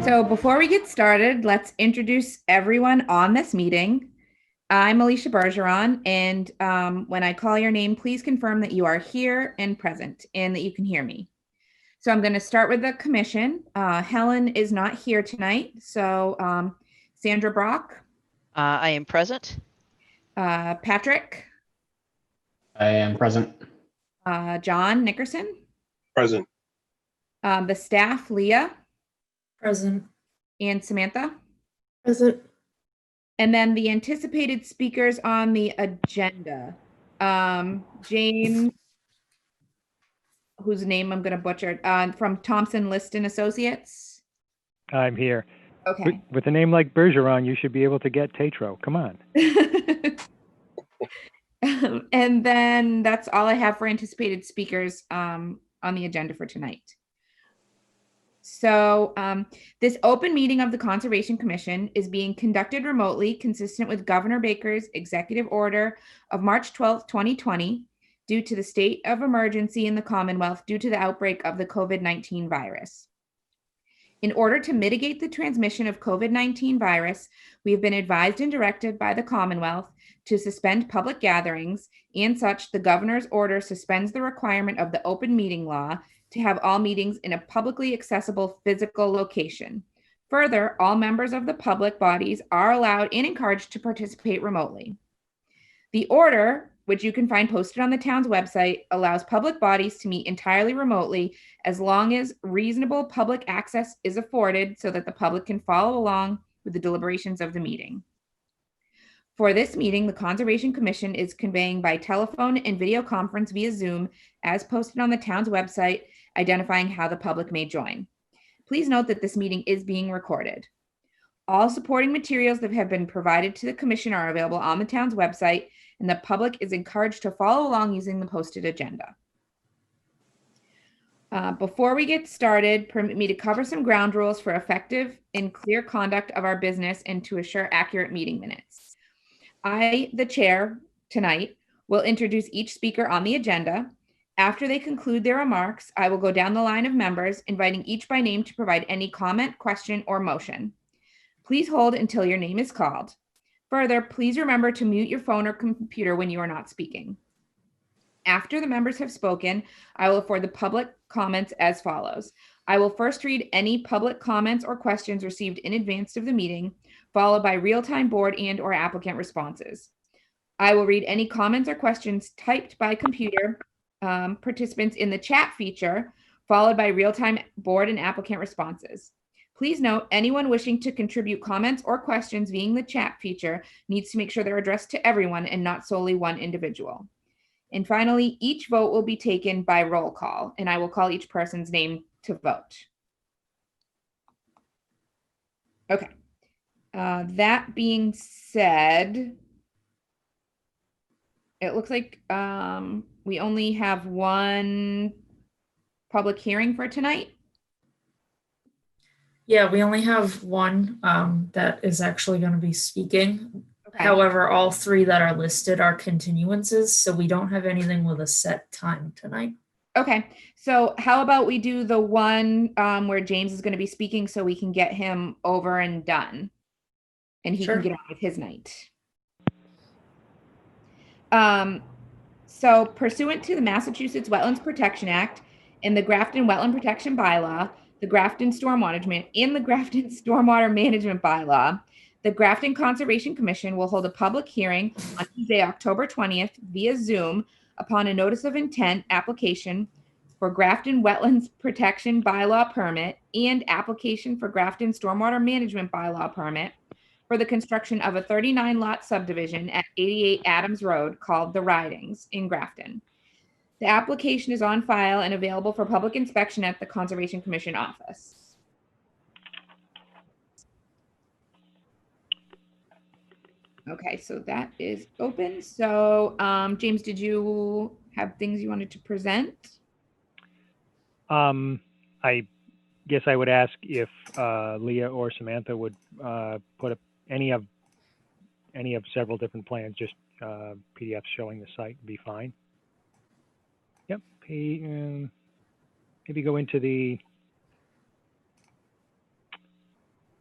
So before we get started, let's introduce everyone on this meeting. I'm Alicia Bergeron, and when I call your name, please confirm that you are here and present and that you can hear me. So I'm going to start with the commission. Helen is not here tonight, so Sandra Brock, I am present. Patrick, I am present. John Nickerson, Present. the staff, Leah Present. and Samantha. Present. And then the anticipated speakers on the agenda. James, whose name I'm going to butcher, from Thompson Liston Associates. I'm here. Okay. With a name like Bergeron, you should be able to get Tetro. Come on. And then that's all I have for anticipated speakers on the agenda for tonight. So this open meeting of the Conservation Commission is being conducted remotely, consistent with Governor Baker's executive order of March 12th, 2020, due to the state of emergency in the Commonwealth due to the outbreak of the COVID-19 virus. In order to mitigate the transmission of COVID-19 virus, we have been advised and directed by the Commonwealth to suspend public gatherings, and such the governor's order suspends the requirement of the open meeting law to have all meetings in a publicly accessible physical location. Further, all members of the public bodies are allowed and encouraged to participate remotely. The order, which you can find posted on the town's website, allows public bodies to meet entirely remotely as long as reasonable public access is afforded so that the public can follow along with the deliberations of the meeting. For this meeting, the Conservation Commission is conveying by telephone and video conference via Zoom as posted on the town's website, identifying how the public may join. Please note that this meeting is being recorded. All supporting materials that have been provided to the commission are available on the town's website, and the public is encouraged to follow along using the posted agenda. Before we get started, permit me to cover some ground rules for effective and clear conduct of our business and to assure accurate meeting minutes. I, the chair, tonight, will introduce each speaker on the agenda. After they conclude their remarks, I will go down the line of members, inviting each by name to provide any comment, question, or motion. Please hold until your name is called. Further, please remember to mute your phone or computer when you are not speaking. After the members have spoken, I will afford the public comments as follows. I will first read any public comments or questions received in advance of the meeting, followed by real-time board and/or applicant responses. I will read any comments or questions typed by computer participants in the chat feature, followed by real-time board and applicant responses. Please note, anyone wishing to contribute comments or questions via the chat feature needs to make sure they're addressed to everyone and not solely one individual. And finally, each vote will be taken by roll call, and I will call each person's name to vote. Okay. That being said, it looks like we only have one public hearing for tonight. Yeah, we only have one that is actually going to be speaking. Okay. However, all three that are listed are continuances, so we don't have anything with a set time tonight. Okay, so how about we do the one where James is going to be speaking so we can get him over and done, and he Sure. can get on with his night. So pursuant to the Massachusetts Wetlands Protection Act and the Grafton Wetland Protection Bylaw, the Grafton Stormwater Management Bylaw, the Grafton Conservation Commission will hold a public hearing on Tuesday, October 20th via Zoom upon a notice of intent application for Grafton Wetlands Protection Bylaw permit and application for Grafton Stormwater Management Bylaw permit for the construction of a 39-lot subdivision at 88 Adams Road called The Ridings in Grafton. The application is on file and available for public inspection at the Conservation Commission office. Okay, so that is open. So, James, did you have things you wanted to present? I guess I would ask if Leah or Samantha would put up any of several different plans, just PDFs showing the site would be fine. Yep. Maybe go into the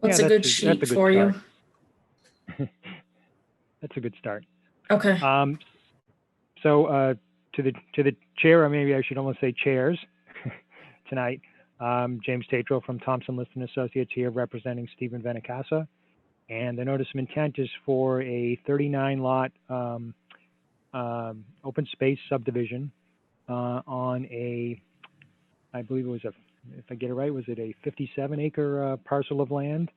What's Yeah, a good that's sheet good for you? start. That's a good start. Okay. So to the chair, or maybe I should almost say chairs tonight. James Tatro from Thompson List and Associates here representing Stephen Venacasa. And the notice of intent is for a 39 lot open space subdivision on a, I believe it was a, if I get it right, was it a 57 acre parcel of land?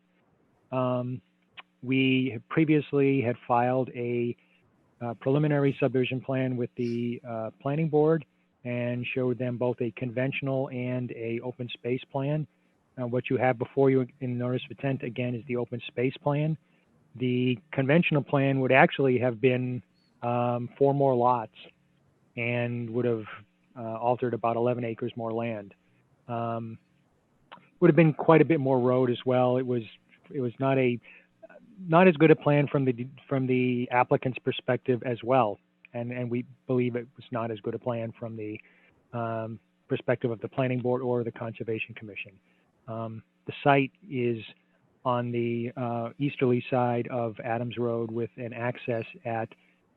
We previously had filed a preliminary subdivision plan with the planning board and showed them both a conventional and a open space plan. What you have before you in the notice of intent again is the open space plan. The conventional plan would actually have been 4 more lots and would have altered about 11 acres more land. Would have been quite a bit more road as well. It was not as good a plan from the applicant's perspective as well, and we believe it was not as good a plan from the perspective of the planning board or the conservation commission. The site is on the easterly side of Adams Road with an access at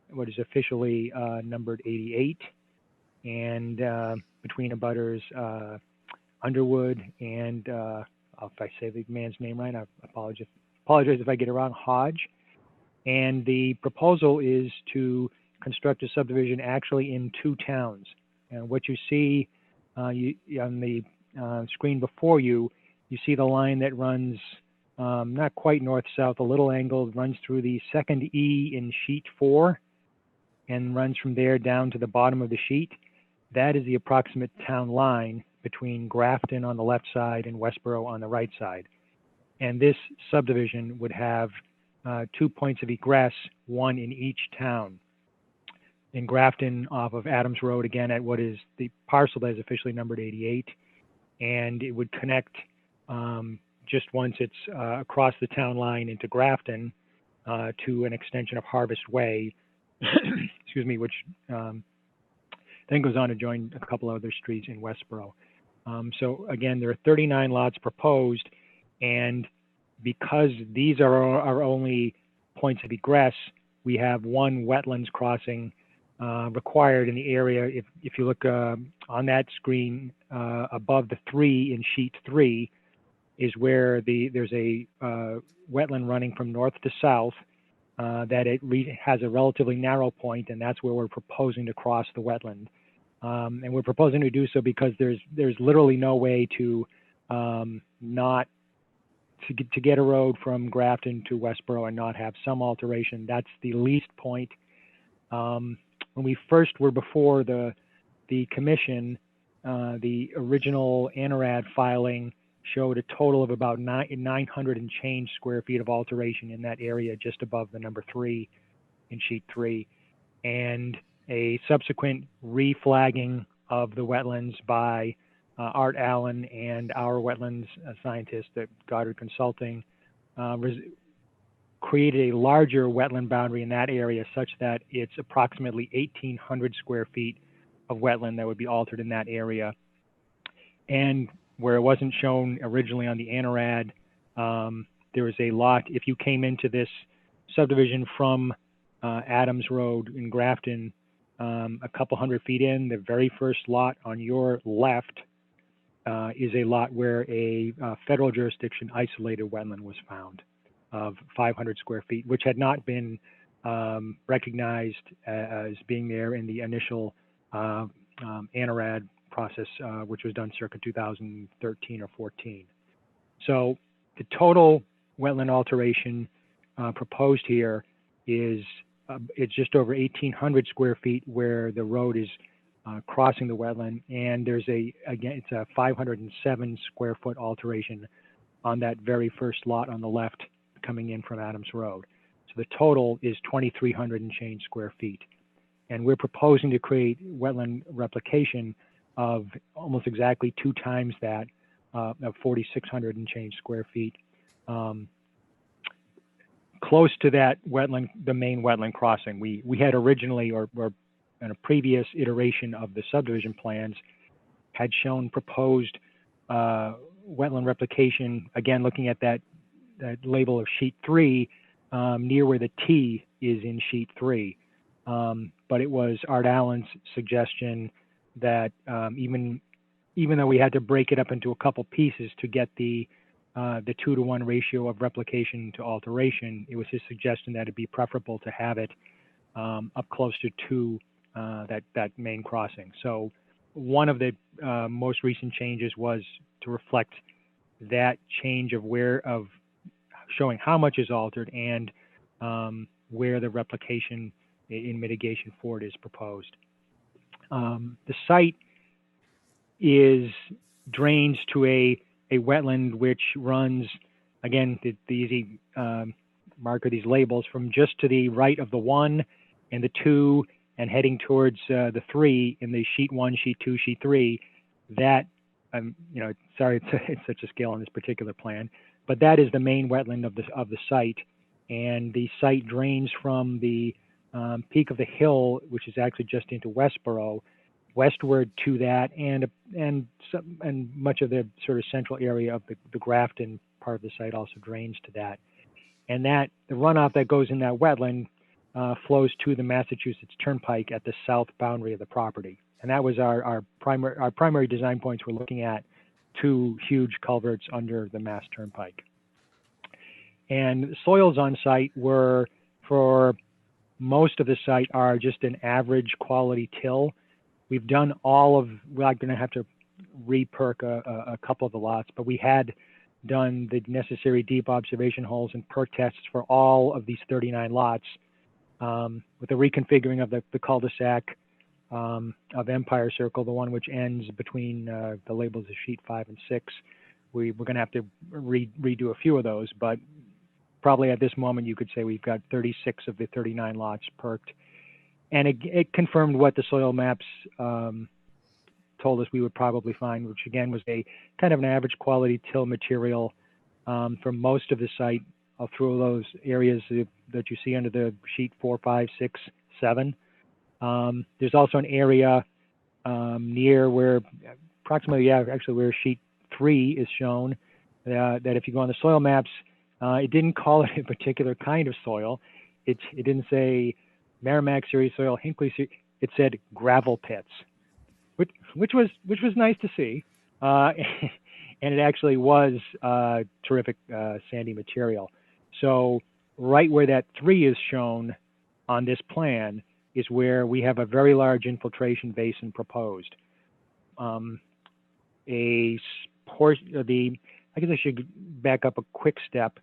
what is officially numbered 88, and between abutters Underwood and if I say the man's name right, I apologize if I get it wrong, Hodge. And the proposal is to construct a subdivision actually in 2 towns. And what you see on the screen before you, you see the line that runs not quite north-south, a little angled, runs through the second E in sheet 4 and runs from there down to the bottom of the sheet. That is the approximate town line between Grafton on the left side and Westboro on the right side. And this subdivision would have 2 points of egress, 1 in each town. In Grafton off of Adams Road, again at what is the parcel that is officially numbered 88. And it would connect just once it's across the town line into Grafton to an extension of Harvest Way, excuse me, which then goes on to join a couple other streets in Westboro. So again, there are 39 lots proposed, and because these are our only points of egress, we have 1 wetlands crossing required in the area. If you look on that screen above the 3 in sheet 3 is where there's a wetland running from north to south that it has a relatively narrow point, and that's where we're proposing to cross the wetland. And we're proposing to do so because there's literally no way to get a road from Grafton to Westboro and not have some alteration. That's the least point. When we first were before the commission, the original ANORAD filing showed a total of about 900 and change square feet of alteration in that area just above the number 3 in sheet 3. And a subsequent reflagging of the wetlands by Art Allen and our wetlands scientist at Goddard Consulting created a larger wetland boundary in that area such that it's approximately 1,800 square feet of wetland that would be altered in that area. And where it wasn't shown originally on the ANORAD, there is a lot, if you came into this subdivision from Adams Road in Grafton, a couple hundred feet in, the very first lot on your left is a lot where a federal jurisdiction isolated wetland was found of 500 square feet, which had not been recognized as being there in the initial ANORAD process, which was done circa 2013 or 14. So the total wetland alteration proposed here is it's just over 1,800 square feet where the road is crossing the wetland, and there's it's a 507 square foot alteration on that very first lot on the left coming in from Adams Road. So the total is 2,300 and change square feet. And we're proposing to create wetland replication of almost exactly 2 times that, of 4,600 and change square feet. Close to that wetland, the main wetland crossing. We had originally, or in a previous iteration of the subdivision plans, had shown proposed wetland replication, again, looking at that that label of sheet 3 near where the T is in sheet 3. But it was Art Allen's suggestion that even though we had to break it up into a couple pieces to get the 2-to-1 ratio of replication to alteration, it was his suggestion that it'd be preferable to have it up closer to that main crossing. So one of the most recent changes was to reflect that change of showing how much is altered and where the replication in mitigation for it is proposed. The site drains to a wetland which runs, again, the easy marker, these labels, from just to the right of the 1 and the 2 and heading towards the 3 in the sheet 1, sheet 2, sheet 3. That, sorry, it's such a scale on this particular plan, but that is the main wetland of the site, and the site drains from the peak of the hill, which is actually just into Westboro, westward to that, and much of the sort of central area of the Grafton part of the site also drains to that. And that the runoff that goes in that wetland flows to the Massachusetts Turnpike at the south boundary of the property. And that was our primary design points. We're looking at 2 huge culverts under the Mass Turnpike. And soils on site were, for most of the site, are just an average quality till. We've done we're going to have to re-perk a couple of the lots, but we had done the necessary deep observation holes and perk tests for all of these 39 lots. With the reconfiguring of the cul-de-sac of Empire Circle, the one which ends between the labels of sheet 5 and 6, we're going to have to redo a few of those, but probably at this moment you could say we've got 36 of the 39 lots perked. And it confirmed what the soil maps told us we would probably find, which again was a kind of an average quality till material for most of the site through those areas that you see under the sheet 4, 5, 6, 7. There's also an area near where approximately, actually where sheet 3 is shown, that if you go on the soil maps, it didn't call it a particular kind of soil. It didn't say Merrimack series soil, Hinckley series. It said gravel pits, which was nice to see, and it actually was terrific sandy material. So right where that 3 is shown on this plan is where we have a very large infiltration basin proposed. I guess I should back up a quick step.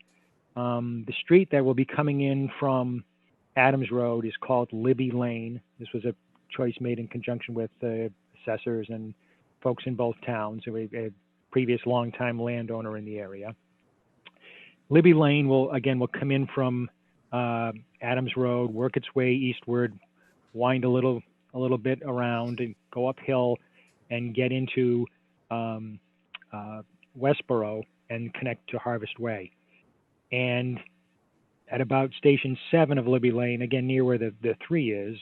The street that will be coming in from Adams Road is called Libby Lane. This was a choice made in conjunction with the assessors and folks in both towns, a previous longtime landowner in the area. Libby Lane will come in from Adams Road, work its way eastward, wind a little bit around and go uphill and get into Westboro and connect to Harvest Way. And at about station 7 of Libby Lane, again near where the 3 is,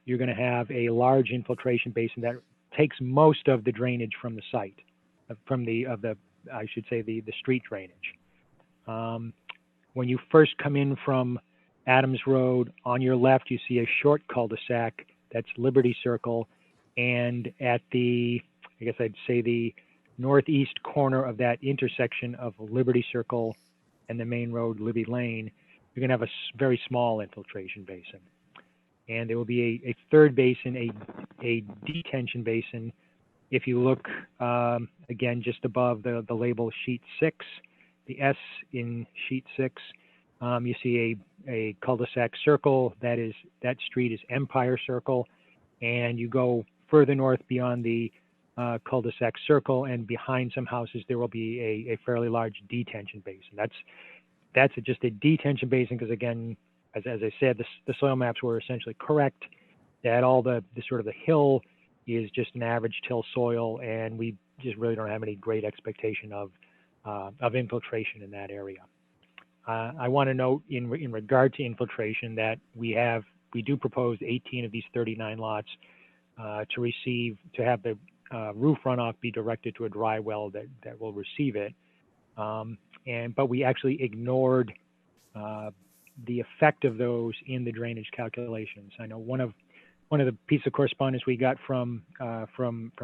you're going to have a large infiltration basin that takes most of the drainage from the site, from the street drainage. When you first come in from Adams Road, on your left you see a short cul-de-sac that's Liberty Circle, and at the northeast corner of that intersection of Liberty Circle and the main road, Libby Lane, you're going to have a very small infiltration basin. And there will be a third basin, a detention basin. If you look, again, just above the label sheet 6, the S in sheet 6, you see a cul-de-sac circle. That street is Empire Circle. And you go further north beyond the cul-de-sac circle, and behind some houses there will be a fairly large detention basin. That's just a detention basin because, again, as I said, the soil maps were essentially correct, that all the sort of the hill is just an average till soil, and we just really don't have any great expectation of infiltration in that area. I want to note in regard to infiltration that we do propose 18 of these 39 lots to have the roof runoff be directed to a dry well that will receive it. but we actually ignored the effect of those in the drainage calculations. I know one of the pieces of correspondence we got from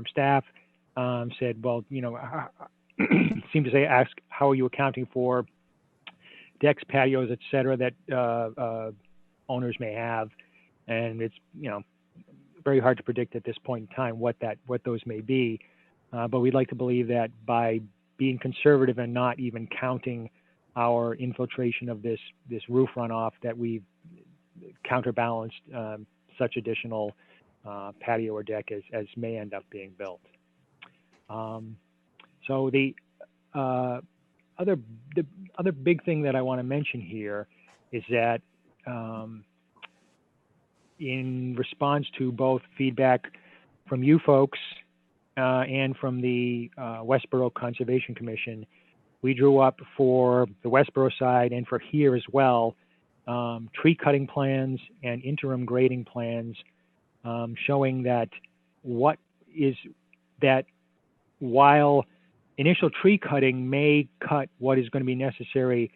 staff said, well, seemed to ask how are you accounting for decks, patios, et cetera, that owners may have, and it's very hard to predict at this point in time what those may be, but we'd like to believe that by being conservative and not even counting our infiltration of this roof runoff, that we've counterbalanced such additional patio or deck as may end up being built. So the other big thing that I want to mention here is that in response to both feedback from you folks and from the Westboro Conservation Commission, we drew up for the Westboro side and for here as well tree cutting plans and interim grading plans showing that while initial tree cutting may cut what is going to be necessary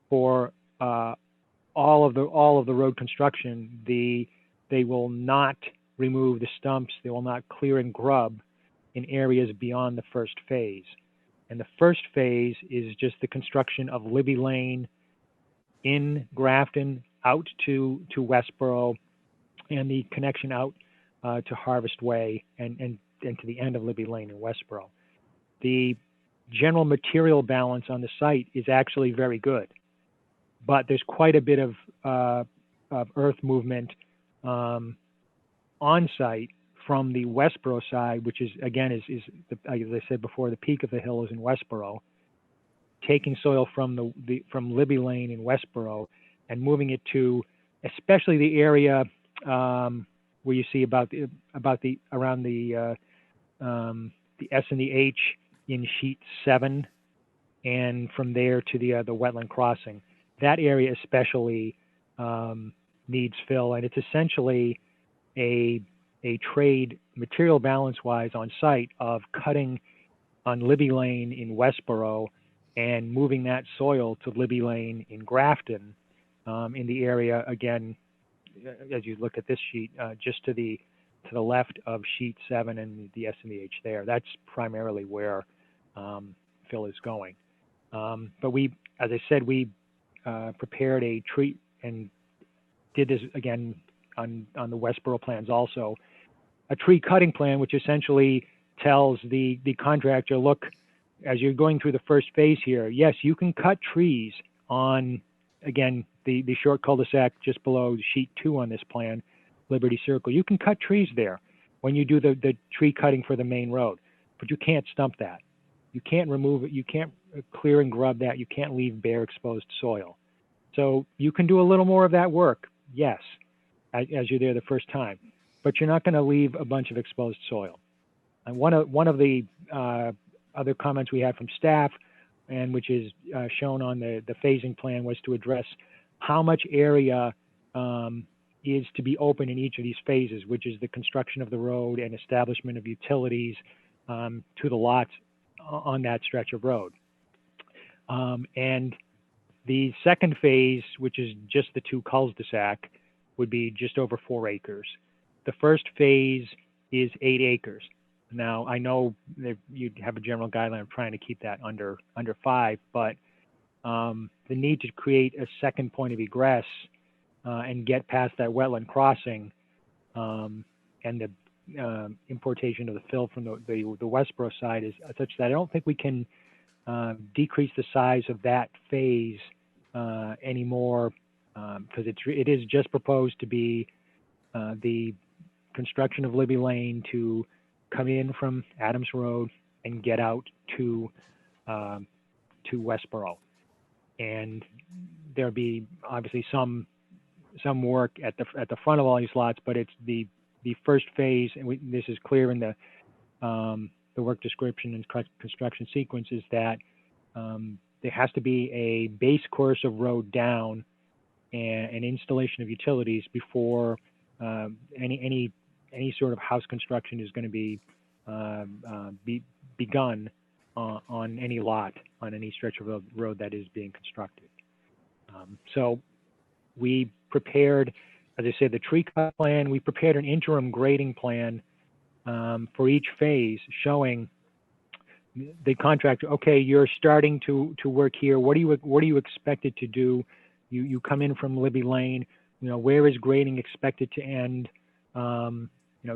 for all of the road construction, they will not remove the stumps. They will not clear and grub in areas beyond the first phase. And the first phase is just the construction of Libby Lane in Grafton out to Westboro, and the connection out to Harvest Way and to the end of Libby Lane in Westboro. The general material balance on the site is actually very good, but there's quite a bit of earth movement on site from the Westboro side, which is again as I said before, the peak of the hill is in Westboro, taking soil from from Libby Lane in Westboro and moving it to especially the area where you see around the S and the H in sheet 7, and from there to the Wetland Crossing. That area especially needs fill, and it's essentially a trade material balance-wise on site of cutting on Libby Lane in Westboro and moving that soil to Libby Lane in Grafton in the area, again, as you look at this sheet, just to the left of sheet 7 and the S and the H there. That's primarily where fill is going. But we, as I said, we prepared a tree and did this again on the Westboro plans also, a tree cutting plan, which essentially tells the contractor, look, as you're going through the first phase here, yes, you can cut trees on, again, the short cul-de-sac just below sheet 2 on this plan, Liberty Circle. You can cut trees there when you do the tree cutting for the main road, but you can't stump that. You can't remove it. You can't clear and grub that. You can't leave bare exposed soil. So you can do a little more of that work, yes, as you're there the first time, but you're not going to leave a bunch of exposed soil. And one of the other comments we had from staff, and which is shown on the phasing plan, was to address how much area is to be open in each of these phases, which is the construction of the road and establishment of utilities to the lots on that stretch of road. And the second phase, which is just the 2 cul-de-sac, would be just over 4 acres. The first phase is 8 acres. Now, I know that you'd have a general guideline of trying to keep that under 5, but the need to create a second point of egress and get past that wetland crossing and the importation of the fill from the Westboro side is such that I don't think we can decrease the size of that phase anymore, because it is just proposed to be the construction of Libby Lane to come in from Adams Road and get out to Westboro, and there'll be obviously some work at the front of all these lots, but it's the first phase, and this is clear in the work description and construction sequence, is that there has to be a base course of road down and an installation of utilities before any sort of house construction is going to be begun on any lot, on any stretch of road that is being constructed. So we prepared, as I said, the tree cut plan. We prepared an interim grading plan for each phase, showing the contractor, okay, you're starting to work here. What are you expected to do? You come in from Libby Lane. Where is grading expected to end?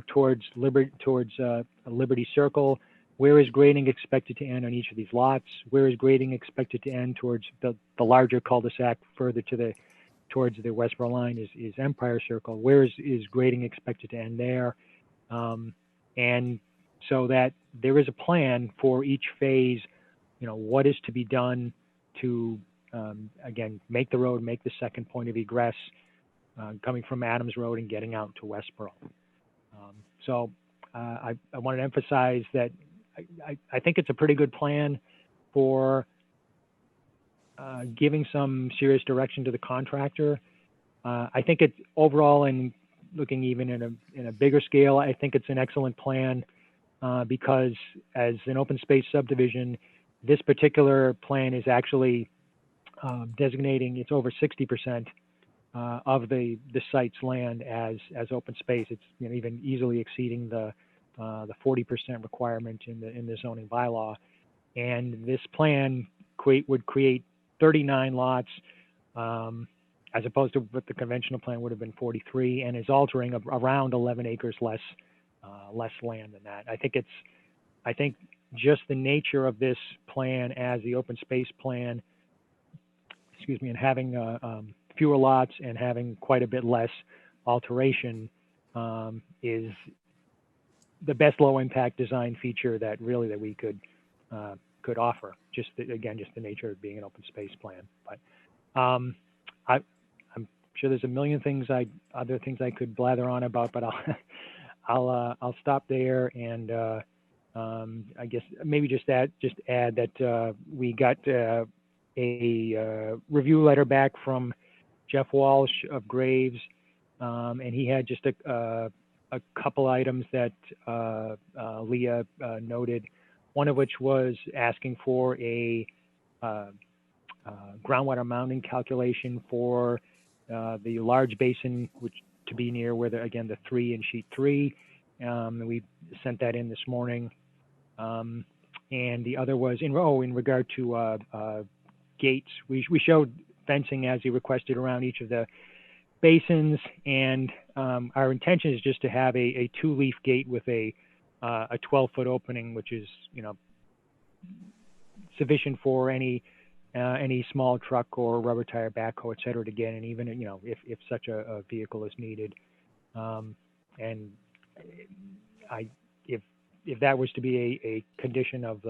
Towards Liberty Circle. Where is grading expected to end on each of these lots? Where is grading expected to end towards the larger cul-de-sac further towards the Westboro line is Empire Circle? Where is grading expected to end there? And so that there is a plan for each phase, what is to be done to, again, make the road, make the second point of egress, coming from Adams Road and getting out to Westboro. So I wanted to emphasize that I think it's a pretty good plan for giving some serious direction to the contractor. I think it's overall, and looking even in a bigger scale, I think it's an excellent plan because as an open space subdivision, this particular plan is actually designating it's over 60% of the site's land as open space. It's even easily exceeding the 40% requirement in the zoning bylaw. And this plan would create 39 lots as opposed to what the conventional plan would have been 43, and is altering around 11 acres less land than that. I think just the nature of this plan as the open space plan, and having fewer lots and having quite a bit less alteration is the best low impact design feature that we could offer. Just the nature of being an open space plan. But I'm sure there's a million other things I could blather on about, but I'll stop there and I guess maybe just add that we got a review letter back from Jeff Walsh of Graves, and he had just a couple items that Leah noted, one of which was asking for a groundwater mounding calculation for the large basin, which to be near where the 3 in sheet 3. And we sent that in this morning. And the other was in regard to gates. We showed fencing as he requested around each of the basins, and our intention is just to have a 2-leaf gate with a 12-foot opening, which is sufficient for any small truck or rubber tire backhoe, et cetera, to get in, even if such a vehicle is needed. And if that was to be a condition of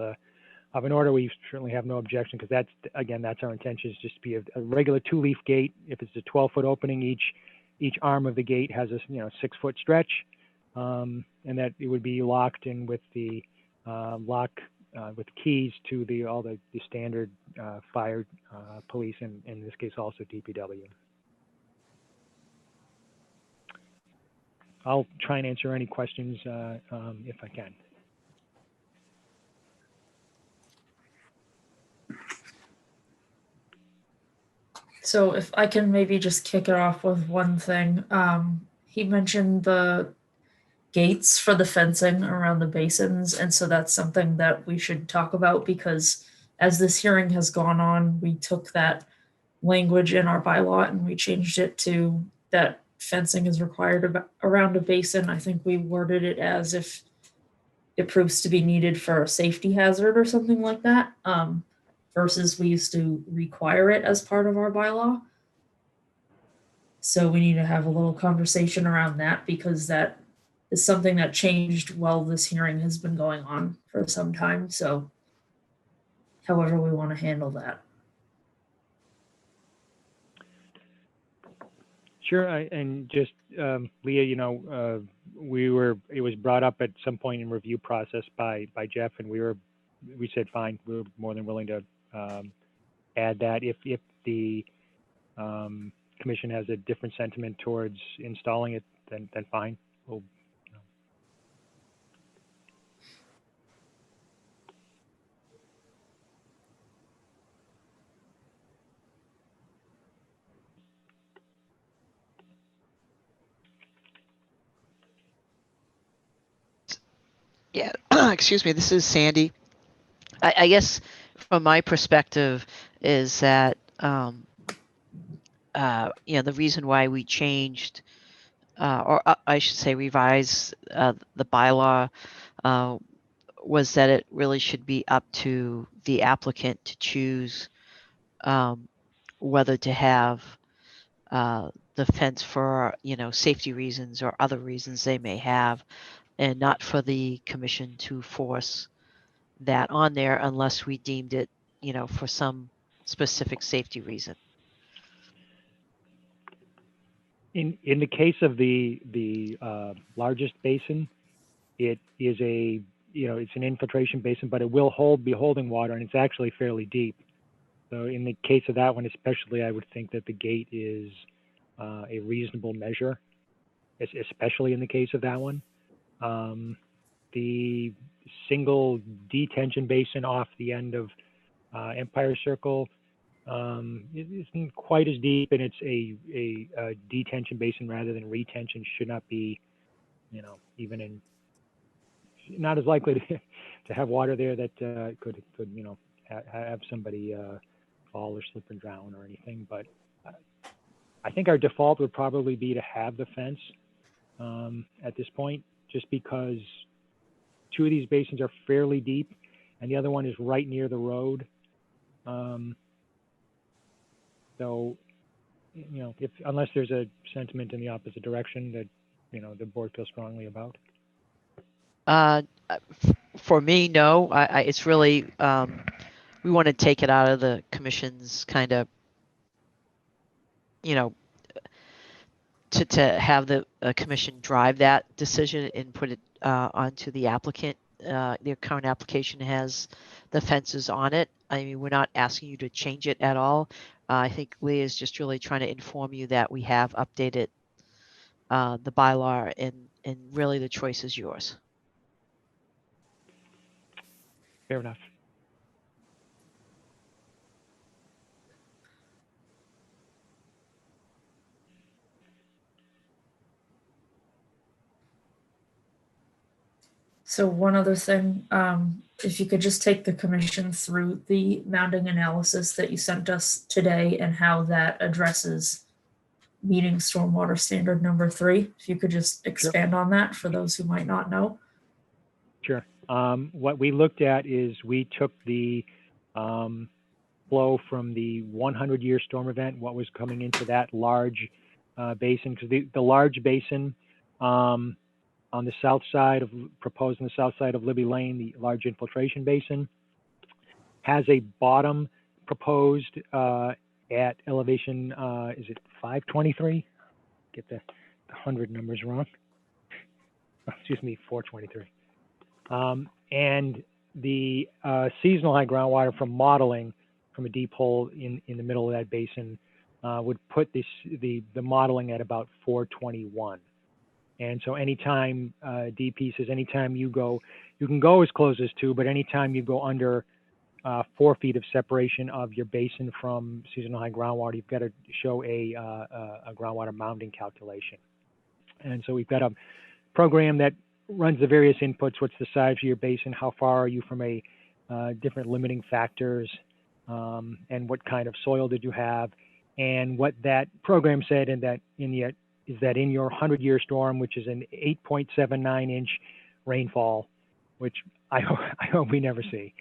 an order, we certainly have no objection, because that's our intention, is just to be a regular 2-leaf gate. If it's a 12-foot opening, each arm of the gate has a 6-foot stretch, and that it would be locked in with the lock with keys to all the standard fire, police, and in this case also DPW. I'll try and answer any questions if I can. So if I can maybe just kick it off with one thing. He mentioned the gates for the fencing around the basins, and so that's something that we should talk about, because as this hearing has gone on, we took that language in our bylaw and we changed it to that fencing is required around a basin. I think we worded it as if it proves to be needed for a safety hazard or something like that, versus we used to require it as part of our bylaw. So we need to have a little conversation around that, because that is something that changed while this hearing has been going on for some time. So however we want to handle that. Sure, and just Leah, it was brought up at some point in review process by Jeff, and we said fine. We were more than willing to add that if the commission has a different sentiment towards installing it, then fine. Yeah, excuse me, this is Sandy. I guess from my perspective is that, the reason why we changed, I should say revised the bylaw was that it really should be up to the applicant to choose whether to have the fence for, safety reasons or other reasons they may have, and not for the commission to force that on there unless we deemed it, for some specific safety reason. In the case of the largest basin, it is it's an infiltration basin, but it will be holding water, and it's actually fairly deep. So in the case of that one, especially, I would think that the gate is a reasonable measure, especially in the case of that one. The single detention basin off the end of Empire Circle it isn't quite as deep, and it's a detention basin rather than retention. Should not be, even in, not as likely to have water there that could have somebody fall or slip and drown or anything. But I think our default would probably be to have the fence at this point, just because two of these basins are fairly deep, and the other one is right near the road. So, unless there's a sentiment in the opposite direction that, the board feels strongly about. For me, no. It's really, we want to take it out of the commission's kind of, to have the commission drive that decision and put it onto the applicant. Their current application has the fences on it. I mean, we're not asking you to change it at all. I think Leah is just really trying to inform you that we have updated the bylaw, and really the choice is yours. Fair enough. So one other thing, if you could just take the commission through the mounding analysis that you sent us today and how that addresses meeting stormwater standard number 3. If you could just expand on that for those who might not know. Sure. What we looked at is we took the flow from the 100-year storm event, what was coming into that large basin, because the large basin on the south side proposed on the south side of Libby Lane, the large infiltration basin, has a bottom proposed at elevation, is it 523? Get the 100 numbers wrong. Excuse me, 423. And the seasonal high groundwater from modeling from a deep hole in the middle of that basin would put the modeling at about 421. And so anytime DP says anytime you can go as close as 2, but anytime you go under 4 feet of separation of your basin from seasonal high groundwater, you've got to show a groundwater mounding calculation. And so we've got a program that runs the various inputs. What's the size of your basin? How far are you from a different limiting factors? And what kind of soil did you have? And what that program said is that in your 100-year storm, which is an 8.79-inch rainfall, which I hope we never see,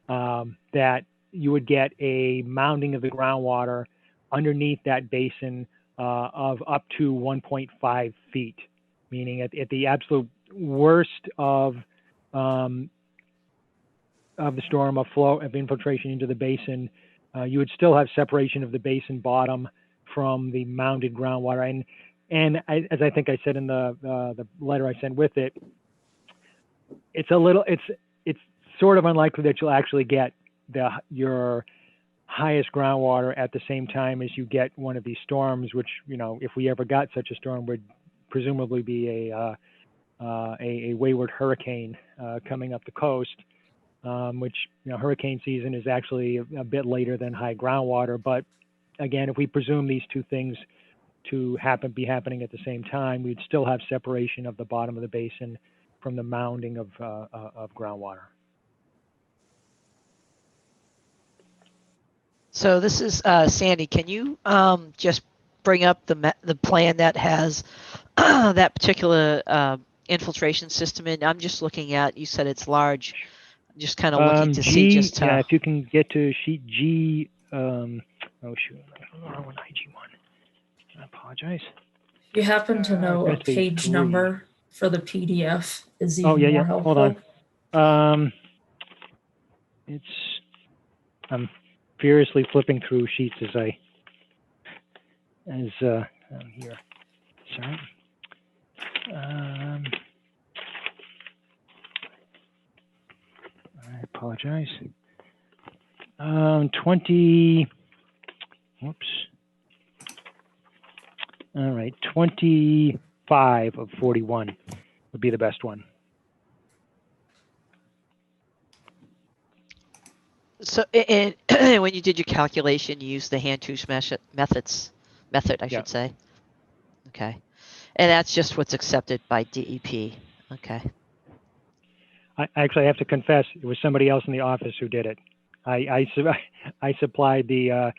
that you would get a mounding of the groundwater underneath that basin of up to 1.5 feet, meaning at the absolute worst of the storm, of infiltration into the basin, you would still have separation of the basin bottom from the mounded groundwater. And as I think I said in the letter I sent with it, it's sort of unlikely that you'll actually get your highest groundwater at the same time as you get one of these storms, which, if we ever got such a storm, would presumably be a wayward hurricane coming up the coast, which, hurricane season is actually a bit later than high groundwater. But again, if we presume these two things to be happening at the same time, we'd still have separation of the bottom of the basin mounding of groundwater. So this is Sandy. Can you just bring up the plan that has that particular infiltration system in? I'm just looking at. You said it's large. I'm just kind of looking to see just how. Yeah, if you can get to sheet G. Oh shoot, I don't know what IG1. I apologize. If you happen to know a That's page page 3. number for the PDF, is even Oh yeah, more yeah. helpful. Hold on. I'm furiously flipping through sheets as I'm here. Sorry. I apologize. 20. Whoops. All right, 25 of 41 would be the best one. So, and when you did your calculation, you used the hand-touch method, I should say. Okay, and that's just what's accepted by DEP. Okay. I actually have to confess, it was somebody else in the office who did it. I supplied the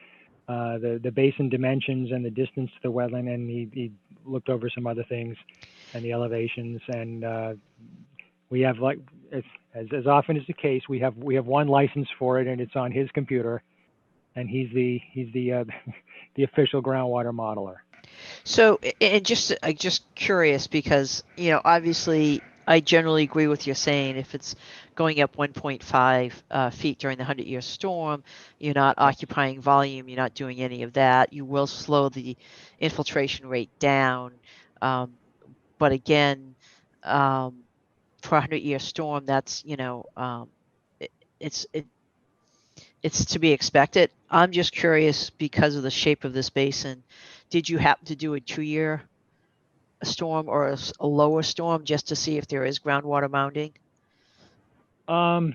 basin dimensions and the distance to the wetland, and he looked over some other things and the elevations, and we have, like as often is the case, we have one license for it, and it's on his computer, and he's the the official groundwater modeler. So, and just curious because obviously I generally agree with you saying if it's going up 1.5 feet during the 100-year storm, you're not occupying volume, you're not doing any of that. You will slow the infiltration rate down, but again, for a 100-year storm, that's it's to be expected. I'm just curious because of the shape of this basin. Did you happen to do a 2-year storm or a lower storm just to see if there is groundwater mounding? I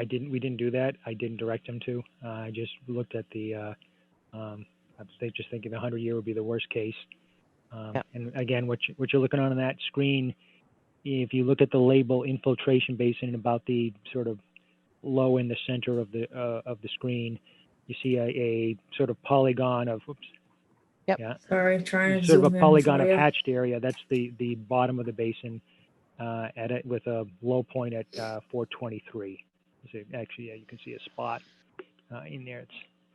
didn't. We didn't do that. I didn't direct him to. I just looked at the. I was just thinking the 100-year would be the worst case. And again, what you're looking on that screen, if you look at the label infiltration basin about the sort of low in the center of the screen, you see a sort of polygon of. Oops. Yep. Yeah. Sorry, trying to Sort zoom of a polygon in of for you. hatched area. That's the bottom of the basin, at it with a low point at 423. So actually, yeah, you can see a spot in there. It's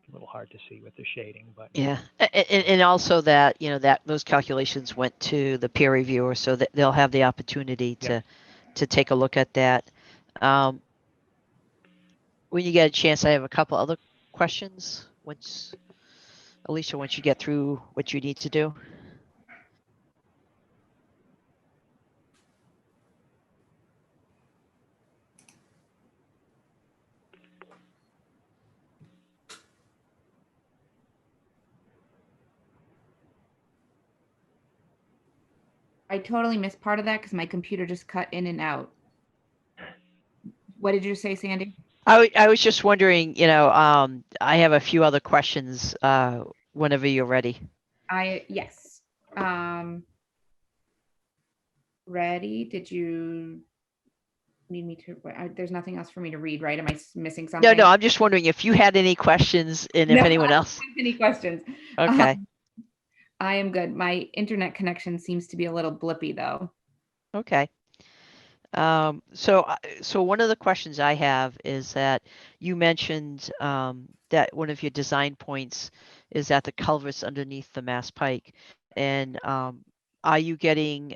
a little hard to see with the shading, but Yeah, and also that that those calculations went to the peer reviewer, so that they'll have the opportunity to take a look at that. When you get a chance, I have a couple other questions. Alicia, once you get through what you need to do. I totally missed part of that because my computer just cut in and out. What did you say, Sandy? I was just wondering, I have a few other questions whenever you're ready. Yes. Ready? Did you need me to? There's nothing else for me to read, right? Am I missing something? No, I'm just wondering if you had any questions and if No, anyone I don't else. have any questions? Okay. I am good. My internet connection seems to be a little blippy though. Okay. So one of the questions I have is that you mentioned that one of your design points is at the culverts underneath the Mass Pike, and are you getting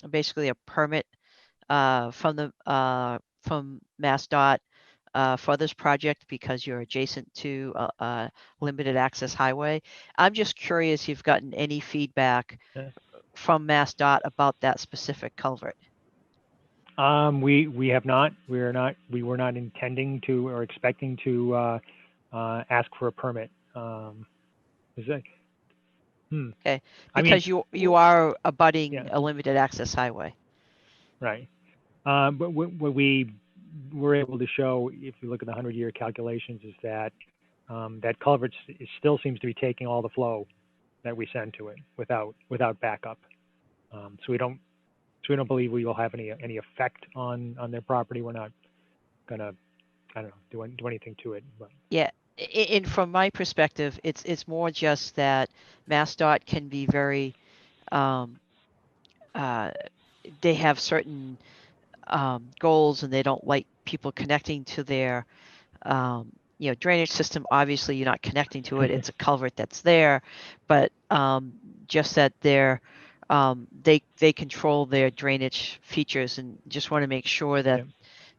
basically a permit from MassDOT for this project because you're adjacent to a limited access highway? I'm just curious if you've gotten any feedback from MassDOT about that specific culvert. We have not. We were not intending to or expecting to ask for a permit. Is that? Okay, because you are abutting a limited access highway. Right. But what we were able to show, if you look at the 100-year calculations, is that that culvert still seems to be taking all the flow that we send to it without backup. So we don't believe we will have any effect on their property. We're not gonna, I don't know, do anything to it. But Yeah, and from my perspective, it's more just that MassDOT can be very, um, uh, they have certain goals, and they don't like people connecting to their, drainage system. Obviously, you're not connecting to it. It's a culvert that's there, but just that they control their drainage features, and just want to make sure that Yeah.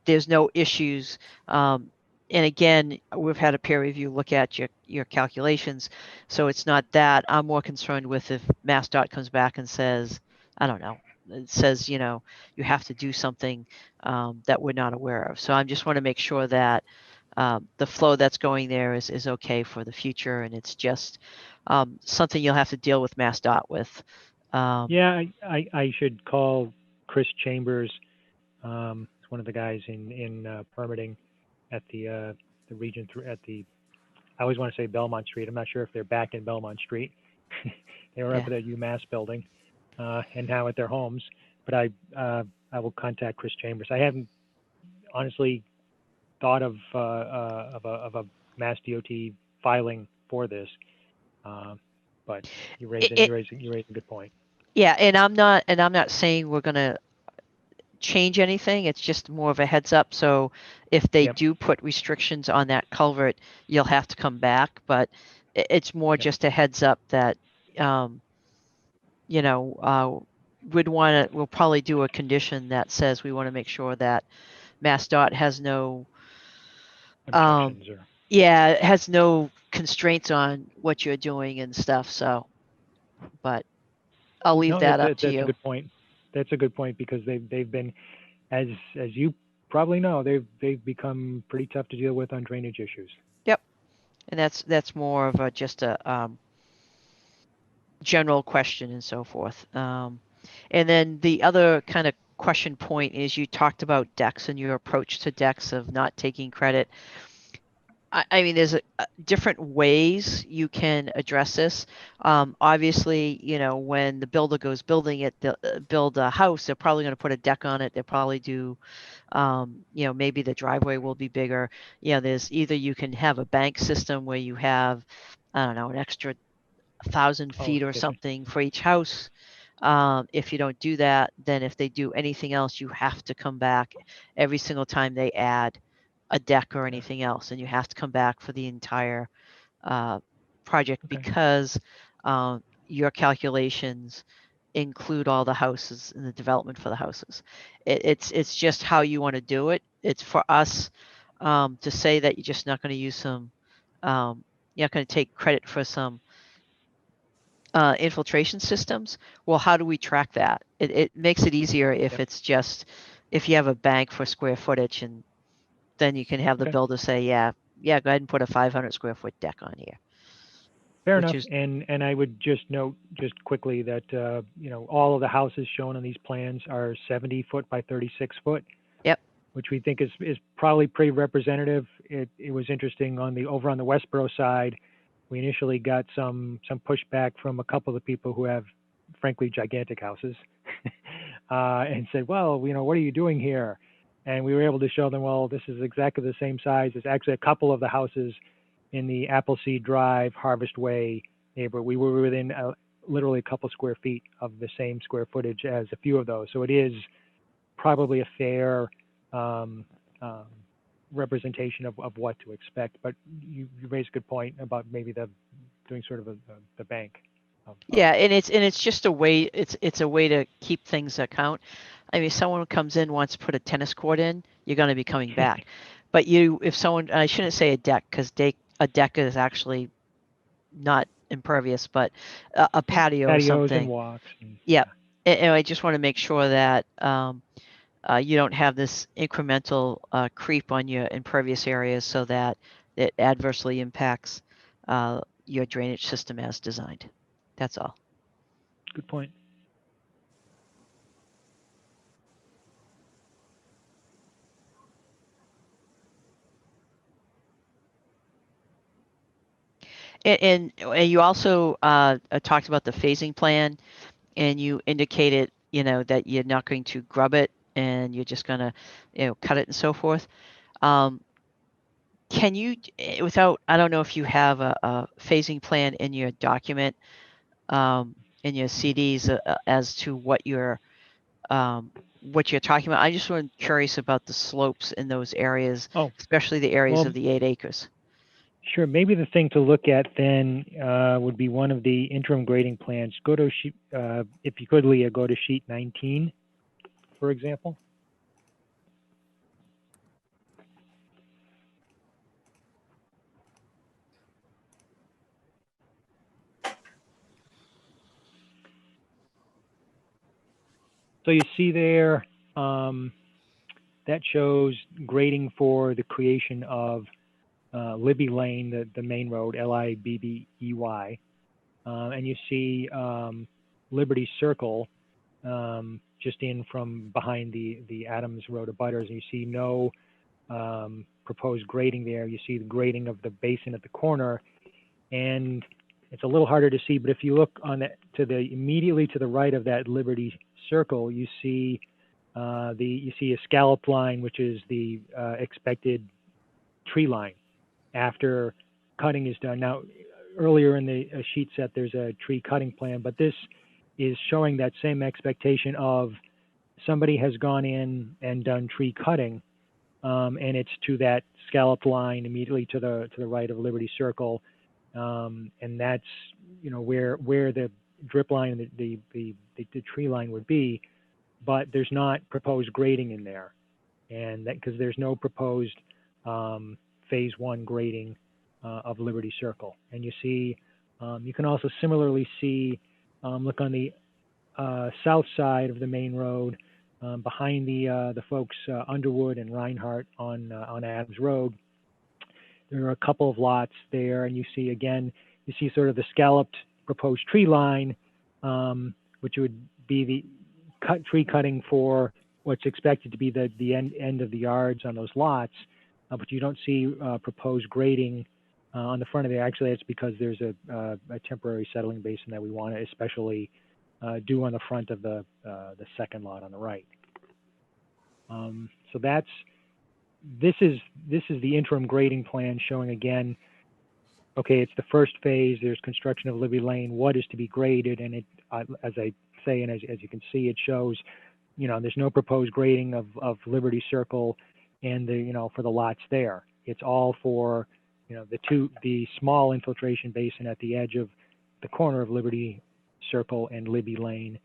there's no issues. And again, we've had a peer review look at your calculations, so it's not that. I'm more concerned with if MassDOT comes back and says, I don't know, it says, you have to do something that we're not aware of. So I just want to make sure that the flow that's going there is okay for the future, and it's just something you'll have to deal with MassDOT with. yeah, I should call Chris Chambers. He's one of the guys in permitting at the region at the. I always want to say Belmont Street. I'm not sure if they're back in Belmont Street. They were up at the UMass building, and now at their homes. But I will contact Chris Chambers. I haven't honestly thought of a Mass DOT filing for this, but you raise a good point. Yeah, and I'm not saying we're gonna change anything. It's just more of a heads up. So if they Yep. do put restrictions on that culvert, you'll have to come back. But it's more Yep. just a heads up that, we'll probably do a condition that says we want to make sure that MassDOT has no, Objections or has no constraints on what you're doing and stuff. So, but I'll leave no, that up to that's you. a good point. That's a good point because they've been, as you probably know, they've become pretty tough to deal with on drainage issues. Yep, and that's more of just a general question and so forth. And then the other kind of question point is you talked about decks and your approach to decks of not taking credit. I mean, there's different ways you can address this. Obviously, when the builder goes building it, build a house, they're probably going to put a deck on it. They'll probably do, maybe the driveway will be bigger. There's either you can have a bank system where you have, I don't know, an extra 1,000 feet or something for each house. If you don't do that, then if they do anything else, you have to come back every single time they add a deck or anything else, and you have to come back for the entire project because your calculations include all the houses and the development for the houses. It's just how you want to do it. It's for us to say that you're just not going to use some, you're not going to take credit for some infiltration systems. Well, how do we track that? It makes it easier if it's just, if you have a bank for square footage, and then you can have the builder say, yeah, go ahead and put a 500 square foot deck on here. Fair enough. And I would just note just quickly that, all of the houses shown on these plans are 70 foot by 36 foot. Yep. Which we think is probably pretty representative. It was interesting over on the Westboro side. We initially got some pushback from a couple of the people who have, frankly, gigantic houses, and said, well, what are you doing here? And we were able to show them, well, this is exactly the same size as actually a couple of the houses in the Appleseed Drive, Harvest Way neighborhood. We were within literally a couple square feet of the same square footage as a few of those. So it is probably a fair representation of what to expect. But you raised a good point about maybe doing sort of the bank. Yeah, and it's just a way. It's a way to keep things account. I mean, someone comes in, wants to put a tennis court in, you're going to be coming back. But if someone, I shouldn't say a deck, because a deck is actually not impervious, but a patio or something. Patios and walks. Yeah, and I just want to make sure that you don't have this incremental creep on your impervious areas, so that it adversely impacts your drainage system as designed. That's all. Good point. And you also talked about the phasing plan, and you indicated you know, that you're not going to grub it and you're just gonna, you know, cut it and so forth. Can you, without, I don't know if you have a phasing plan in your document, in your CDs, as to what you're talking about. I just was curious about the slopes in those areas, Oh, especially the areas well, of the 8 acres. Sure. Maybe the thing to look at then would be one of the interim grading plans. Go to sheet, if you could, Leah, go to sheet 19, for example. So you see there, that shows grading for the creation of Libby Lane, the main road, Libbey. And you see Liberty Circle just in from behind the Adams Road abutters, and you see no proposed grading there. You see the grading of the basin at the corner, and it's a little harder to see, but if you look on immediately to the right of that Liberty Circle, you see a scalloped line, which is the expected tree line after cutting is done. Now, earlier in the sheet set, there's a tree cutting plan, but this is showing that same expectation of somebody has gone in and done tree cutting, and it's to that scalloped line immediately to the right of Liberty Circle, and that's, you know, where the drip line, the tree line would be, but there's not proposed grading in there, and that because there's no proposed phase 1 grading of Liberty Circle. And you see, you can also similarly see, look on the south side of the main road, behind the folks Underwood and Reinhardt on Adams Road. There are a couple of lots there, and you see sort of the scalloped proposed tree line, which would be the tree cutting for what's expected to be the end of the yards on those lots, but you don't see proposed grading on the front of it. Actually, it's because there's a temporary settling basin that we want to especially do on the front of the second lot on the right. So this is the interim grading plan showing again, okay, it's the first phase, there's construction of Libby Lane, what is to be graded, and it, as I say, and as you can see, it shows, you know, there's no proposed grading of Liberty Circle and for the lots there. It's all for, you know, the small infiltration basin at the edge of the corner of Liberty Circle and Libby Lane.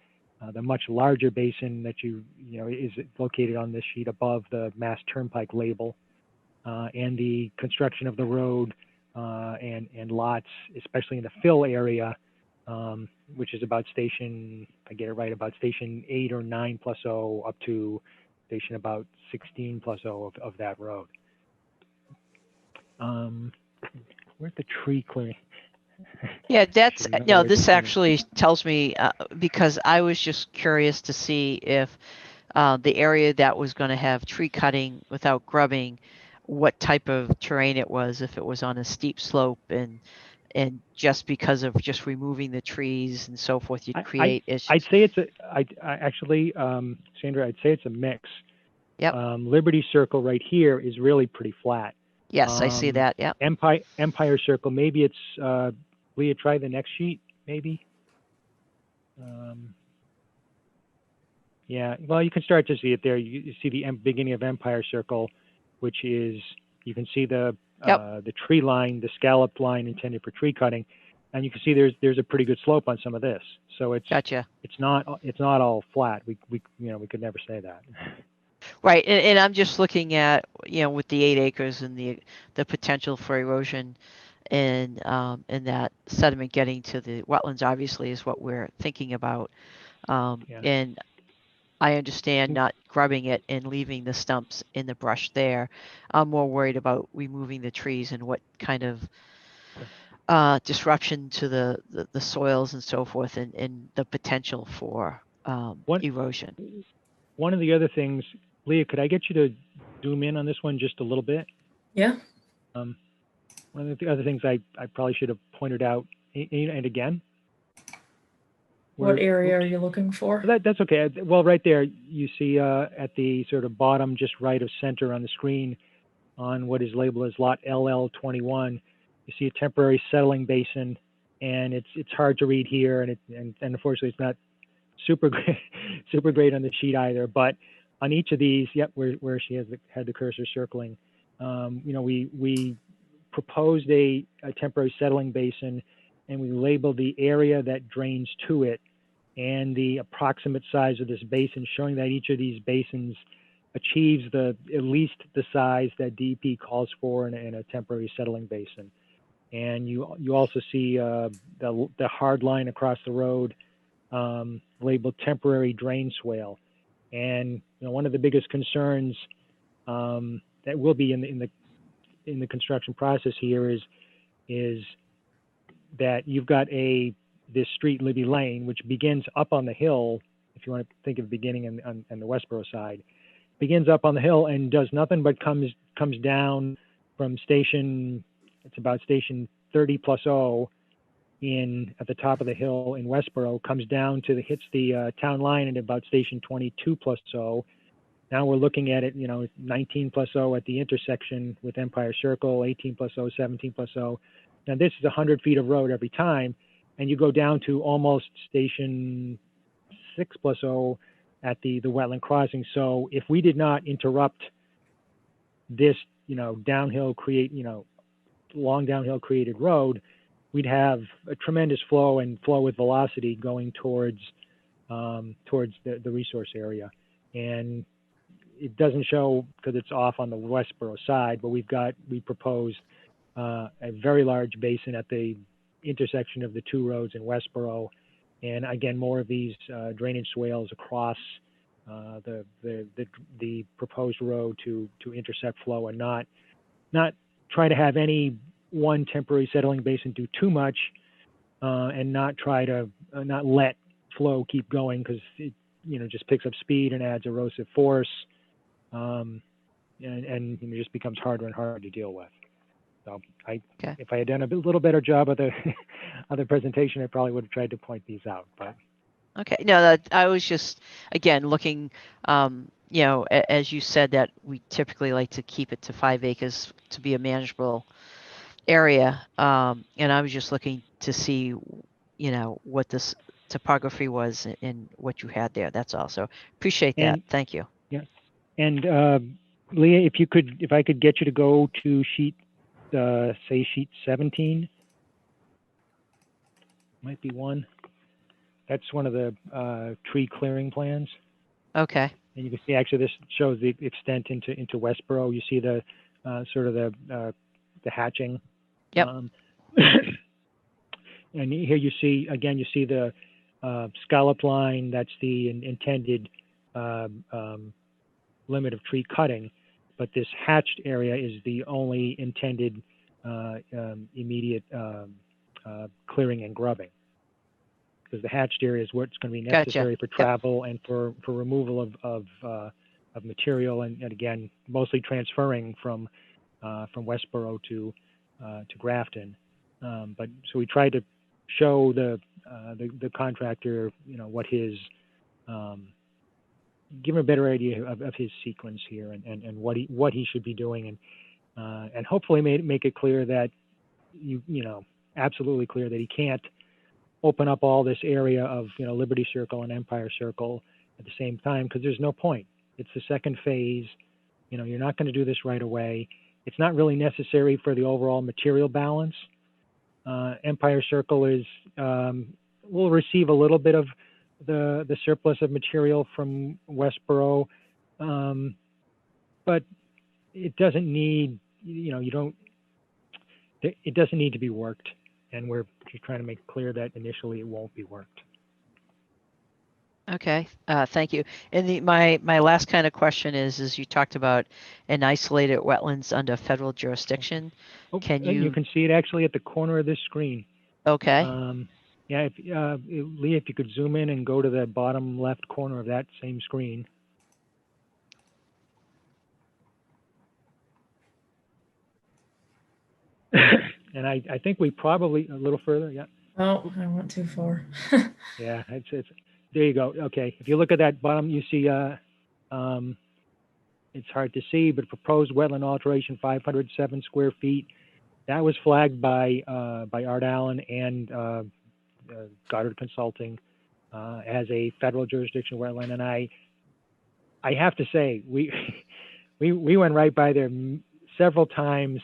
The much larger basin that is located on this sheet above the Mass Turnpike label, and the construction of the road and lots, especially in the fill area, which is about station, if I get it right, about station 8 or 9 plus O up to station about 16 plus O of that road. Where's the tree clearing? Yeah, that's, no, this actually tells me, because I was just curious to see if the area that was going to have tree cutting without grubbing, what type of terrain it was, if it was on a steep slope, and just because of just removing the trees and so forth, you'd create issues. I'd say I actually, Sandra, I'd say it's a mix. Yep. Liberty Circle right here is really pretty flat. Yes, I see that. Yeah. Empire Circle, maybe it's, Leah, try the next sheet, maybe. Yeah, well, you can start to see it there. You see the beginning of Empire Circle, which is, you can see the tree line, the scalloped line intended for tree cutting, and you can see there's a pretty good slope on some of this. So it's gotcha. It's not all flat. We could never say that. Right, and I'm just looking at, with the 8 acres and the potential for erosion and that sediment getting to the wetlands, obviously, is what we're thinking about. And I understand not grubbing it and leaving the stumps in the brush there. I'm more worried about removing the trees and what kind of disruption to the soils and so forth, and the potential for erosion. One of the other things, Leah, could I get you to zoom in on this one just a little bit? Yeah. One of the other things I probably should have pointed out, and again. What area are oops. you looking for? That's okay. Well, right there, you see at the sort of bottom, just right of center on the screen, on what is labeled as lot LL21, you see a temporary settling basin, and it's hard to read here, and unfortunately it's not super great, super great on the sheet either. But on each of these, yep, where she had the cursor circling, we proposed a temporary settling basin, and we labeled the area that drains to it and the approximate size of this basin, showing that each of these basins achieves at least the size that DEP calls for in a temporary settling basin. And you also see the hard line across the road labeled temporary drain swale. And one of the biggest concerns that will be in the construction process here is that you've got this street, Libby Lane, which begins up on the hill. If you want to think of beginning on the Westboro side, begins up on the hill and does nothing but comes down from it's about station 30 plus O at the top of the hill in Westboro, comes down hits the town line at about station 22 plus O. Now we're looking at it, 19 plus O at the intersection with Empire Circle, 18 plus O, 17 plus O. Now this is 100 feet of road every time, and you go down to almost station 6 plus O at the Wetland Crossing. So if we did not interrupt this, long downhill created road, we'd have a tremendous flow with velocity going towards the resource area. And it doesn't show because it's off on the Westboro side, but we proposed a very large basin at the intersection of the two roads in Westboro, and again more of these drainage swales across the proposed road to intercept flow, and not try to have any one temporary settling basin do too much, and not let flow keep going, because it just picks up speed and adds erosive force, and it just becomes harder and harder to deal with. So if I had done a little better job of the presentation, I probably would have tried to point these out. But okay, no, I was just again looking. As you said, that we typically like to keep it to 5 acres to be a manageable area, and I was just looking to see, what this topography was and what you had there. That's all. So appreciate that. Thank you. Yeah, and Leah, if I could get you to go to sheet 17, might be one. That's one of the tree clearing plans. Okay. And you can see actually this shows the extent into Westboro. You see the sort of the hatching. Yep. And here you see the scallop line. That's the intended limit of tree cutting, but this hatched area is the only intended immediate clearing and grubbing, because the hatched area is what's going to be necessary for travel and for removal of material, and again mostly transferring from Westboro to Grafton. But so we tried to show the contractor, what his give him a better idea of his sequence here and what he should be doing, and hopefully make it clear that absolutely clear that he can't open up all this area of Liberty Circle and Empire Circle at the same time, because there's no point. It's the second phase. You're not going to do this right away. It's not really necessary for the overall material balance. Empire Circle will receive a little bit of the surplus of material from Westboro, but it doesn't need it doesn't need to be worked, and we're just trying to make it clear that initially it won't be worked. Okay, thank you. And my last kind of question is you talked about an isolated wetlands under federal jurisdiction. Can you can see it actually at the corner of this screen. Okay. Yeah, Leah, if you could zoom in and go to the bottom left corner of that same screen. And I think we probably, a little further, yeah. Oh, I went too far. Yeah, it's there you go. Okay, if you look at that bottom, you see it's hard to see, but proposed wetland alteration 507 square feet. That was flagged by Art Allen and Goddard Consulting as a federal jurisdiction wetland, and I have to say we we went right by there several times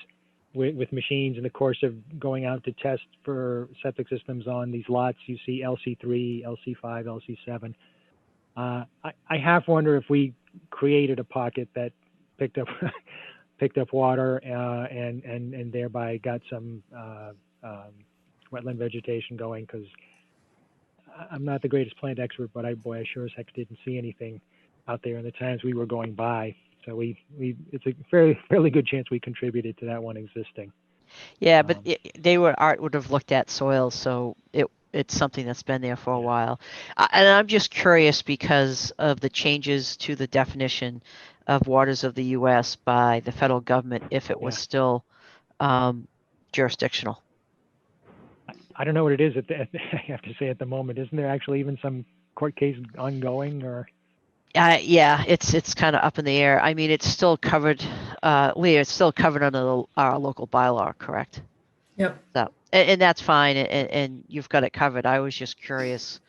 with machines in the course of going out to test for septic systems on these lots. You see LC3, LC5, LC7. I half wonder if we created a pocket that picked up picked up water and thereby got some wetland vegetation going, because I'm not the greatest plant expert, but I sure as heck didn't see anything out there in the times we were going by. So it's a fairly good chance we contributed to that one existing. Yeah, but Art would have looked at soils, so it's something that's been there for a while. And I'm just curious because of the changes to the definition of waters of the U.S. by the federal government, if it was still jurisdictional. I don't know what it is I have to say at the moment. Isn't there actually even some court case ongoing, or? Yeah, it's kind of up in the air. I mean, it's still covered, Leah, it's still covered under our local bylaw, correct? Yep. So, and that's fine, and you've got it covered. I was just curious.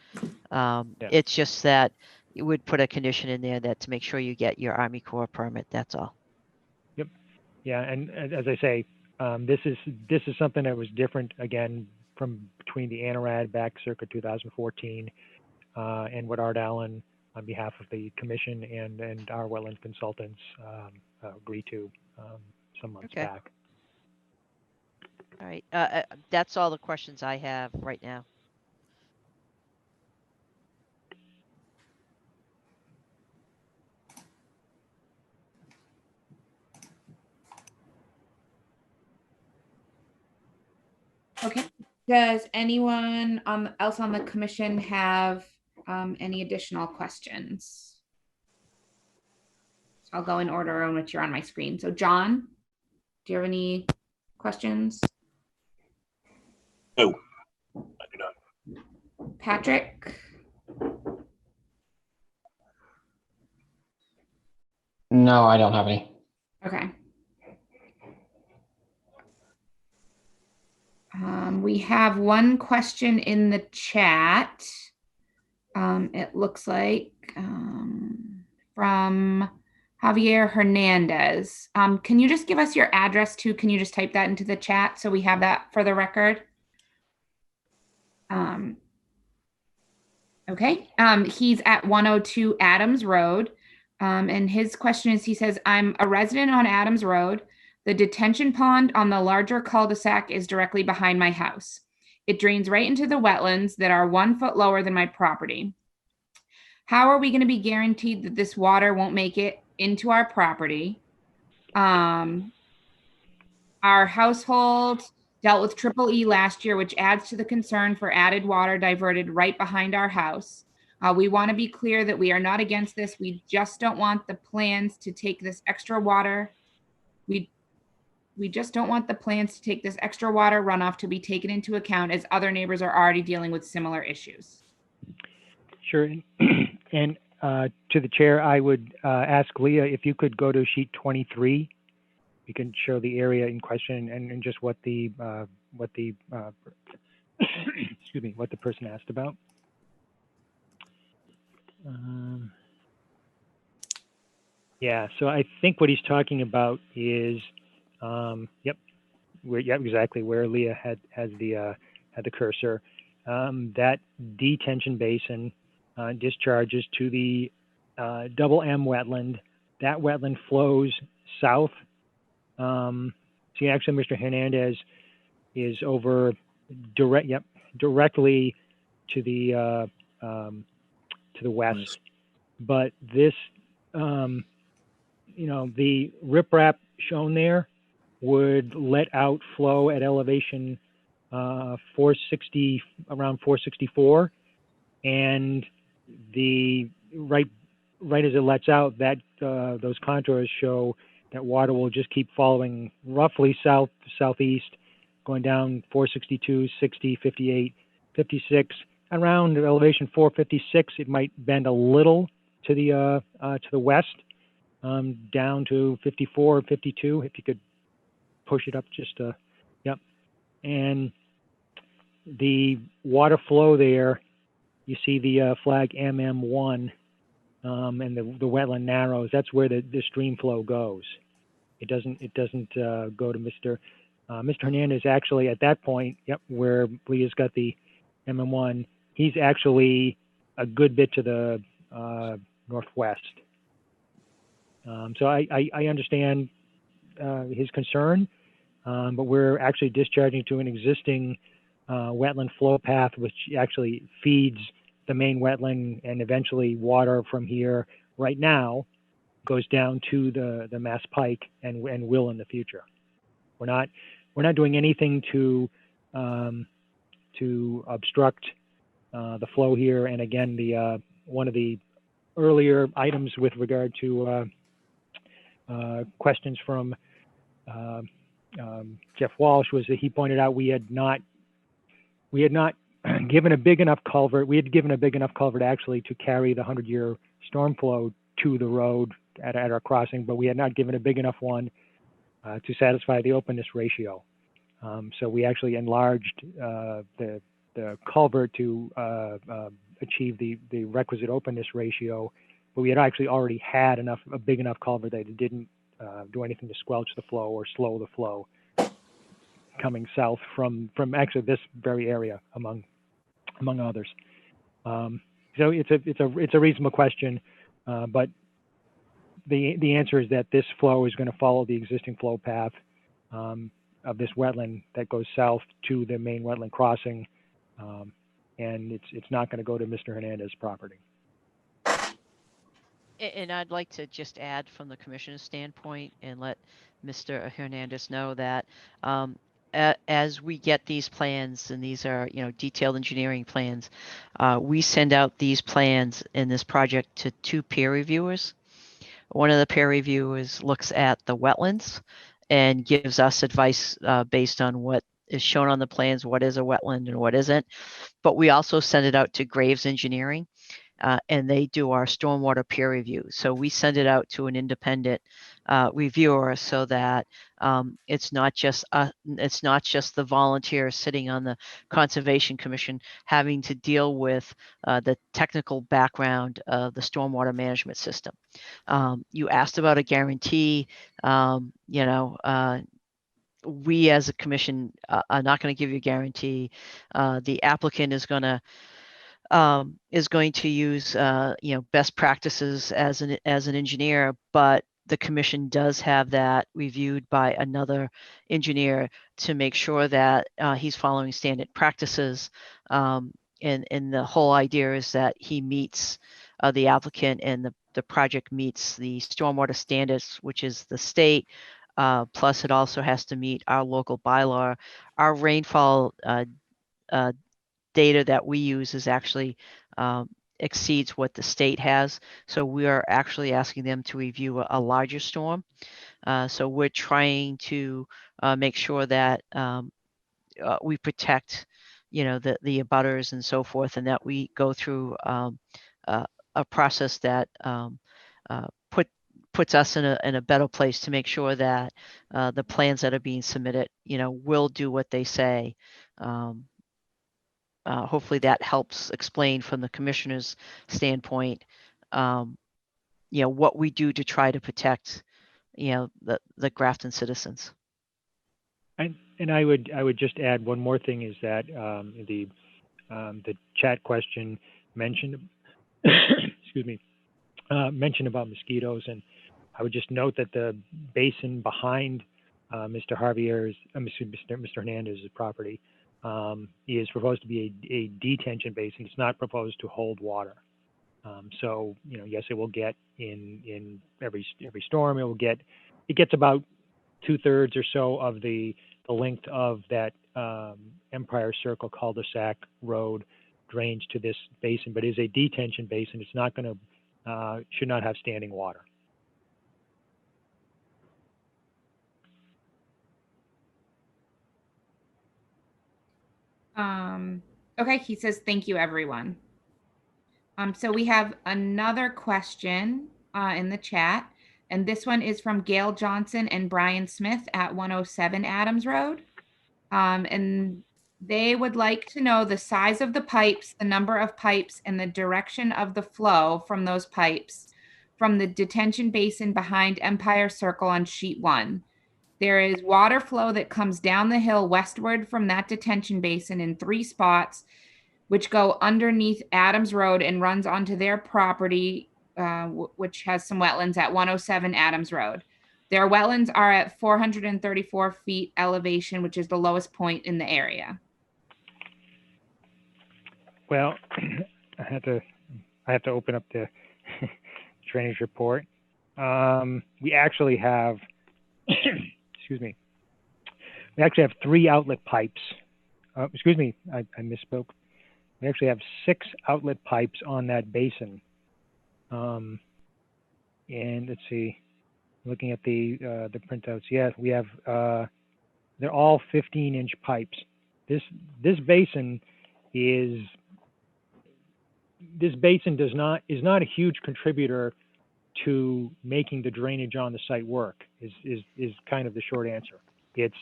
It's just that you would put a condition in there that to make sure you get your Army Corps permit. That's all. Yep. Yeah, and as I say, this is something that was different again from between the ANARAD back circa 2014 and what Art Allen on behalf of the commission and our wetland consultants agreed to some months back. All right, that's all the questions I have right now. Okay. Does anyone else on the commission have any additional questions? So I'll go in order in which you're on my screen. So John, do you have any questions? No, I do not. Patrick? No, I don't have any. Okay. We have one question in the chat. It looks like from Javier Hernandez. Can you just give us your address too? Can you just type that into the chat so we have that for the record? Okay. He's at 102 Adams Road. And his question is, he says, I'm a resident on Adams Road. The detention pond on the larger cul-de-sac is directly behind my house. It drains right into the wetlands that are 1 foot lower than my property. How are we going to be guaranteed that this water won't make it into our property? Our household dealt with Triple E last year, which adds to the concern for added water diverted right behind our house. We want to be clear that we are not against this. We just don't want the plans to take this extra water. We just don't want the plans to take this extra water runoff to be taken into account, as other neighbors are already dealing with similar issues. Sure. And to the chair, I would ask Leah if you could go to sheet 23. You can show the area in question and just what the excuse me, what the person asked about. Yeah, so I think what he's talking about is, exactly where Leah had the cursor. That detention basin discharges to the double M wetland. That wetland flows south. See, actually, Mr. Hernandez is over directly to the west. But this, the riprap shown there would let out flow at elevation 460, around 464, and the right as it lets out, that those contours show that water will just keep following roughly southeast, going down 462, 60, 58, 56. Around elevation 456, it might bend a little to the west, down to 54, 52, if you could push it up just, yep. And the water flow there, you see the flag MM1, and the wetland narrows. That's where the stream flow goes. It doesn't go to Mr. Hernandez. Actually, at that point, yep, where Leah's got the MM1, he's actually a good bit to the northwest. So I understand his concern, but we're actually discharging to an existing wetland flow path, which actually feeds the main wetland, and eventually water from here right now goes down to the Mass Pike and will in the future. We're not doing anything to obstruct the flow here. And again, the one of the earlier items with regard to questions from Jeff Walsh was that he pointed out we had not given a big enough culvert. We had given a big enough culvert actually to carry the 100-year storm flow to the road at our crossing, but we had not given a big enough one to satisfy the openness ratio. So we actually enlarged the culvert to achieve the requisite openness ratio, but we had actually already had a big enough culvert that it didn't do anything to squelch the flow or slow the flow coming south from actually this very area among others. So it's a reasonable question, but the answer is that this flow is going to follow the existing flow path of this wetland that goes south to the main wetland crossing, and it's not going to go to Mr. Hernandez's property. And I'd like to just add from the commissioner's standpoint and let Mr. Hernandez know that as we get these plans, and these are, detailed engineering plans, we send out these plans in this project to 2 peer reviewers. One of the peer reviewers looks at the wetlands and gives us advice based on what is shown on the plans, what is a wetland and what isn't. But we also send it out to Graves Engineering, and they do our stormwater peer review. So we send it out to an independent reviewer, so that it's not just the volunteer sitting on the Conservation Commission having to deal with the technical background of the stormwater management system. You asked about a guarantee. We as a commission are not going to give you a guarantee. The applicant is going to use best practices as an engineer, but the commission does have that reviewed by another engineer to make sure that he's following standard practices. And the whole idea is that he meets the applicant, and the project meets the stormwater standards, which is the state. Plus, it also has to meet our local bylaw. Our rainfall data that we use is actually exceeds what the state has. So we are actually asking them to review a larger storm. So we're trying to make sure that we protect, the abutters and so forth, and that we go through a process that puts us in a better place to make sure that the plans that are being submitted, will do what they say. Hopefully that helps explain from the commissioner's standpoint, what we do to try to protect, the Grafton citizens. And I would just add one more thing, is that the chat question mentioned, excuse me, mentioned about mosquitoes, and I would just note that the basin behind Mr. Hernandez's property is proposed to be a detention basin. It's not proposed to hold water. So yes, it will get in every storm. It gets about 2/3 or so of the length of that Empire Circle cul-de-sac road drains to this basin, but is a detention basin. It's not going to should not have standing water. Okay, he says, thank you, everyone. So we have another question in the chat, and this one is from Gail Johnson and Brian Smith at 107 Adams Road. And they would like to know the size of the pipes, the number of pipes, and the direction of the flow from those pipes from the detention basin behind Empire Circle on sheet 1. There is water flow that comes down the hill westward from that detention basin in 3 spots, which go underneath Adams Road and runs onto their property, which has some wetlands at 107 Adams Road. Their wetlands are at 434 feet elevation, which is the lowest point in the area. Well, I have to open up the drainage report. We actually have, excuse me, we actually have 3 outlet pipes. Excuse me, I misspoke. We actually have 6 outlet pipes on that basin. And let's see, looking at the printouts, yeah, we have, they're all 15-inch pipes. This basin is not a huge contributor to making the drainage on the site work, is kind of the short answer. It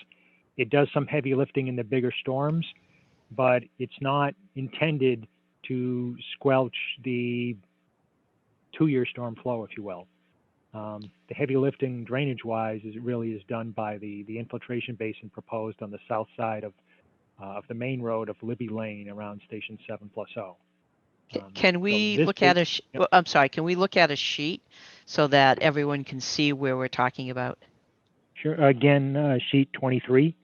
does some heavy lifting in the bigger storms, but it's not intended to squelch the 2-year storm flow, if you will. The heavy lifting drainage-wise really is done by the infiltration basin proposed on the south side of the main road of Libby Lane around Station 7+0. Can we look at a? Well, I'm sorry. Can we look at a sheet so that everyone can see where we're talking about? Sure. Again, sheet 23.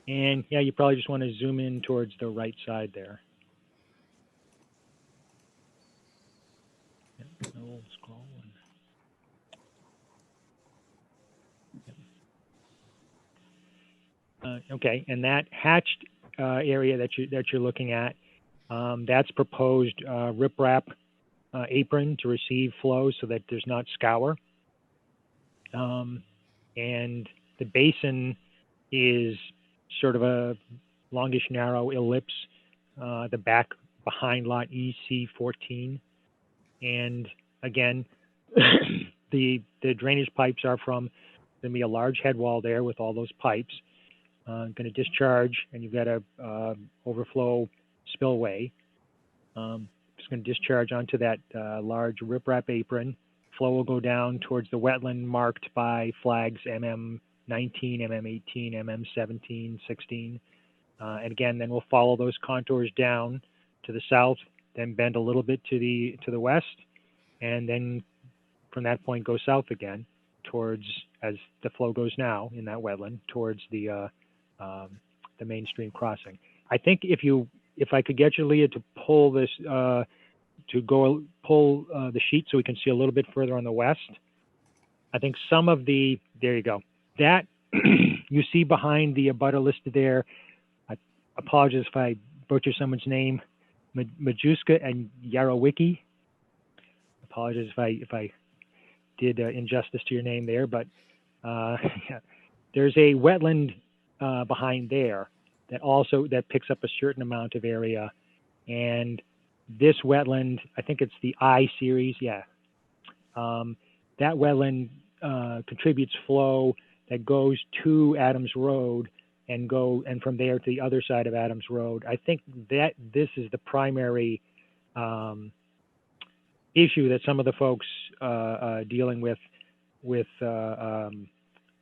And yeah, you probably just want to zoom in towards the right side there. Yeah, no, scroll one. Okay, and that hatched area that you're looking at, that's proposed riprap apron to receive flow so that there's not scour. And the basin is sort of a longish, narrow ellipse, the back behind lot EC14. And again, the drainage pipes are from, going to be a large head wall there with all those pipes. Going to discharge, and you've got a overflow spillway. It's going to discharge onto that large riprap apron. Flow will go down towards the wetland marked by flags MM19, MM18, MM17, 16. And again, then we'll follow those contours down to the south, then bend a little bit to the west, and then from that point go south again towards, as the flow goes now in that wetland, towards the mainstream crossing. I think if I could get you, Leah, to pull this, pull the sheet so we can see a little bit further on the west. I think some of the, there you go. That you see behind the abutter listed there. I apologize if I butcher someone's name, Majuska and Yarowicki. Apologize if I did injustice to your name there, but yeah. There's a wetland behind there that picks up a certain amount of area, and this wetland, I think it's the I series, yeah. That wetland contributes flow that goes to Adams Road and from there to the other side of Adams Road. I think that this is the primary issue that some of the folks dealing with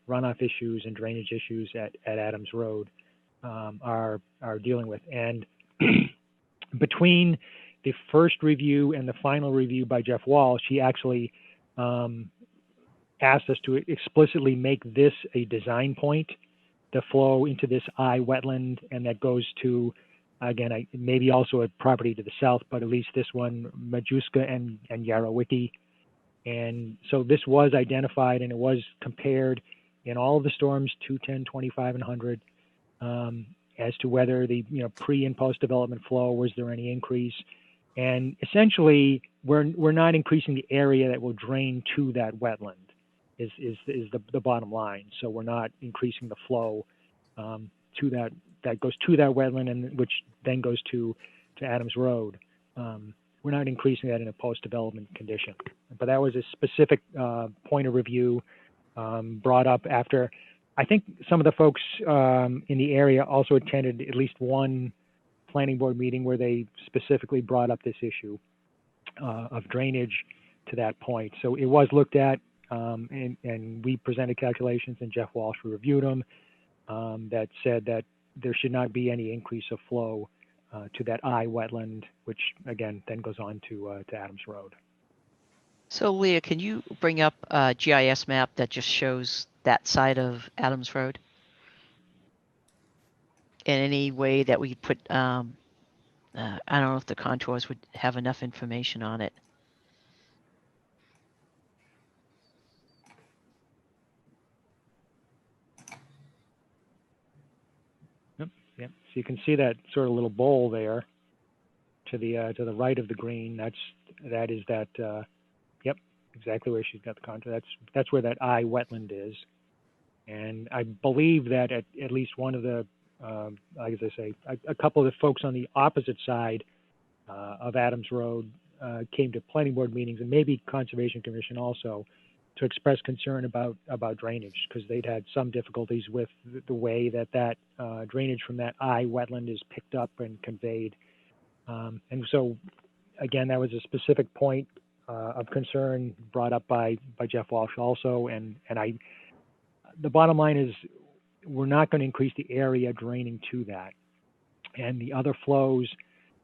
runoff issues and drainage issues at Adams Road are dealing with. And between the first review and the final review by Jeff Walsh, he actually asked us to explicitly make this a design point, the flow into this I wetland, and that goes to, again, maybe also a property to the south, but at least this one, Majuska and Yarowicki. And so this was identified and it was compared in all of the storms, 210, 25, and 100, as to whether the pre and post development flow, was there any increase? And essentially, we're not increasing the area that will drain to that wetland. is the bottom line. So we're not increasing the flow to that goes to that wetland, and which then goes to Adams Road. We're not increasing that in a post-development condition. But that was a specific point of review brought up after, I think some of the folks in the area also attended at least one planning board meeting where they specifically brought up this issue of drainage to that point. So it was looked at, and we presented calculations, and Jeff Walsh reviewed them that said that there should not be any increase of flow to that I wetland, which again then goes on to Adams Road. So Leah, can you bring up a GIS map that just shows that side of Adams Road? In any way that we put, I don't know if the contours would have enough information on it. Yep. So you can see that sort of little bowl there to the right of the green. That is that. Yep, exactly where she's got the contour. That's where that I wetland is, and I believe that at least one of the, as I say, a couple of the folks on the opposite side of Adams Road came to planning board meetings, and maybe Conservation Commission also, to express concern about drainage, because they'd had some difficulties with the way that drainage from that I wetland is picked up and conveyed. And so, again, that was a specific point of concern brought up by Jeff Walsh also. And the bottom line is we're not going to increase the area draining to that. And the other flows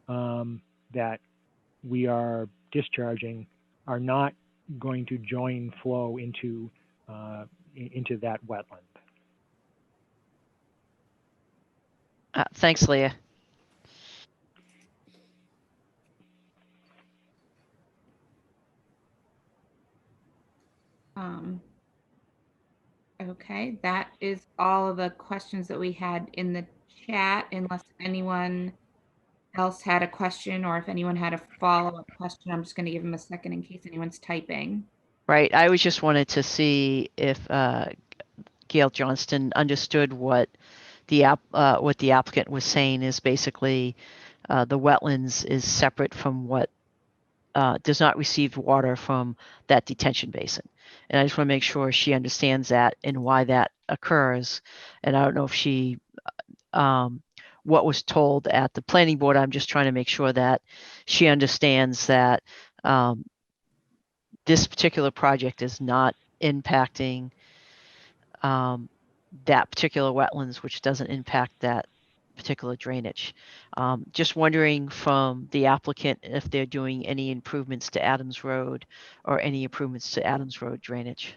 that we are discharging are not going to join flow into that wetland. Thanks, Leah. Okay, that is all of the questions that we had in the chat, unless anyone else had a question, or if anyone had a follow-up question. I'm just going to give them a second in case anyone's typing. Right. I was just wanted to see if Gail Johnston understood what the applicant was saying is basically the wetlands is separate from what does not receive water from that detention basin. And I just want to make sure she understands that and why that occurs. And I don't know if she, what was told at the planning board. I'm just trying to make sure that she understands that this particular project is not impacting that particular wetlands, which doesn't impact that particular drainage. Just wondering from the applicant if they're doing any improvements to Adams Road or any improvements to Adams Road drainage.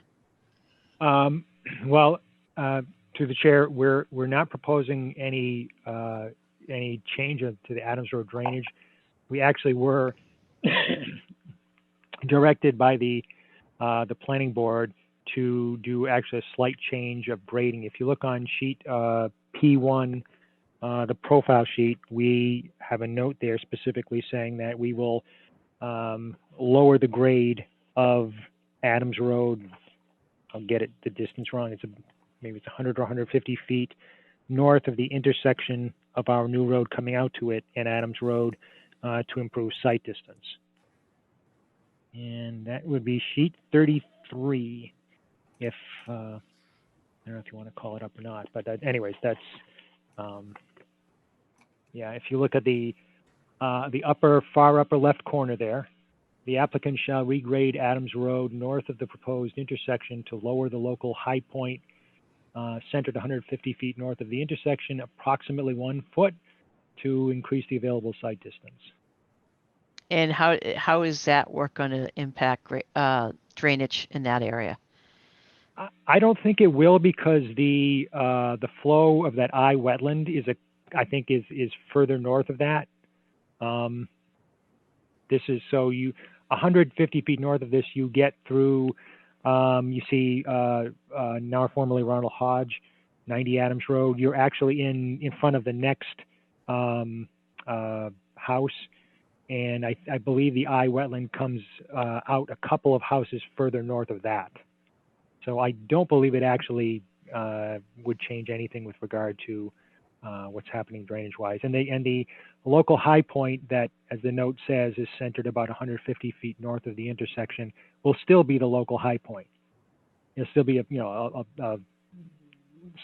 Well, to the chair, we're not proposing any change to the Adams Road drainage. We actually were directed by the planning board to do actually a slight change of grading. If you look on sheet P1, the profile sheet, we have a note there specifically saying that we will lower the grade of Adams Road. I'll get the distance wrong. Maybe it's 100 or 150 feet north of the intersection of our new road coming out to it and Adams Road to improve sight distance. And that would be sheet 33, if I don't know if you want to call it up or not. But anyways, that's yeah. If you look at the far upper left corner there, the applicant shall regrade Adams Road north of the proposed intersection to lower the local high point centered 150 feet north of the intersection, approximately 1 foot, to increase the available sight distance. And how is that work going to impact drainage in that area? I don't think it will, because the flow of that I wetland I think is further north of that. This is 150 feet north of this, you get through, you see now formerly Ronald Hodge, 90 Adams Road. You're actually in front of the next house. And I believe the I wetland comes out a couple of houses further north of that. So I don't believe it actually would change anything with regard to what's happening drainage-wise. And the local high point that, as the note says, is centered about 150 feet north of the intersection will still be the local high point. It'll still be a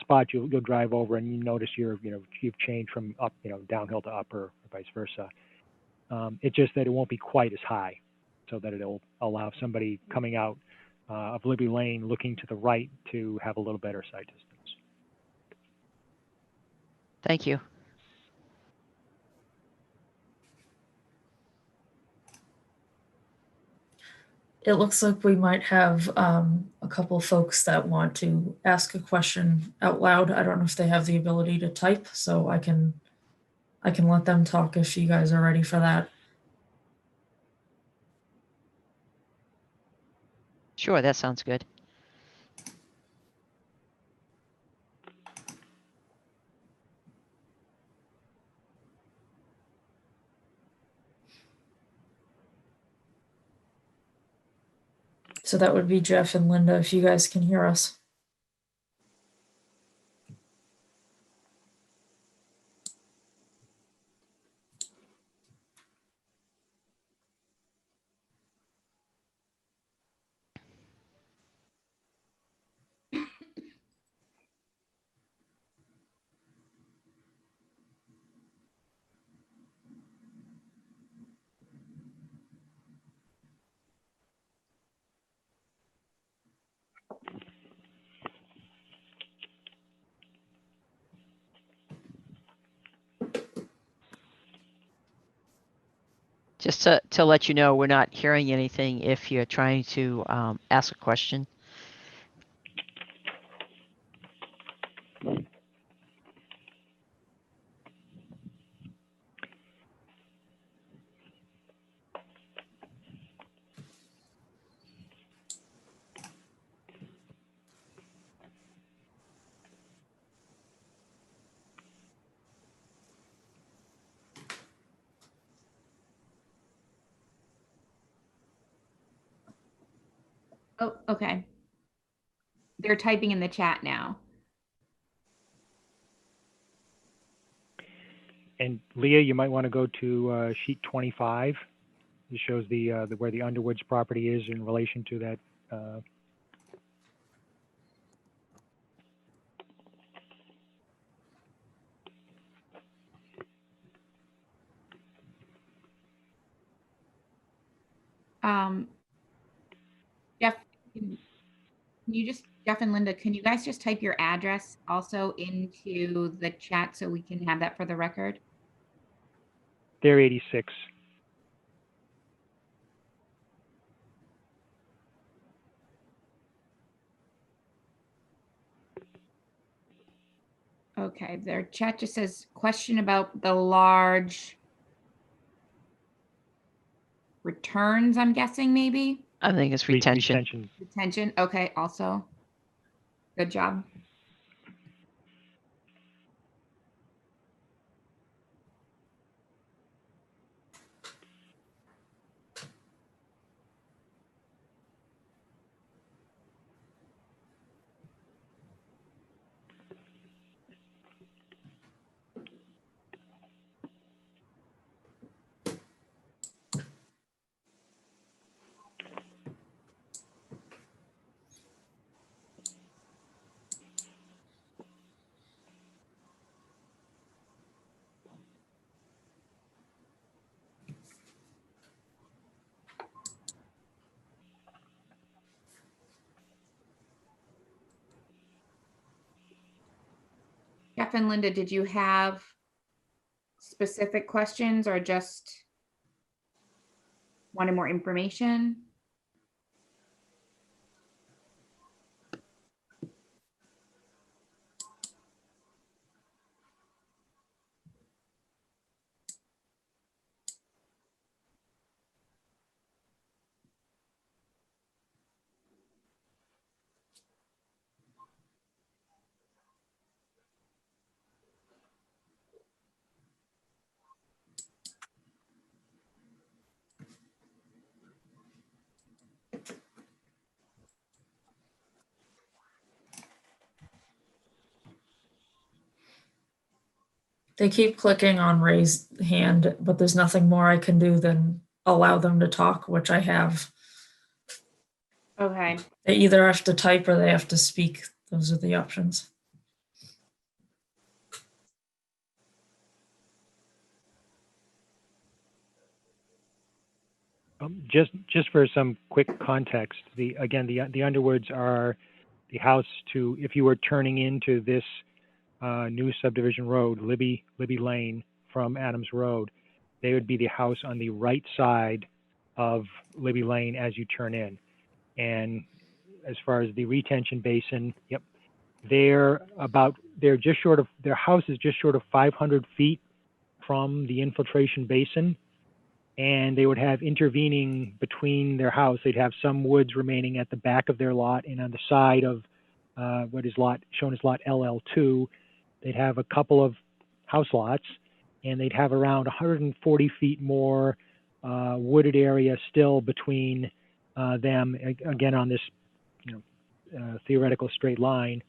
spot you'll drive over and you notice you've changed from up, downhill to up or vice versa. It's just that it won't be quite as high, so that it'll allow somebody coming out of Libby Lane looking to the right to have a little better sight distance. Thank you. It looks like we might have a couple folks that want to ask a question out loud. I don't know if they have the ability to type, so I can let them talk if you guys are ready for that. Sure, that sounds good. So that would be Jeff and Linda, if you guys can hear us. Just to let you know, we're not hearing anything if you're trying to ask a question. Oh, okay. They're typing in the chat now. And Leah, you might want to go to sheet 25. It shows the where the Underwoods property is in relation to that. Jeff, can you just, Jeff and Linda, can you guys just type your address also into the chat so we can have that for the record? They're 86. Okay, their chat just says question about the large returns, I'm guessing maybe? I think it's retention. Retention, okay, also. Good job. Jeff and Linda, did you have specific questions or just wanted more information? They keep clicking on raise hand, but there's nothing more I can do than allow them to talk, which I have. Okay. They either have to type or they have to speak. Those are the options. Just for some quick context, the Underwoods are the house to, if you were turning into this new subdivision road, Libby Lane from Adams Road, they would be the house on the right side of Libby Lane as you turn in. And as far as the retention basin, yep, they're just short of, their house is just short of 500 feet from the infiltration basin. And they would have intervening between their house. They'd have some woods remaining at the back of their lot, and on the side of what is shown as lot LL2, they'd have a couple of house lots, and they'd have around 140 feet more wooded area still between them. Again, on this theoretical straight line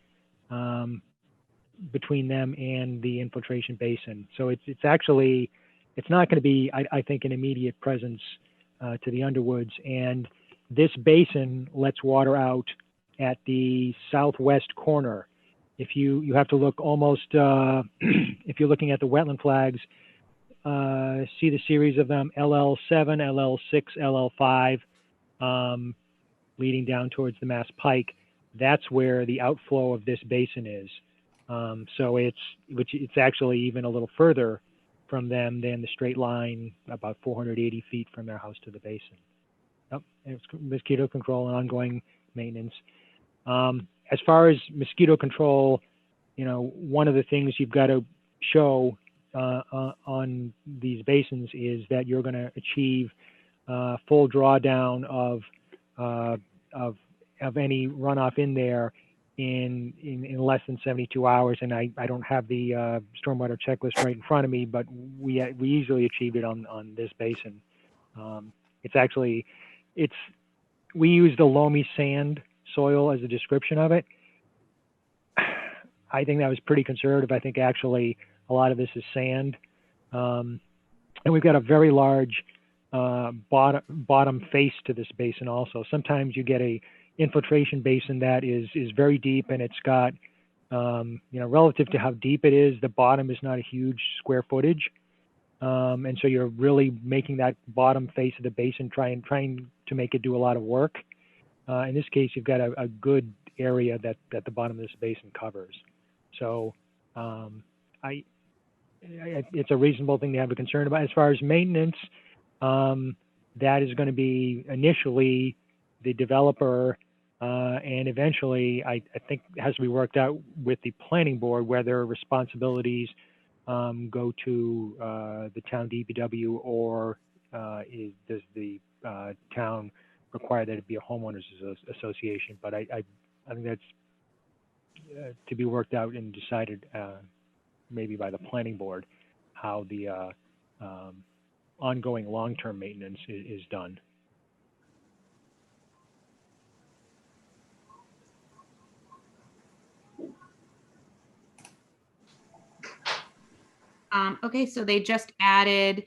between them and the infiltration basin. So it's actually. It's not going to be, I think, an immediate presence to the Underwoods. And this basin lets water out at the southwest corner. If you have to look almost, if you're looking at the wetland flags, see the series of them, LL7, LL6, LL5, leading down towards the Mass Pike. That's where the outflow of this basin is. So it's actually even a little further from them than the straight line, about 480 feet from their house to the basin. Yep, it's mosquito control and ongoing maintenance. As far as mosquito control, one of the things you've got to show on these basins is that you're going to achieve full drawdown of any runoff in there in less than 72 hours, and I don't have the stormwater checklist right in front of me, but we easily achieved it on this basin. We use the loamy sand soil as a description of it. I think that was pretty conservative. I think actually a lot of this is sand, and we've got a very large bottom face to this basin also. Sometimes you get a infiltration basin that is very deep, and it's got relative to how deep it is, the bottom is not a huge square footage, and so you're really making that bottom face of the basin trying to make it do a lot of work. In this case, you've got a good area that the bottom of this basin covers. So it's a reasonable thing to have a concern about. As far as maintenance, that is going to be initially the developer, and eventually I think it has to be worked out with the planning board whether responsibilities go to the town DPW or does the town require that it be a homeowners association. But I think that's to be worked out and decided maybe by the planning board how the ongoing long-term maintenance is done. Okay, so they just added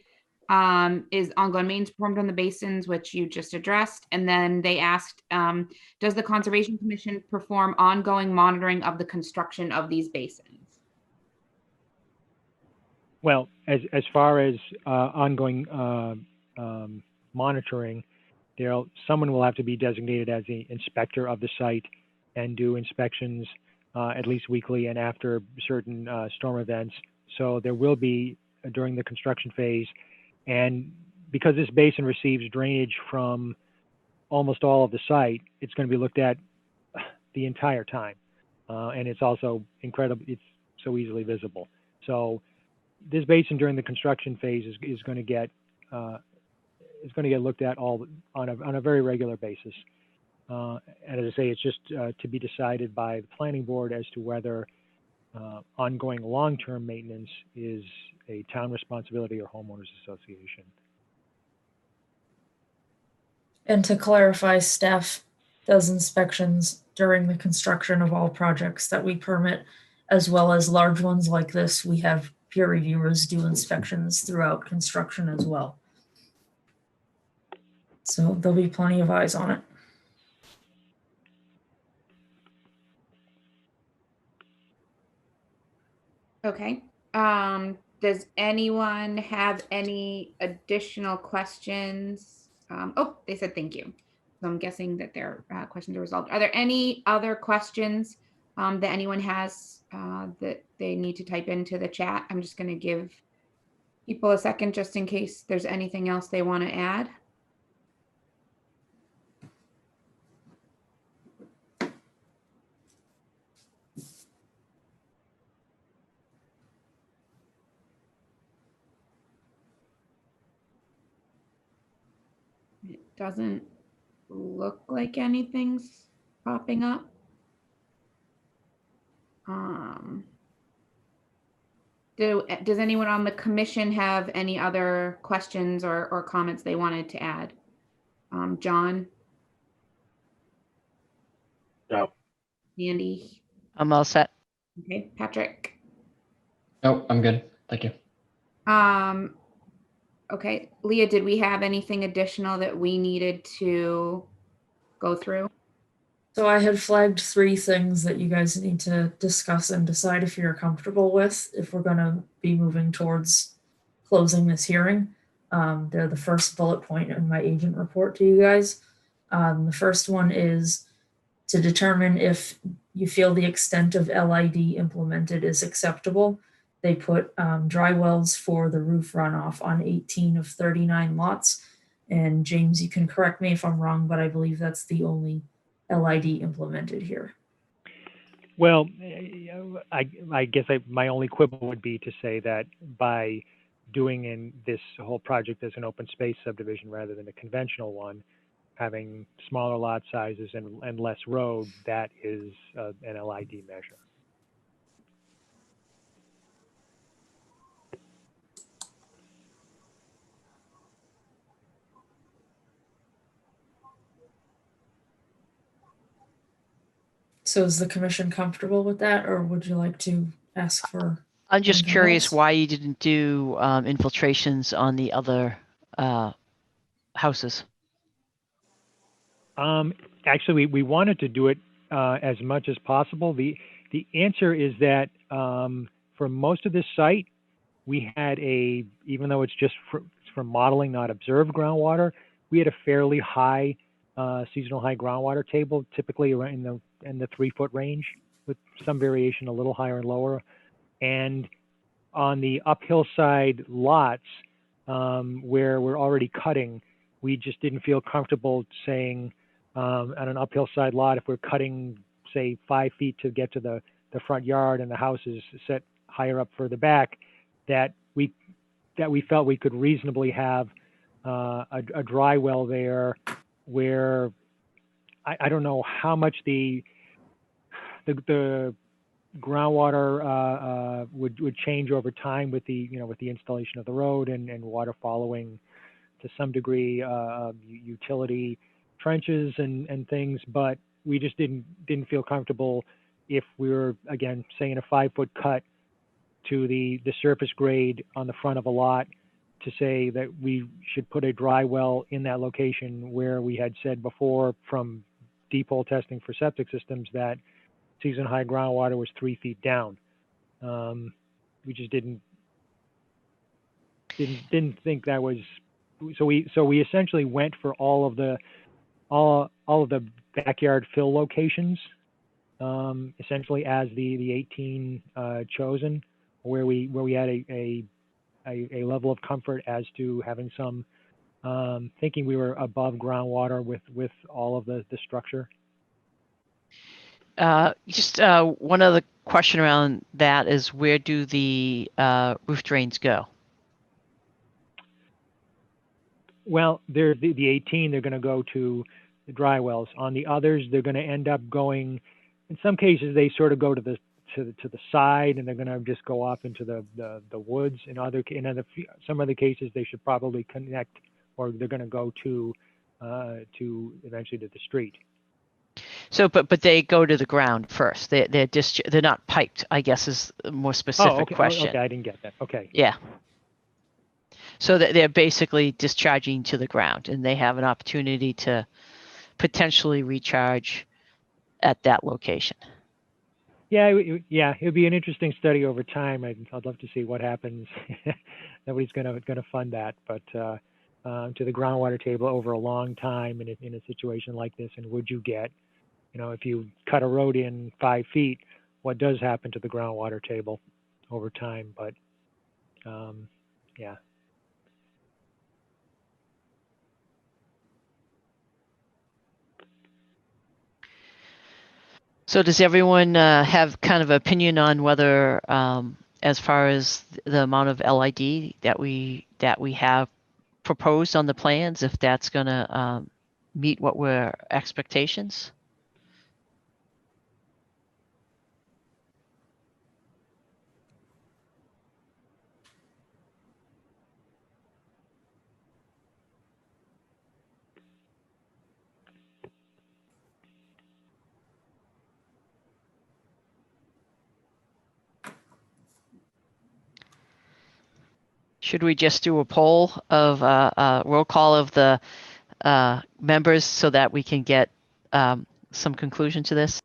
is ongoing maintenance performed on the basins, which you just addressed. And then they asked, does the Conservation Commission perform ongoing monitoring of the construction of these basins? Well, as far as ongoing monitoring, someone will have to be designated as the inspector of the site and do inspections at least weekly and after certain storm events. So there will be during the construction phase, and because this basin receives drainage from almost all of the site, it's going to be looked at the entire time, and it's also incredible. It's so easily visible. So this basin during the construction phase is going to get looked at all on a very regular basis. And as I say, it's just to be decided by the planning board as to whether ongoing long-term maintenance is a town responsibility or homeowners association. And to clarify, staff does inspections during the construction of all projects that we permit, as well as large ones like this. We have peer reviewers do inspections throughout construction as well. So there'll be plenty of eyes on it. Okay. Does anyone have any additional questions? Oh, they said thank you. So I'm guessing that their questions are resolved. Are there any other questions that anyone has that they need to type into the chat? I'm just going to give people a second just in case there's anything else they want to add. It doesn't look like anything's popping up. Does anyone on the commission have any other questions or comments they wanted to add? John, No. Andy, I'm all set. okay, Patrick. Nope, I'm good. Thank you. Okay, Leah, did we have anything additional that we needed to go through? So I had flagged 3 things that you guys need to discuss and decide if you're comfortable with, if we're going to be moving towards closing this hearing. They're the first bullet point in my agent report to you guys. The first one is to determine if you feel the extent of LID implemented is acceptable. They put dry wells for the roof runoff on 18 of 39 lots. And James, you can correct me if I'm wrong, but I believe that's the only LID implemented here. Well, I guess my only quibble would be to say that by doing in this whole project as an open space subdivision rather than a conventional one, having smaller lot sizes and less road, that is an LID measure. So is the commission comfortable with that, or would you like to ask for? I'm just anything curious else? why you didn't do infiltrations on the other houses. Actually, we wanted to do it as much as possible. The answer is that for most of this site, we had even though it's just for modeling, not observed groundwater, we had a fairly high seasonal high groundwater table, typically around in the 3-foot range, with some variation a little higher and lower. And on the uphill side lots, where we're already cutting, we just didn't feel comfortable saying on an uphill side lot, if we're cutting, say, 5 feet to get to the front yard and the house is set higher up further back, that we felt we could reasonably have a dry well there, where I don't know how much the groundwater would change over time with the installation of the road and water following to some degree utility trenches and things, but we just didn't feel comfortable if we were, again, saying a 5-foot cut to the surface grade on the front of a lot, to say that we should put a dry well in that location where we had said before from deep hole testing for septic systems that season high groundwater was 3 feet down. We just didn't think that was, so we essentially went for all of the backyard fill locations, essentially as the 18 chosen, where we had a level of comfort as to having some thinking we were above groundwater with all of the structure. Just one other question around that is, where do the roof drains go? Well, they're the 18. They're going to go to the dry wells. On the others, they're going to end up going. In some cases, they sort of go to the side, and they're going to just go off into the woods. In some other cases, they should probably connect, or they're going to go to eventually to the street. So, but they go to the ground first. They're not piped, I guess, is a more specific Oh, okay. question. Okay, I didn't get that. Okay. Yeah. So that they're basically discharging to the ground, and they have an opportunity to potentially recharge at that location. Yeah, yeah, it would be an interesting study over time. I'd love to see what happens. Nobody's gonna fund that, but to the groundwater table over a long time in a situation like this, and would you get, if you cut a road in 5 feet, what does happen to the groundwater table over time? But yeah. So does everyone have kind of opinion on whether, as far as the amount of LID that we have proposed on the plans, if that's going to meet what were expectations? Should we just do a poll of roll call of the members so that we can get some conclusion to this?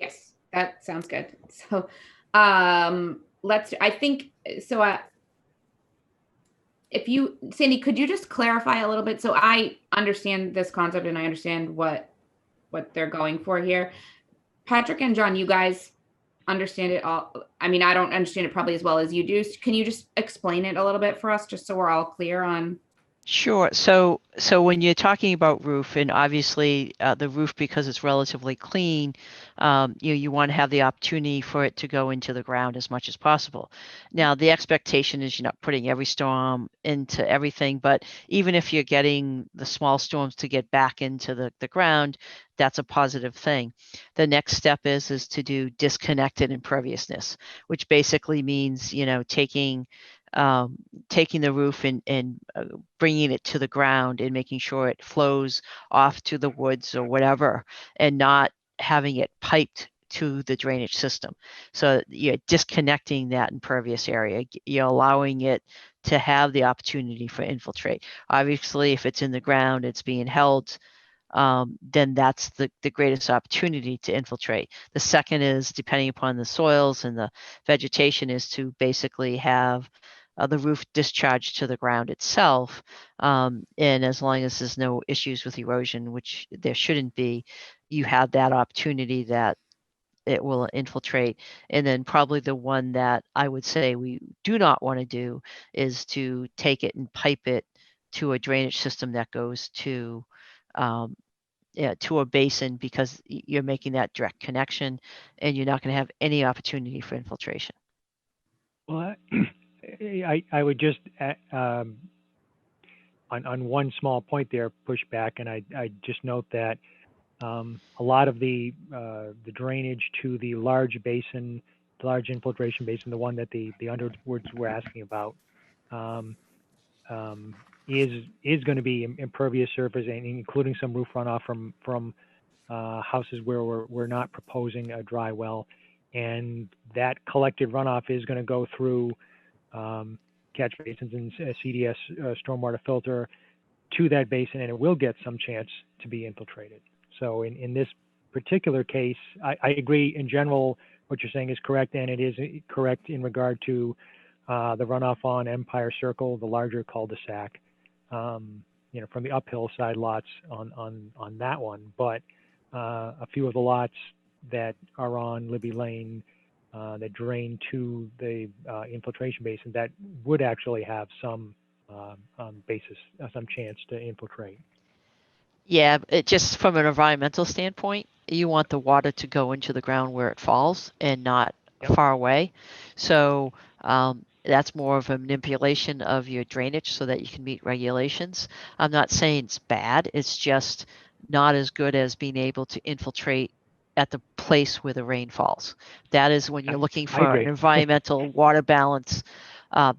Yes, that sounds good. So I think so. If you, Sandy, could you just clarify a little bit? So I understand this concept and I understand what they're going for here. Patrick and John, you guys understand it all. I mean, I don't understand it probably as well as you do. So can you just explain it a little bit for us, just so we're all clear on? Sure. So when you're talking about roof, and obviously the roof, because it's relatively clean, you want to have the opportunity for it to go into the ground as much as possible. Now, the expectation is you're not putting every storm into everything, but even if you're getting the small storms to get back into the ground, that's a positive thing. The next step is to do disconnected imperviousness, which basically means, taking the roof and bringing it to the ground and making sure it flows off to the woods or whatever, and not having it piped to the drainage system. So you're disconnecting that impervious area. You're allowing it to have the opportunity for infiltrate. Obviously, if it's in the ground, it's being held, then that's the greatest opportunity to infiltrate. The second is, depending upon the soils and the vegetation, is to basically have the roof discharged to the ground itself. And as long as there's no issues with erosion, which there shouldn't be, you have that opportunity that it will infiltrate. And then probably the one that I would say we do not want to do is to take it and pipe it to a drainage system that goes to a basin, because you're making that direct connection and you're not going to have any opportunity for infiltration. Well, I would just on one small point there push back, and I just note that a lot of the drainage to the large basin, the large infiltration basin, the one that the Underwoods were asking about, is going to be impervious surface, and including some roof runoff from houses where we're not proposing a dry well, and that collected runoff is going to go through catch basins and CDS stormwater filter to that basin, and it will get some chance to be infiltrated. So in this particular case, I agree in general what you're saying is correct, and it is correct in regard to the runoff on Empire Circle, the larger cul-de-sac, from the uphill side lots on that one. But a few of the lots that are on Libby Lane that drain to the infiltration basin, that would actually have some some chance to infiltrate. Yeah, it just from an environmental standpoint, you want the water to go into the ground where it falls and not far away. So that's more of a manipulation of your drainage so that you can meet regulations. I'm not saying it's bad. It's just not as good as being able to infiltrate at the place where the rain falls. That is when you're looking for an environmental water balance.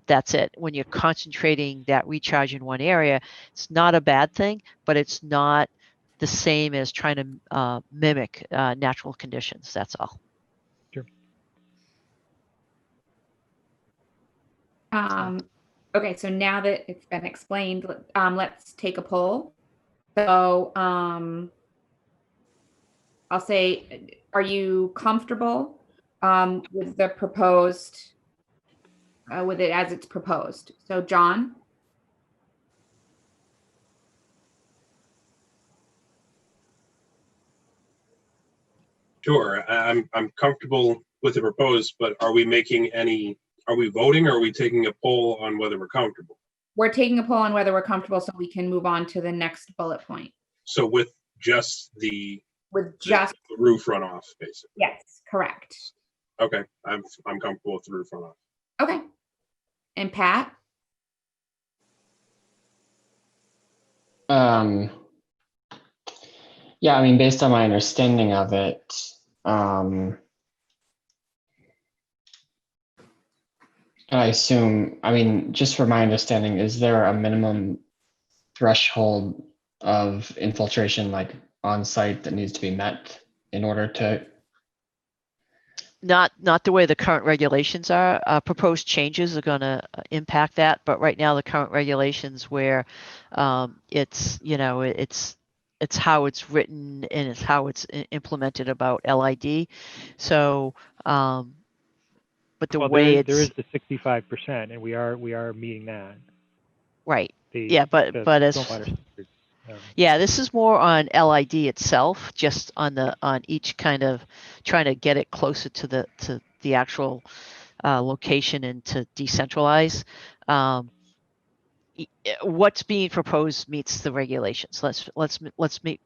That's it. When you're concentrating that recharge in one area, it's not a bad thing, but it's not the same as trying to mimic natural conditions. That's all. Okay, so now that it's been explained, let's take a poll. So, I'll say, are you comfortable with the proposed, with it as it's proposed? So, John? Sure, I'm comfortable with the proposed, but are we voting or are we taking a poll on whether we're comfortable? We're taking a poll on whether we're comfortable so we can move on to the next bullet point. So with just the roof runoff, basically. Yes, correct. Okay, I'm comfortable with the roof runoff. Okay. And Pat? Yeah, I mean, based on my understanding of it, and I assume, I mean, just for my understanding, is there a minimum threshold of infiltration like on site that needs to be met in order to? Not the way the current regulations are. Proposed changes are going to impact that, but right now the current regulations where it's it's how it's written and it's how it's implemented about LID. So, but the way there is the 65%, and we are meeting that. Right. The, yeah, but as stormwater standards, yeah, this is more on LID itself, just on each kind of trying to get it closer to the actual location and to decentralize. What's being proposed meets the regulations. Let's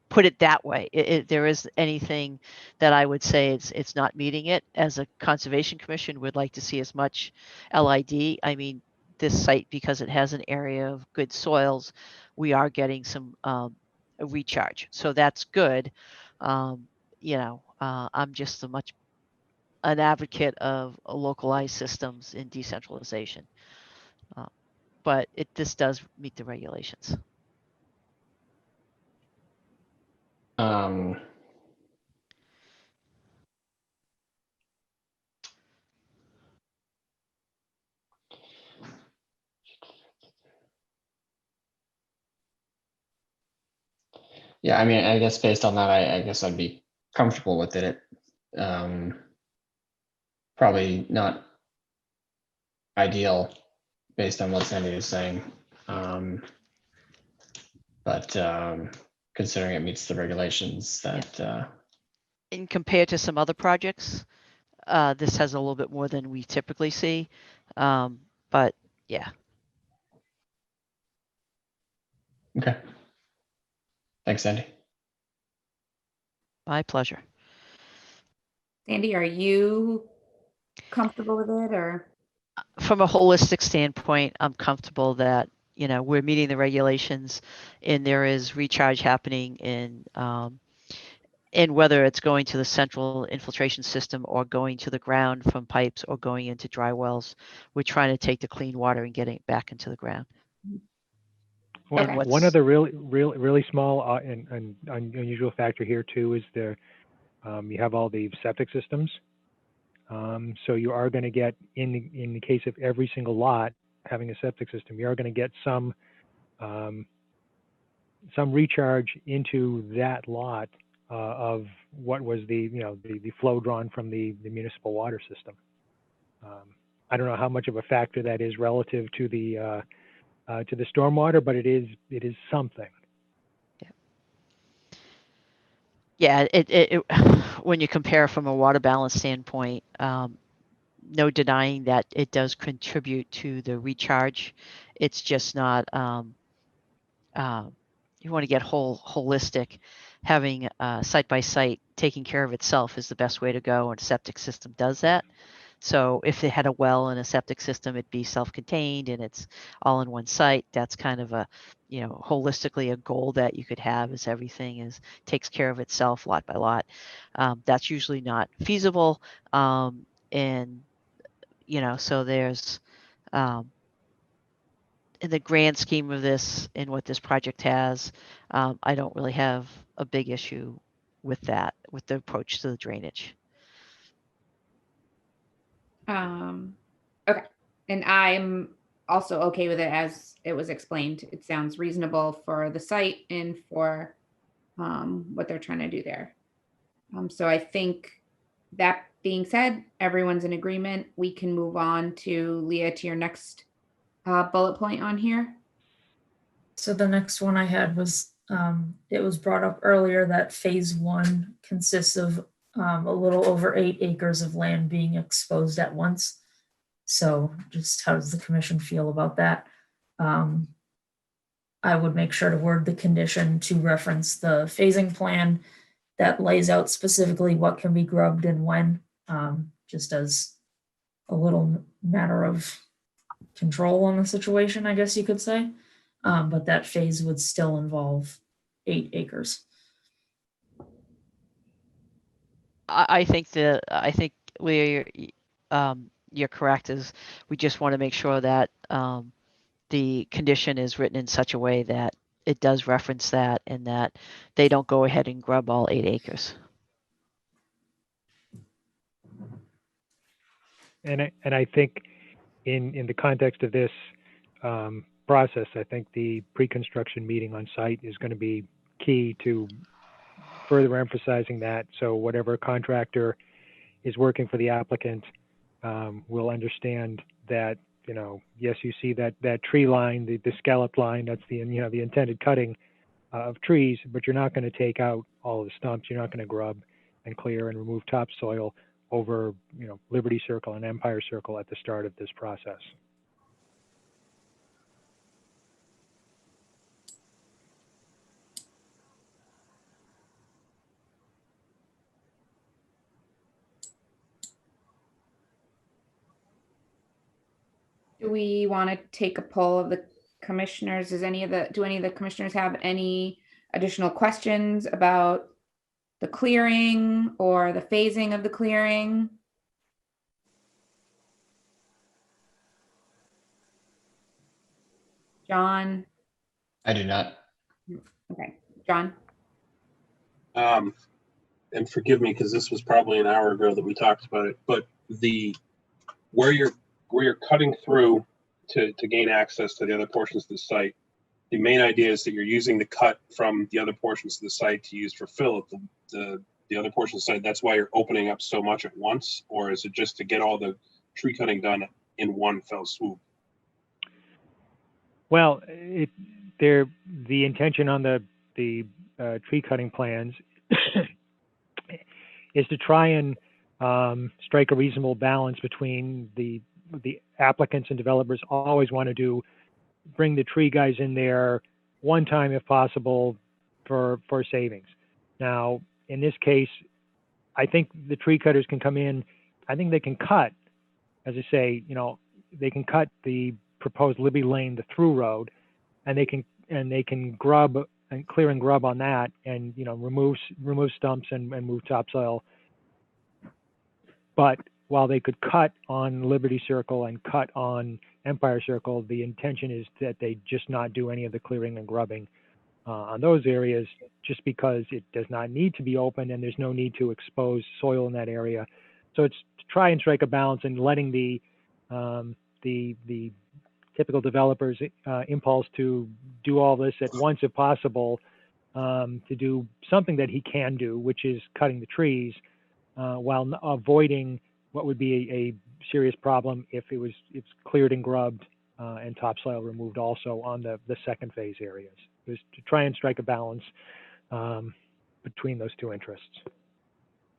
put it that way. If there is anything that I would say it's not meeting it, as a conservation commission would like to see as much LID. I mean, this site, because it has an area of good soils, we are getting some recharge, so that's good. I'm just an advocate of localized systems in decentralization. But this does meet the regulations. Yeah, I mean, I guess based on that, I guess I'd be comfortable with it. Probably not ideal based on what Sandy is saying. But considering it meets the regulations that And compared to some other projects, this has a little bit more than we typically see. But yeah. Okay. Thanks, Sandy. My pleasure. Sandy, are you comfortable with it, or? From a holistic standpoint, I'm comfortable that, we're meeting the regulations and there is recharge happening in whether it's going to the central infiltration system or going to the ground from pipes or going into dry wells. We're trying to take the clean water and getting it back into the ground. Okay. One other really small and unusual factor here too is you have all the septic systems. So you are going to get, in the case of every single lot having a septic system, you are going to get some recharge into that lot of what was the flow drawn from the municipal water system. I don't know how much of a factor that is relative to the stormwater, but it is something. Yeah, it when you compare from a water balance standpoint, no denying that it does contribute to the recharge. It's just not, you want to get holistic. Having site by site taking care of itself is the best way to go, and a septic system does that. So if they had a well and a septic system, it'd be self-contained and it's all in one site. That's kind of a, holistically a goal that you could have, is everything takes care of itself lot by lot. That's usually not feasible. And, so there's, in the grand scheme of this and what this project has, I don't really have a big issue with that, with the approach to the drainage. Okay. And I'm also okay with it as it was explained. It sounds reasonable for the site and for what they're trying to do there. So I think that being said, everyone's in agreement. We can move on to Leah, to your next bullet point on here. So the next one I had was, it was brought up earlier that phase 1 consists of a little over 8 acres of land being exposed at once. So just how does the commission feel about that? I would make sure to word the condition to reference the phasing plan that lays out specifically what can be grubbed and when, just as a little matter of control on the situation, I guess you could say. But that phase would still involve 8 acres. I think Leah, you're correct. Is we just want to make sure that the condition is written in such a way that it does reference that, and that they don't go ahead and grub all 8 acres. And I think in the context of this process, I think the pre-construction meeting on site is going to be key to further emphasizing that. So whatever contractor is working for the applicant will understand that, you know, yes, you see that tree line, the scallop line, that's the, you know, the intended cutting of trees, but you're not going to take out all of the stumps. You're not going to grub and clear and remove topsoil over, you know, Liberty Circle and Empire Circle at the start of this process. Do we want to take a poll of the commissioners? Do any of the commissioners have any additional questions about the clearing or the phasing of the clearing? John? I do not. Okay, John? And forgive me, because this was probably an hour ago that we talked about it, but where you're cutting through to gain access to the other portions of the site, the main idea is that you're using the cut from the other portions of the site to use for fill at the other portion of the site. That's why you're opening up so much at once, or is it just to get all the tree cutting done in one fell swoop? Well, the intention on the tree cutting plans is to try and strike a reasonable balance between the applicants and developers always want to bring the tree guys in there one time if possible for savings. Now, in this case, I think the tree cutters can come in. I think they can cut, as I say, you know, they can cut the proposed Libby Lane, the through road, and they can grub and clear and grub on that, and, you know, remove stumps and move topsoil. But while they could cut on Liberty Circle and cut on Empire Circle, the intention is that they just not do any of the clearing and grubbing on those areas, just because it does not need to be open and there's no need to expose soil in that area. So it's to try and strike a balance and letting the typical developers impulse to do all this at once if possible, to do something that he can do, which is cutting the trees, while avoiding what would be a serious problem if it's cleared and grubbed and topsoil removed also on the second phase areas. It was to try and strike a balance between those two interests.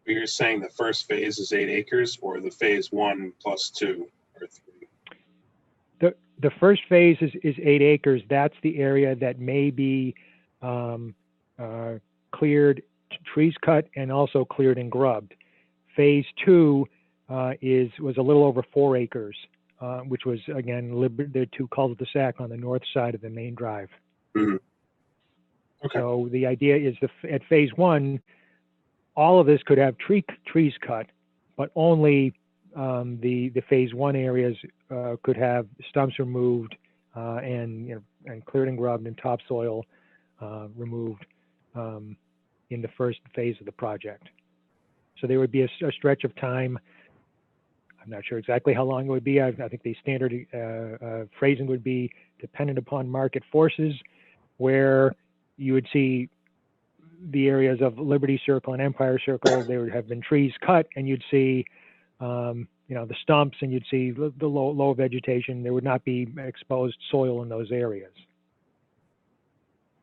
You're saying the first phase is 8 acres, or the phase 1 plus 2 or 3? The first phase is 8 acres. That's the area that may be cleared, trees cut, and also cleared and grubbed. Phase 2 was a little over 4 acres, which was, again, the two cul-de-sac on the north side of the main drive. Mm-hmm. Okay. So the idea is at phase 1, all of this could have trees cut, but only the phase 1 areas could have stumps removed, and cleared and grubbed and topsoil removed in the first phase of the project. So there would be a stretch of time. I'm not sure exactly how long it would be. I think the standard phrasing would be dependent upon market forces, where you would see the areas of Liberty Circle and Empire Circle, there would have been trees cut, and you'd see, the stumps, and you'd see the low vegetation. There would not be exposed soil in those areas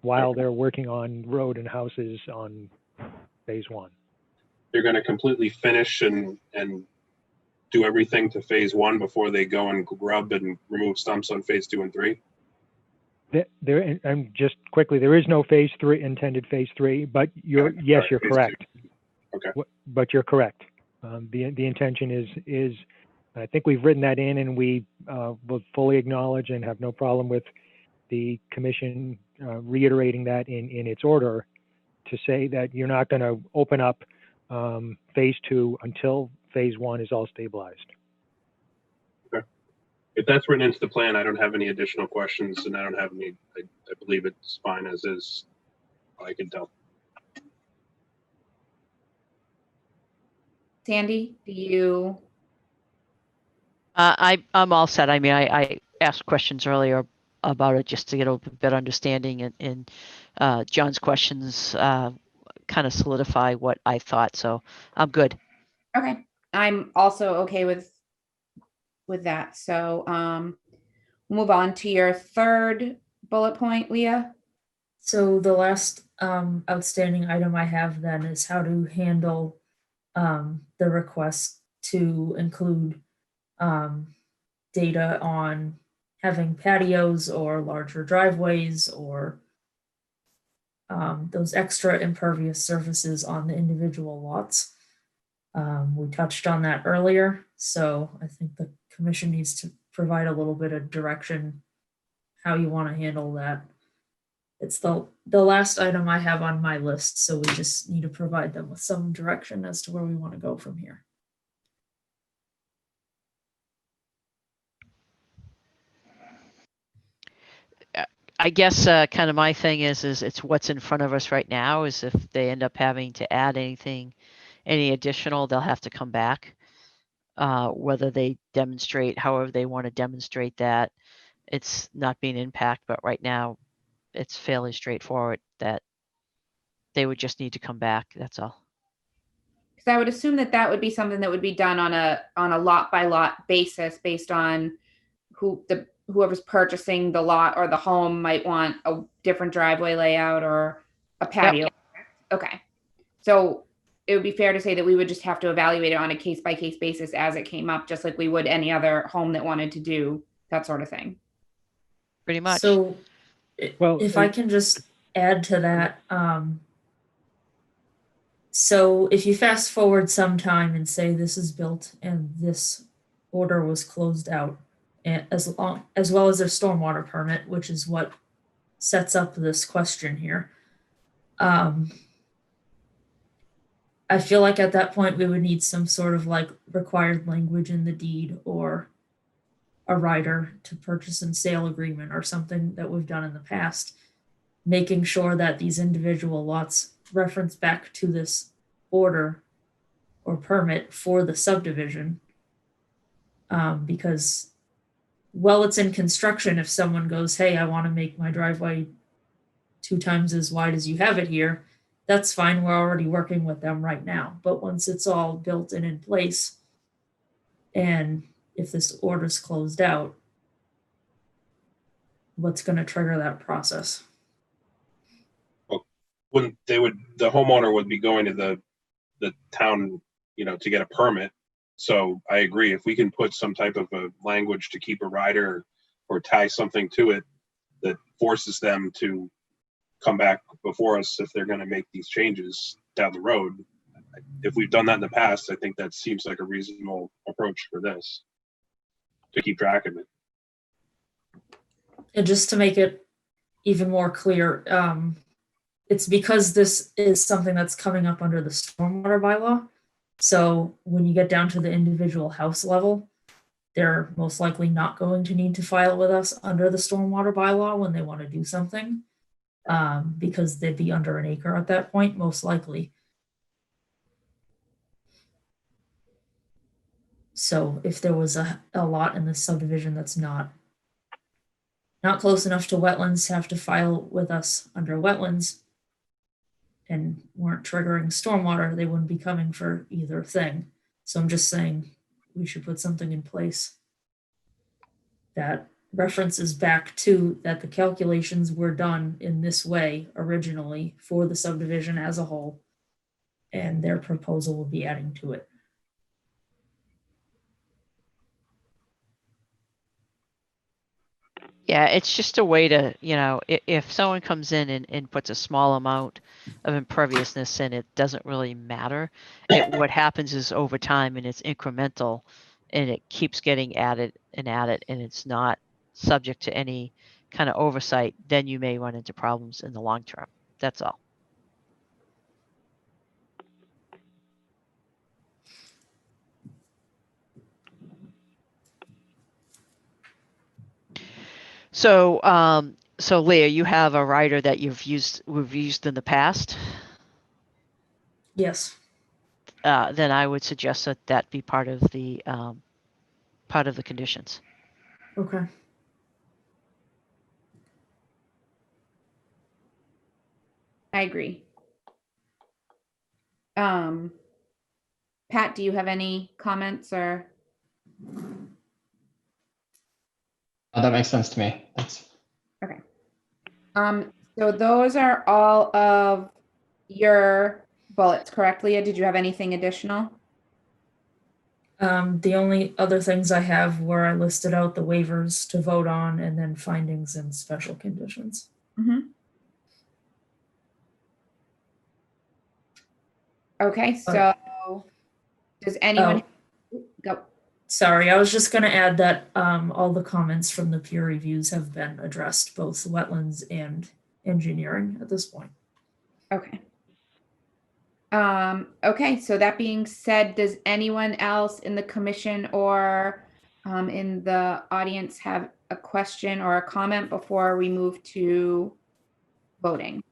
while they're working on road and houses on phase one. They're going to completely finish and do everything to phase one before they go and grub and remove stumps on phase 2 and 3. And just quickly, there is no phase 3 intended phase 3, but you're correct. Okay. But you're correct. The intention is, I think we've written that in, and we will fully acknowledge and have no problem with the commission reiterating that in its order, to say that you're not going to open up phase 2 until phase 1 is all stabilized. Okay. If that's written into the plan, I don't have any additional questions, and I don't have any. I believe it's fine as is. I can tell. Sandy, do you? I'm all set. I mean, I asked questions earlier about it just to get a better understanding, and John's questions kind of solidify what I thought. So I'm good. Okay. I'm also okay with that. So move on to your third bullet point, Leah. So the last outstanding item I have then is how to handle the request to include data on having patios or larger driveways or those extra impervious surfaces on the individual lots. We touched on that earlier, so I think the commission needs to provide a little bit of direction how you want to handle that. It's the last item I have on my list, so we just need to provide them with some direction as to where we want to go from here. I guess kind of my thing is it's what's in front of us right now. Is if they end up having to add any additional, they'll have to come back. Whether they demonstrate, however they want to demonstrate that, it's not being impact. But right now, it's fairly straightforward that they would just need to come back. That's all. Because I would assume that would be something that would be done on a lot by lot basis, based on whoever's purchasing the lot or the home might want a different driveway layout or a patio. Yep. Okay. So it would be fair to say that we would just have to evaluate it on a case by case basis as it came up, just like we would any other home that wanted to do that sort of thing. Pretty much. So if I can just add to that, so if you fast forward some time and say this is built and this order was closed out, and as well as their stormwater permit, which is what sets up this question here. I feel like at that point we would need some sort of like required language in the deed or a rider to purchase and sale agreement or something that we've done in the past, making sure that these individual lots reference back to this order or permit for the subdivision. Because while it's in construction, if someone goes, hey, I want to make my driveway 2 times as wide as you have it here, that's fine. We're already working with them right now. But once it's all built and in place, and if this order's closed out, what's going to trigger that process? When the homeowner would be going to the town, to get a permit. So I agree. If we can put some type of a language to keep a rider or tie something to it that forces them to come back before us if they're going to make these changes down the road. If we've done that in the past, I think that seems like a reasonable approach for this, to keep track of it. And just to make it even more clear, it's because this is something that's coming up under the stormwater bylaw. So when you get down to the individual house level, they're most likely not going to need to file with us under the stormwater bylaw when they want to do something, because they'd be under an acre at that point, most likely. So if there was a lot in this subdivision that's not close enough to wetlands to have to file with us under wetlands and weren't triggering stormwater, they wouldn't be coming for either thing. So I'm just saying we should put something in place that references back to that the calculations were done in this way originally for the subdivision as a whole, and their proposal will be adding to it. Yeah, it's just a way to, you know, if someone comes in and puts a small amount of imperviousness in, it doesn't really matter. What happens is over time and it's incremental and it keeps getting added and it's not subject to any kind of oversight, then you may run into problems in the long term. That's all. So, so Leah, you have a writer that we've used in the past. Yes. Then I would suggest that that be part of the conditions. Okay. I agree. Pat, do you have any comments or? Oh, that makes sense to me. That's Okay. So those are all of your bullets, correct, Leah? Did you have anything additional? The only other things I have were I listed out the waivers to vote on and then findings and special conditions. Mm-hmm. Okay, so does anyone go? Sorry, I was just going to add that all the comments from the peer reviews have been addressed, both wetlands and engineering at this point. Okay. Okay, so that being said, does anyone else in the commission or in the audience have a question or a comment before we move to voting?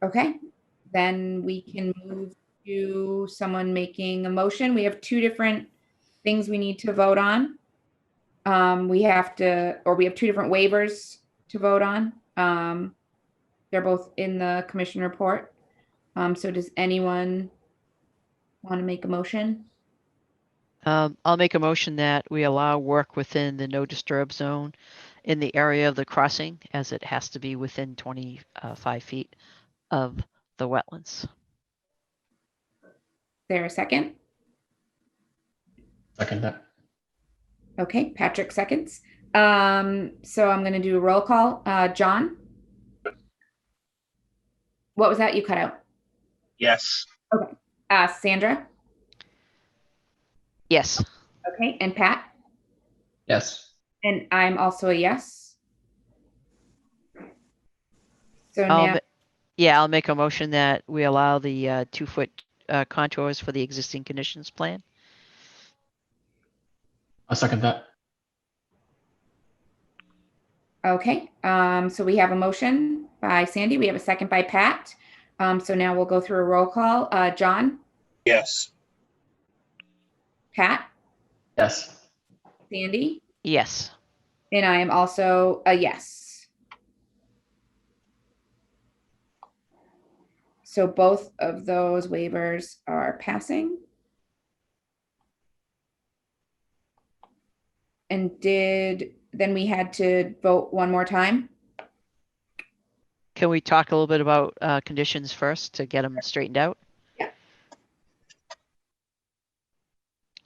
Okay, then we can move to someone making a motion. We have two different things we need to vote on. We have two different waivers to vote on. They're both in the commission report. So does anyone want to make a motion? I'll make a motion that we allow work within the no disturb zone in the area of the crossing, as it has to be within 25 feet of the wetlands. Is there a second? second that. Okay, Patrick seconds. So I'm going to do a roll call. John? What was that? You cut out. Yes. Okay. Sandra? Yes. Okay, and Pat? Yes. And I'm also a yes. So I'll now, make a motion that we allow the 2-foot contours for the existing conditions plan. I'll second that. okay. So we have a motion by Sandy. We have a second by Pat. So now we'll go through a roll call. John? Yes. Pat? Yes. Sandy? Yes. And I am also a yes. So both of those waivers are passing. And then we had to vote one more time? Can we talk a little bit about conditions first to get them straightened out? Yeah.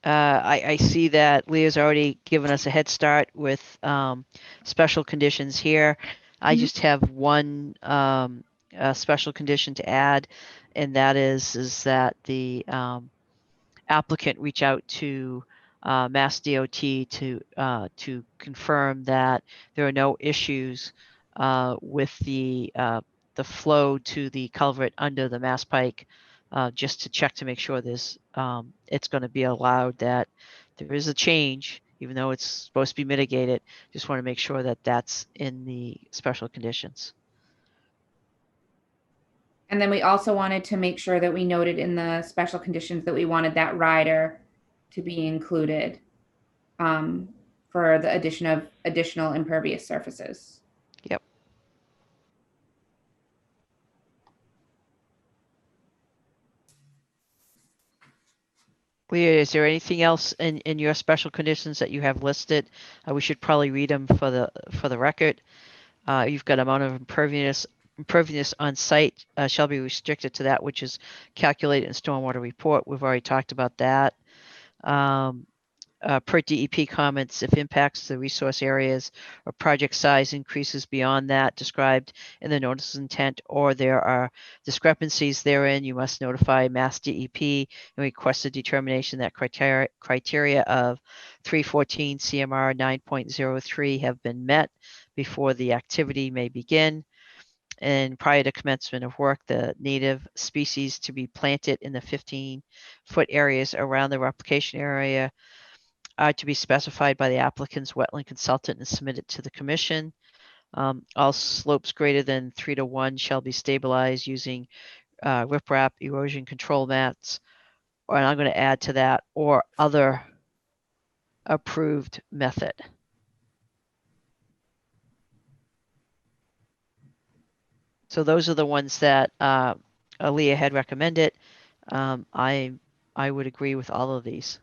I see that Leah's already given us a head start with special conditions here. I just have one special condition to add, and that is that the applicant reach out to Mass DOT to confirm that there are no issues with the flow to the culvert under the Mass Pike just to check to make sure it's going to be allowed, that there is a change, even though it's supposed to be mitigated. Just want to make sure that that's in the special conditions. And then we also wanted to make sure that we noted in the special conditions that we wanted that rider to be included for the addition of additional impervious surfaces. Yep. Leah, is there anything else in your special conditions that you have listed? We should probably read them for the record. You've got amount of impervious on site shall be restricted to that which is calculated in stormwater report. We've already talked about that. Per DEP comments, if impacts to the resource areas or project size increases beyond that described in the notice of intent, or there are discrepancies therein, you must notify Mass DEP and request a determination that criteria of 314 CMR 9.03 have been met before the activity may begin. And prior to commencement of work, the native species to be planted in the 15-foot areas around the replication area are to be specified by the applicant's wetland consultant and submitted to the commission. All slopes greater than 3 to 1 shall be stabilized using riprap erosion control mats, and I'm going to add to that, or other approved method. So those are the ones that Aaliyah had recommended. I would agree with all of these.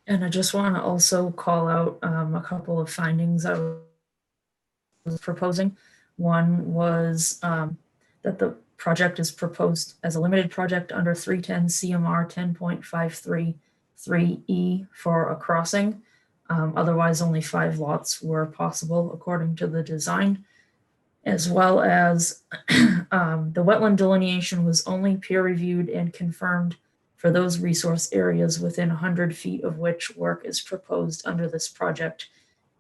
And I just want to also call out a couple of findings I was proposing. One was that the project is proposed as a limited project under 310 CMR 10.533E for a crossing. Otherwise, only 5 lots were possible according to the design, as well as the wetland delineation was only peer reviewed and confirmed for those resource areas within 100 feet of which work is proposed under this project,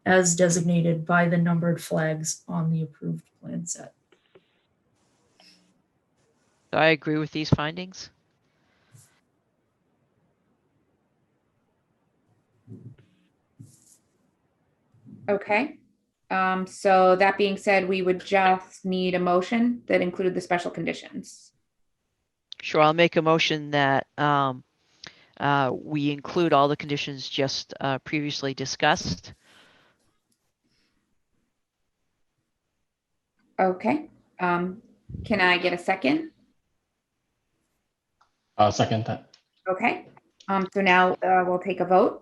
as designated by the numbered flags on the approved plan set. I agree with these findings. Okay. So that being said, we would just need a motion that included the special conditions. Sure, I'll make a motion that we include all the conditions just previously discussed. Okay. Can I get a second? I'll second that. Okay. So now we'll take a vote.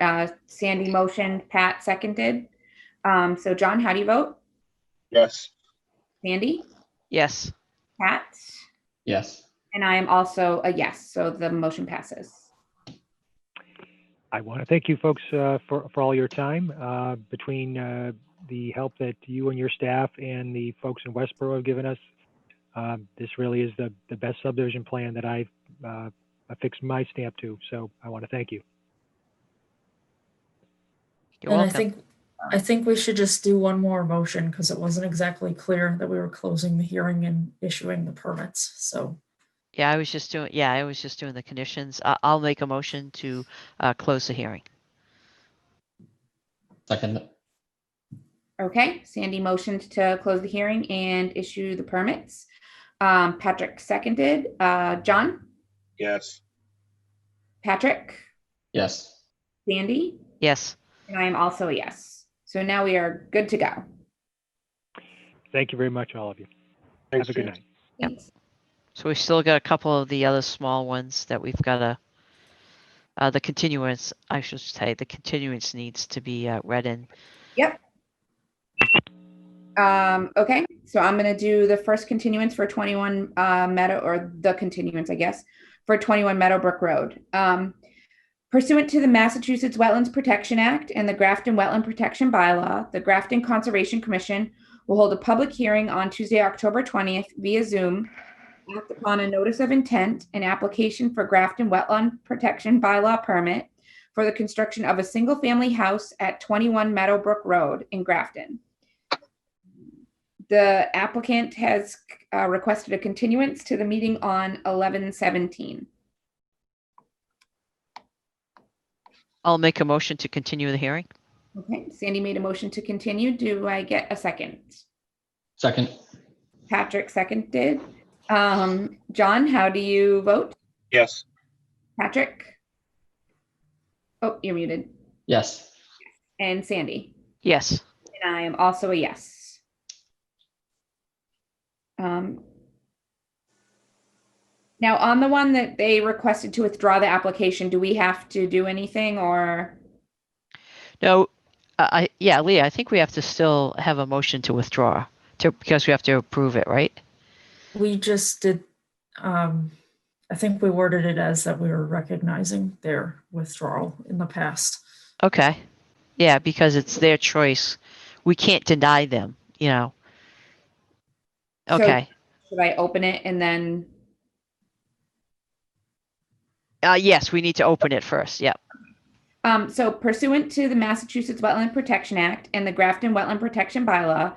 Sandy motioned, Pat seconded. So John, how do you vote? Yes. Sandy? Yes. Pat? Yes. And I am also a yes, so the motion passes. I want to thank you folks for all your time. Between the help that you and your staff and the folks in Westboro have given us, this really is the best subdivision plan that I've affixed my stamp to. So I want to thank you. You're And welcome. I think we should just do one more motion because it wasn't exactly clear that we were closing the hearing and issuing the permits. So I was just doing the conditions. I'll make a motion to close the hearing. Second. Okay, Sandy motioned to close the hearing and issue the permits. Patrick seconded. John? Yes. Patrick? Yes. Sandy? Yes. And I am also a yes. So now we are good to go. Thank you very much, all of you. Thanks, Have a good James. night. Thanks. So we've still got a couple of the other small ones that we've got the continuance, I should say, the continuance needs to be read in. Yep. Okay, so I'm going to do the first continuance for 21 Meadow, or the continuance, I guess, for 21 Meadowbrook Road. Pursuant to the Massachusetts Wetlands Protection Act and the Grafton Wetland Protection Bylaw, the Grafton Conservation Commission will hold a public hearing on Tuesday, October 20th via Zoom, act upon a notice of intent and application for Grafton Wetland Protection Bylaw permit for the construction of a single-family house at 21 Meadowbrook Road in Grafton. The applicant has requested a continuance to the meeting on 11/17. I'll make a motion to continue the hearing. Okay, Sandy made a motion to continue. Do I get a second? Second. Patrick seconded. John, how do you vote? Yes. Patrick? Oh, you're muted. Yes. And Sandy? Yes. And I am also a yes. Now, on the one that they requested to withdraw the application, do we have to do anything or? No, yeah, Leah, I think we have to still have a motion to withdraw because we have to approve it, right? We just did, I think we worded it as that we were recognizing their withdrawal in the past. Okay. Yeah, because it's their choice. We can't deny them, you know. So Okay. should I open it and then? Yes, we need to open it first. Yep. So pursuant to the Massachusetts Wetland Protection Act and the Grafton Wetland Protection Bylaw,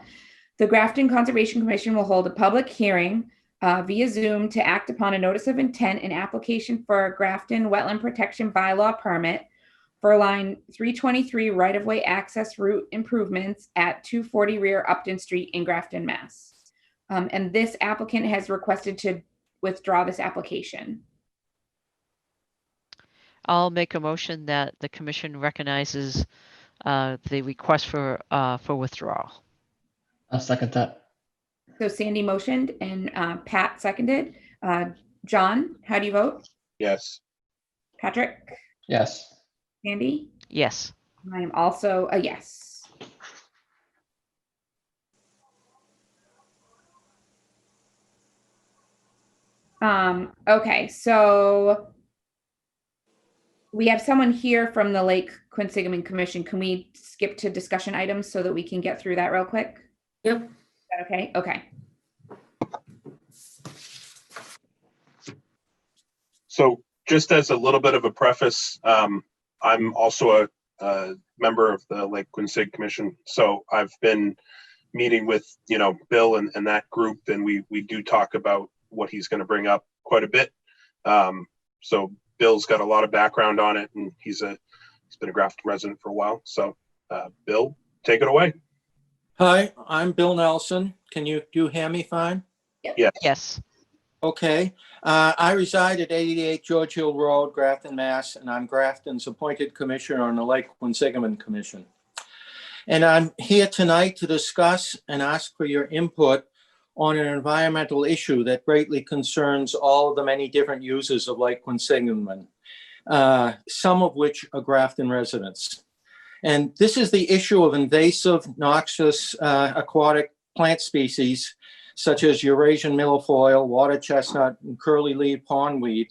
the Grafton Conservation Commission will hold a public hearing via Zoom to act upon a notice of intent and application for a Grafton Wetland Protection Bylaw permit for line 323 right-of-way access route improvements at 240 rear Upton Street in Grafton, Mass. And this applicant has requested to withdraw this application. I'll make a motion that the commission recognizes the request for withdrawal. I'll second that. So Sandy motioned and Pat seconded. John, how do you vote? Yes. Patrick? Yes. Sandy? Yes. I am also a yes. Okay, so we have someone here from the Lake Quinsigamon Commission. Can we skip to discussion items so that we can get through that real quick? Yep. Is that okay? Okay. So just as a little bit of a preface, I'm also a member of the Lake Quinsig Commission. So I've been meeting with, Bill and that group, and we do talk about what he's going to bring up quite a bit. So Bill's got a lot of background on it, and he's been a Grafton resident for a while. So Bill, take it away. Hi, I'm Bill Nelson. Can you hear me fine? Yes. Yes. Okay. I reside at 88 George Hill Road, Grafton, Mass, and I'm Grafton's appointed commissioner on the Lake Quinsigamon Commission. And I'm here tonight to discuss and ask for your input on an environmental issue that greatly concerns all of the many different users of Lake Quinsigamon, some of which are Grafton residents. And this is the issue of invasive, noxious aquatic plant species, such as Eurasian milfoil, water chestnut, and curly-leaved pondweed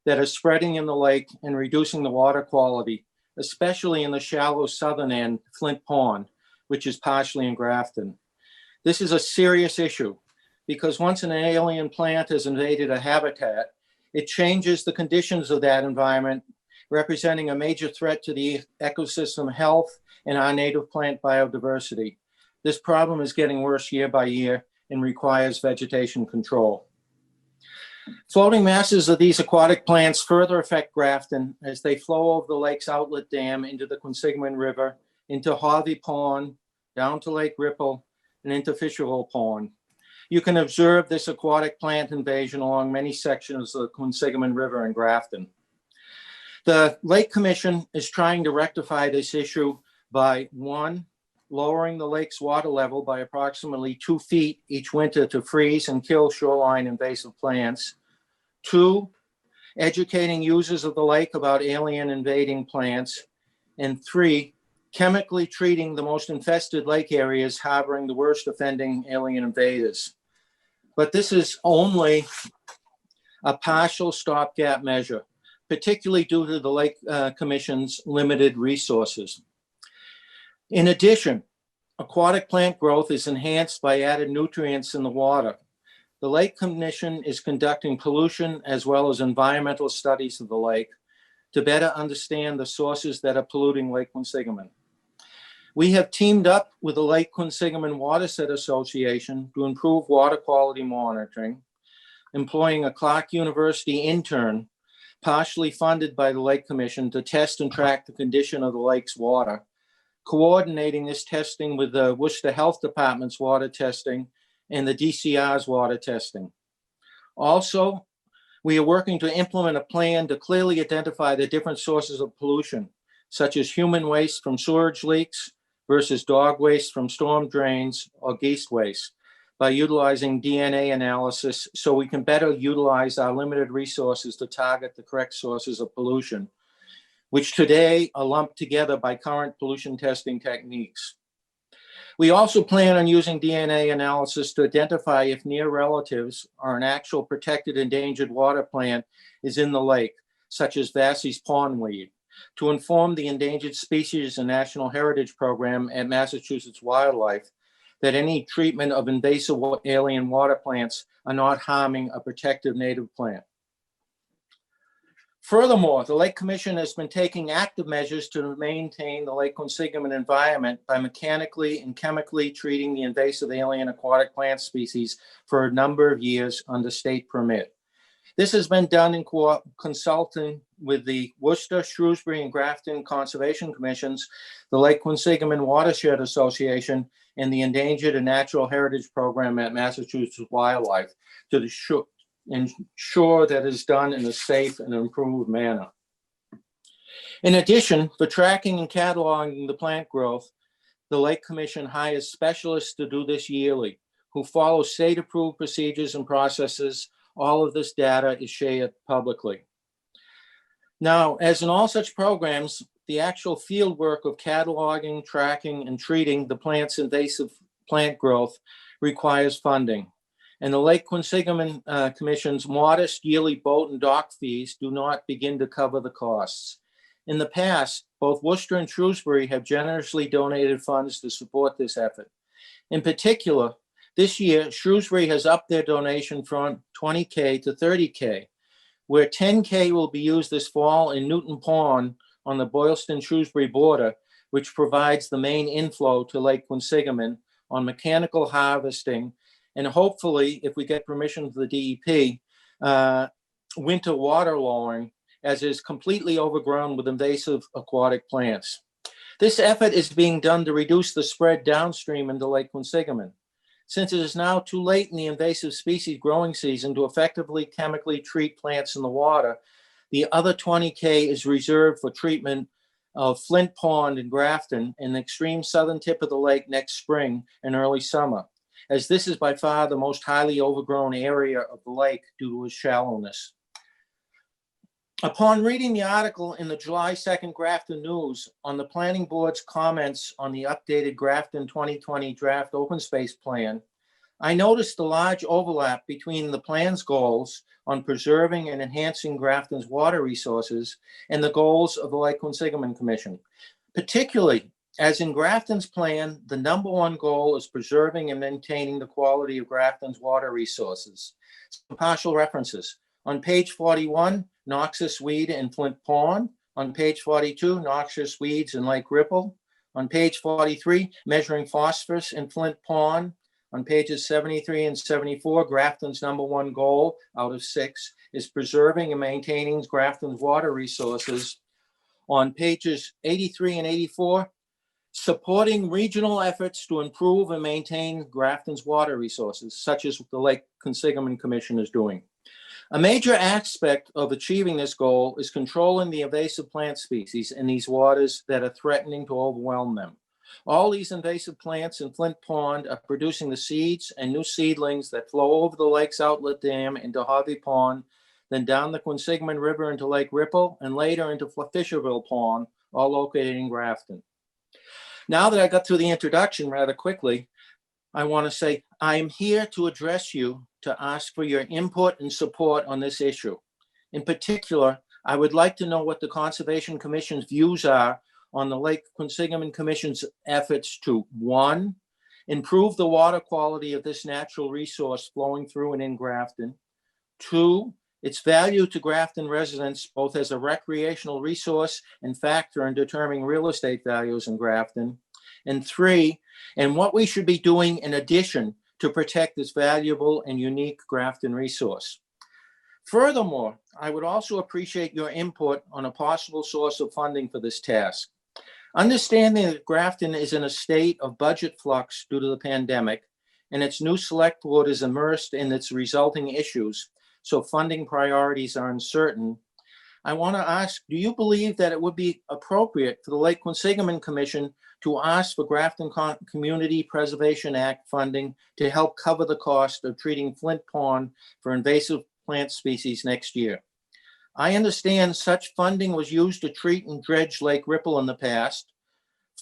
that are spreading in the lake and reducing the water quality, especially in the shallow southern end, Flint Pond, which is partially in Grafton. This is a serious issue because once an alien plant has invaded a habitat, it changes the conditions of that environment, representing a major threat to the ecosystem health and our native plant biodiversity. This problem is getting worse year by year and requires vegetation control. Floating masses of these aquatic plants further affect Grafton as they flow over the lake's outlet dam into the Quinsigamon River, into Harvey Pond, down to Lake Ripple, and into Fisherville Pond. You can observe this aquatic plant invasion along many sections of the Quinsigamon River in Grafton. The Lake Commission is trying to rectify this issue by, one, lowering the lake's water level by approximately 2 feet each winter to freeze and kill shoreline invasive plants. 2, educating users of the lake about alien invading plants. And 3, chemically treating the most infested lake areas harboring the worst offending alien invaders. But this is only a partial stopgap measure, particularly due to the Lake Commission's limited resources. In addition, aquatic plant growth is enhanced by added nutrients in the water. The Lake Commission is conducting pollution as well as environmental studies of the lake to better understand the sources that are polluting Lake Quinsigamon. We have teamed up with the Lake Quinsigamon Watershed Association to improve water quality monitoring, employing a Clark University intern, partially funded by the Lake Commission, to test and track the condition of the lake's water, coordinating this testing with the Worcester Health Department's water testing and the DCR's water testing. Also, we are working to implement a plan to clearly identify the different sources of pollution, such as human waste from sewage leaks versus dog waste from storm drains or geese waste, by utilizing DNA analysis so we can better utilize our limited resources to target the correct sources of pollution, which today are lumped together by current pollution testing techniques. We also plan on using DNA analysis to identify if near relatives or an actual protected endangered water plant is in the lake, such as Vassey's pondweed, to inform the Endangered Species and National Heritage Program at Massachusetts Wildlife that any treatment of invasive alien water plants are not harming a protected native plant. Furthermore, the Lake Commission has been taking active measures to maintain the Lake Quinsigamon environment by mechanically and chemically treating the invasive alien aquatic plant species for a number of years under state permit. This has been done in consulting with the Worcester, Shrewsbury, and Grafton Conservation Commissions, the Lake Quinsigamon Watershed Association, and the Endangered and Natural Heritage Program at Massachusetts Wildlife to ensure that is done in a safe and improved manner. In addition, for tracking and cataloging the plant growth, the Lake Commission hires specialists to do this yearly, who follow state-approved procedures and processes. All of this data is shared publicly. Now, as in all such programs, the actual field work of cataloging, tracking, and treating the plant's invasive plant growth requires funding. And the Lake Quinsigamon Commission's modest yearly boat and dock fees do not begin to cover the costs. In the past, both Worcester and Shrewsbury have generously donated funds to support this effort. In particular, this year, Shrewsbury has upped their donation from $20K to $30K, where $10K will be used this fall in Newton Pond on the Boylston-Shrewsbury border, which provides the main inflow to Lake Quinsigamon on mechanical harvesting, and hopefully, if we get permission from the DEP, winter water lowering, as it is completely overgrown with invasive aquatic plants. This effort is being done to reduce the spread downstream into Lake Quinsigamon. Since it is now too late in the invasive species growing season to effectively chemically treat plants in the water, the other $20K is reserved for treatment of Flint Pond in Grafton in the extreme southern tip of the lake next spring and early summer, as this is by far the most highly overgrown area of the lake due to its shallowness. Upon reading the article in the July 2nd Grafton News on the Planning Board's comments on the updated Grafton 2020 draft open space plan, I noticed the large overlap between the plan's goals on preserving and enhancing Grafton's water resources and the goals of the Lake Quinsigamon Commission. Particularly, as in Grafton's plan, the #1 goal is preserving and maintaining the quality of Grafton's water resources. Some partial references. On page 41, noxious weed in Flint Pond. On page 42, noxious weeds in Lake Ripple. On page 43, measuring phosphorus in Flint Pond. On pages 73 and 74, Grafton's #1 goal out of 6 is preserving and maintaining Grafton's water resources. On pages 83 and 84, supporting regional efforts to improve and maintain Grafton's water resources, such as the Lake Quinsigamon Commission is doing. A major aspect of achieving this goal is controlling the invasive plant species in these waters that are threatening to overwhelm them. All these invasive plants in Flint Pond are producing the seeds and new seedlings that flow over the lake's outlet dam into Harvey Pond, then down the Quinsigamon River into Lake Ripple, and later into Fisherville Pond, all located in Grafton. Now that I got through the introduction rather quickly, I want to say I'm here to address you to ask for your input and support on this issue. In particular, I would like to know what the Conservation Commission's views are on the Lake Quinsigamon Commission's efforts to, 1, improve the water quality of this natural resource flowing through and in Grafton. 2, its value to Grafton residents, both as a recreational resource and factor in determining real estate values in Grafton. And 3, and what we should be doing in addition to protect this valuable and unique Grafton resource. Furthermore, I would also appreciate your input on a possible source of funding for this task. Understanding that Grafton is in a state of budget flux due to the pandemic, and its new select board is immersed in its resulting issues, so funding priorities are uncertain, I want to ask, do you believe that it would be appropriate for the Lake Quinsigamond Commission to ask for Grafton Community Preservation Act funding to help cover the cost of treating Flint Pond for invasive plant species next year? I understand such funding was used to treat and dredge Lake Ripple in the past.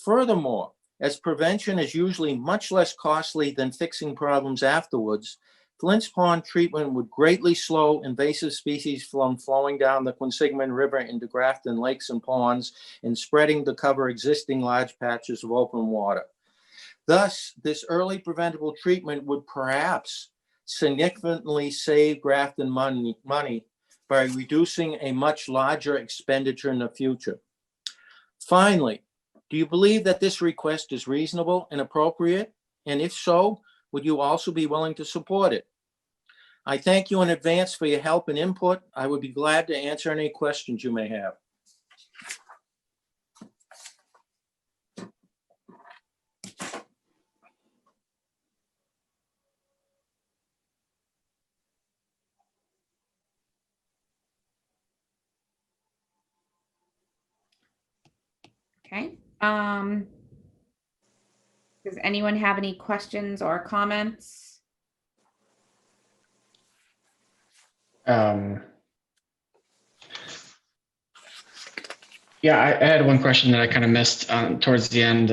Furthermore, as prevention is usually much less costly than fixing problems afterwards, Flint's Pond treatment would greatly slow invasive species from flowing down the Quinsigamond River into Grafton lakes and ponds and spreading to cover existing large patches of open water. Thus, this early preventable treatment would perhaps significantly save Grafton money by reducing a much larger expenditure in the future. Finally, do you believe that this request is reasonable and appropriate? And if so, would you also be willing to support it? I thank you in advance for your help and input. I would be glad to answer any questions you may have. Okay. Does anyone have any questions or comments? Yeah, I had one question that I kind of missed towards the end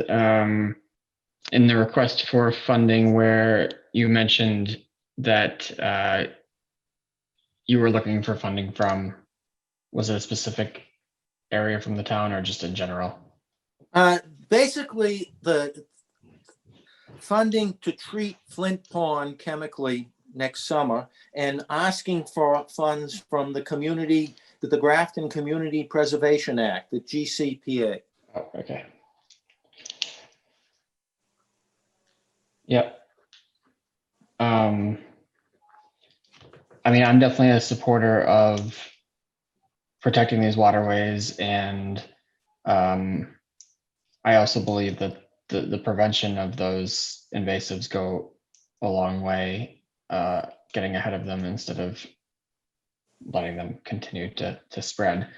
in the request for funding, where you mentioned that you were looking for funding from, was it a specific area from the town or just in general? Basically, the funding to treat Flint Pond chemically next summer and asking for funds from the community, the Grafton Community Preservation Act, the GCPA. Oh, okay. Yep. I mean, I'm definitely a supporter of protecting these waterways, and I also believe that the prevention of those invasives go a long way, getting ahead of them instead of letting them continue to spread.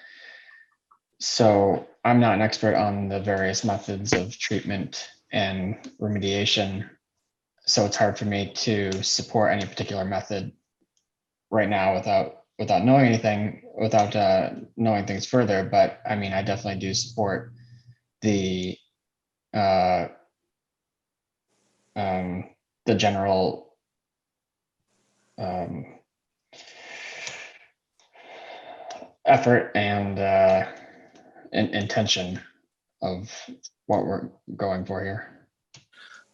So I'm not an expert on the various methods of treatment and remediation, so it's hard for me to support any particular method right now without knowing anything, without knowing things further. But I mean, I definitely do support the general effort and intention of what we're going for here.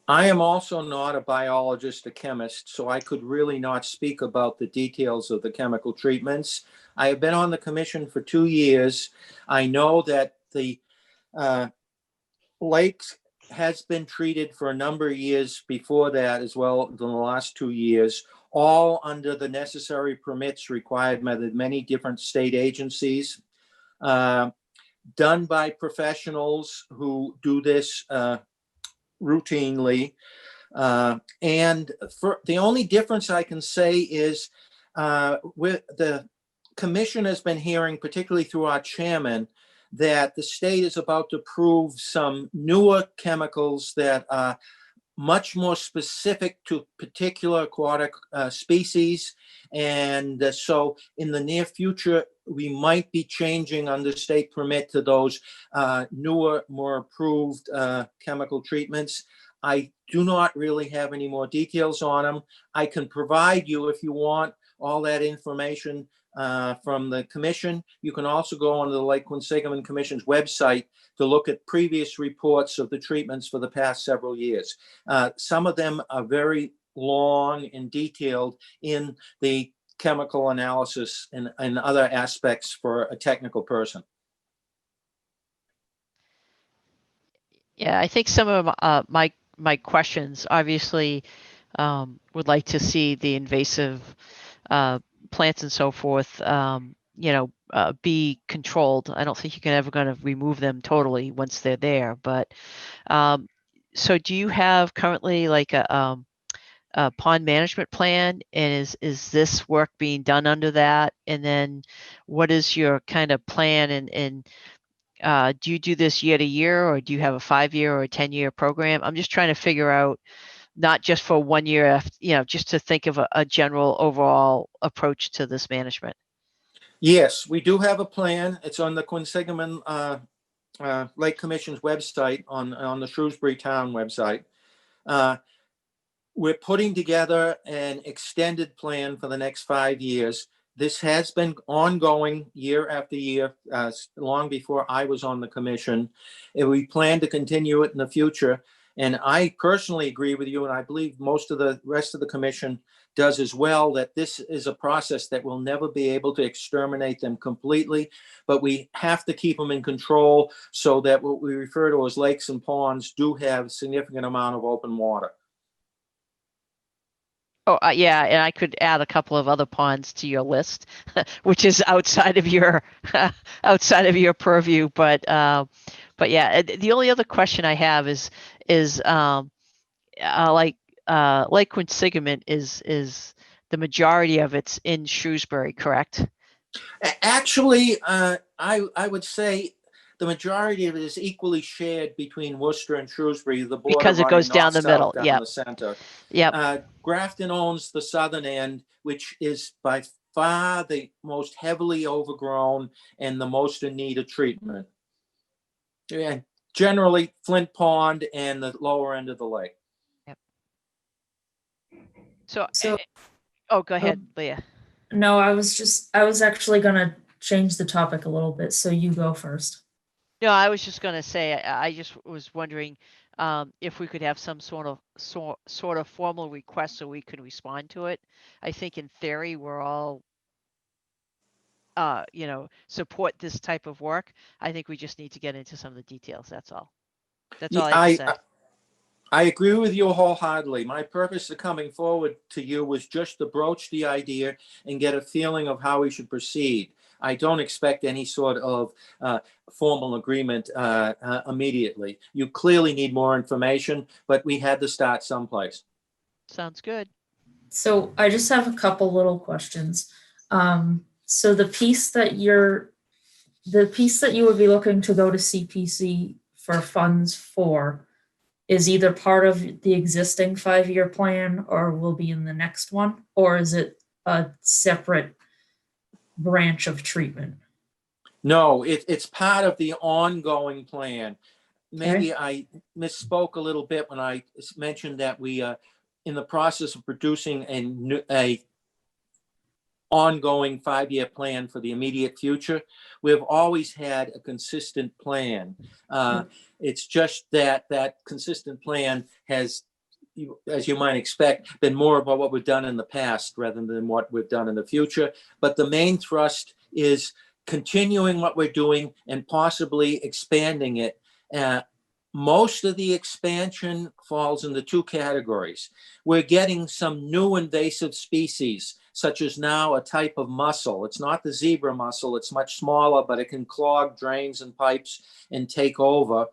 I am also not a biologist, a chemist, so I could really not speak about the details of the chemical treatments. I have been on the commission for 2 years. I know that the lakes has been treated for a number of years before that as well, in the last 2 years, all under the necessary permits required by the many different state agencies, done by professionals who do this routinely. And for the only difference I can say is with the commission has been hearing, particularly through our chairman, that the state is about to approve some newer chemicals that are much more specific to particular aquatic species. And so in the near future, we might be changing under state permit to those newer, more approved chemical treatments. I do not really have any more details on them. I can provide you, if you want, all that information from the commission. You can also go on to the Lake Quinsigamond Commission's website to look at previous reports of the treatments for the past several years. Some of them are very long and detailed in the chemical analysis and other aspects for a technical person. Yeah, I think some of my questions obviously would like to see the invasive plants and so forth, be controlled. I don't think you can ever going to remove them totally once they're there. But so, do you have currently like a pond management plan, and is this work being done under that? And then, what is your kind of plan? And do you do this year to year, or do you have a 5-year or a 10-year program? I'm just trying to figure out, not just for 1 year, just to think of a general overall approach to this management. Yes, we do have a plan. It's on the Quinsigamon Lake Commission's website, on the Shrewsbury Town website. We're putting together an extended plan for the next 5 years. This has been ongoing year after year, long before I was on the commission. And we plan to continue it in the future. And I personally agree with you, and I believe most of the rest of the commission does as well, that this is a process that will never be able to exterminate them completely, but we have to keep them in control so that what we refer to as lakes and ponds do have a significant amount of open water. Oh, yeah, and I could add a couple of other ponds to your list, which is outside of your purview. But yeah, the only other question I have is Lake Quinsigamon is the majority of it's in Shrewsbury, correct? Actually, I would say the majority of it is equally shared between Worcester and Shrewsbury. The border Because it goes running down the north-south middle. down the center. Yep. Grafton owns the southern end, which is by far the most heavily overgrown and the most in need of treatment. And generally, Flint Pond and the lower end of the lake. So, So- go ahead, Leah. No, I was actually gonna change the topic a little bit, so you go first. No, I was just going to say, I just was wondering if we could have some sort of formal request so we could respond to it. I think in theory, we're all, support this type of work. I think we just need to get into some of the details. That's all. That's all I have to say. I agree with you wholeheartedly. My purpose of coming forward to you was just to broach the idea and get a feeling of how we should proceed. I don't expect any sort of formal agreement immediately. You clearly need more information, but we had to start someplace. Sounds good. So I just have a couple little questions. So the piece that you would be looking to go to CPC for funds for is either part of the existing 5-year plan or will be in the next one, or is it a separate branch of treatment? No, it's part of the ongoing plan. Maybe I misspoke a little bit when I mentioned that we are in the process of producing a ongoing 5-year plan for the immediate future. We've always had a consistent plan. It's just that consistent plan has, as you might expect, been more about what we've done in the past rather than what we've done in the future. But the main thrust is continuing what we're doing and possibly expanding it. Most of the expansion falls into 2 categories. We're getting some new invasive species, such as now a type of mussel. It's not the zebra mussel, it's much smaller, but it can clog drains and pipes and take over.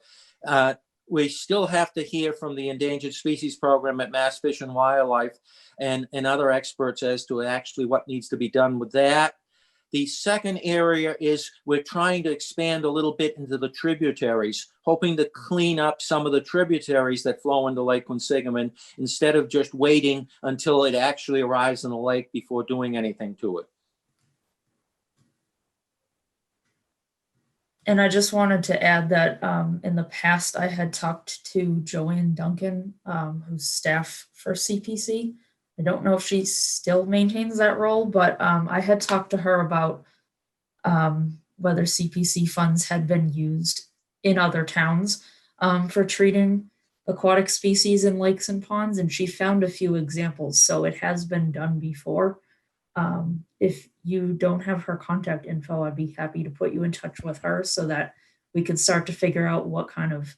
We still have to hear from the Endangered Species Program at Mass Fish and Wildlife and other experts as to actually what needs to be done with that. The second area is we're trying to expand a little bit into the tributaries, hoping to clean up some of the tributaries that flow into Lake Quinsigamon instead of just waiting until it actually arrives in the lake before doing anything to it. And I just wanted to add that in the past, I had talked to Joanne Duncan, who's staff for CPC. I don't know if she still maintains that role, but I had talked to her about whether CPC funds had been used in other towns for treating aquatic species in lakes and ponds, and she found a few examples. So it has been done before. If you don't have her contact info, I'd be happy to put you in touch with her so that we could start to figure out what kind of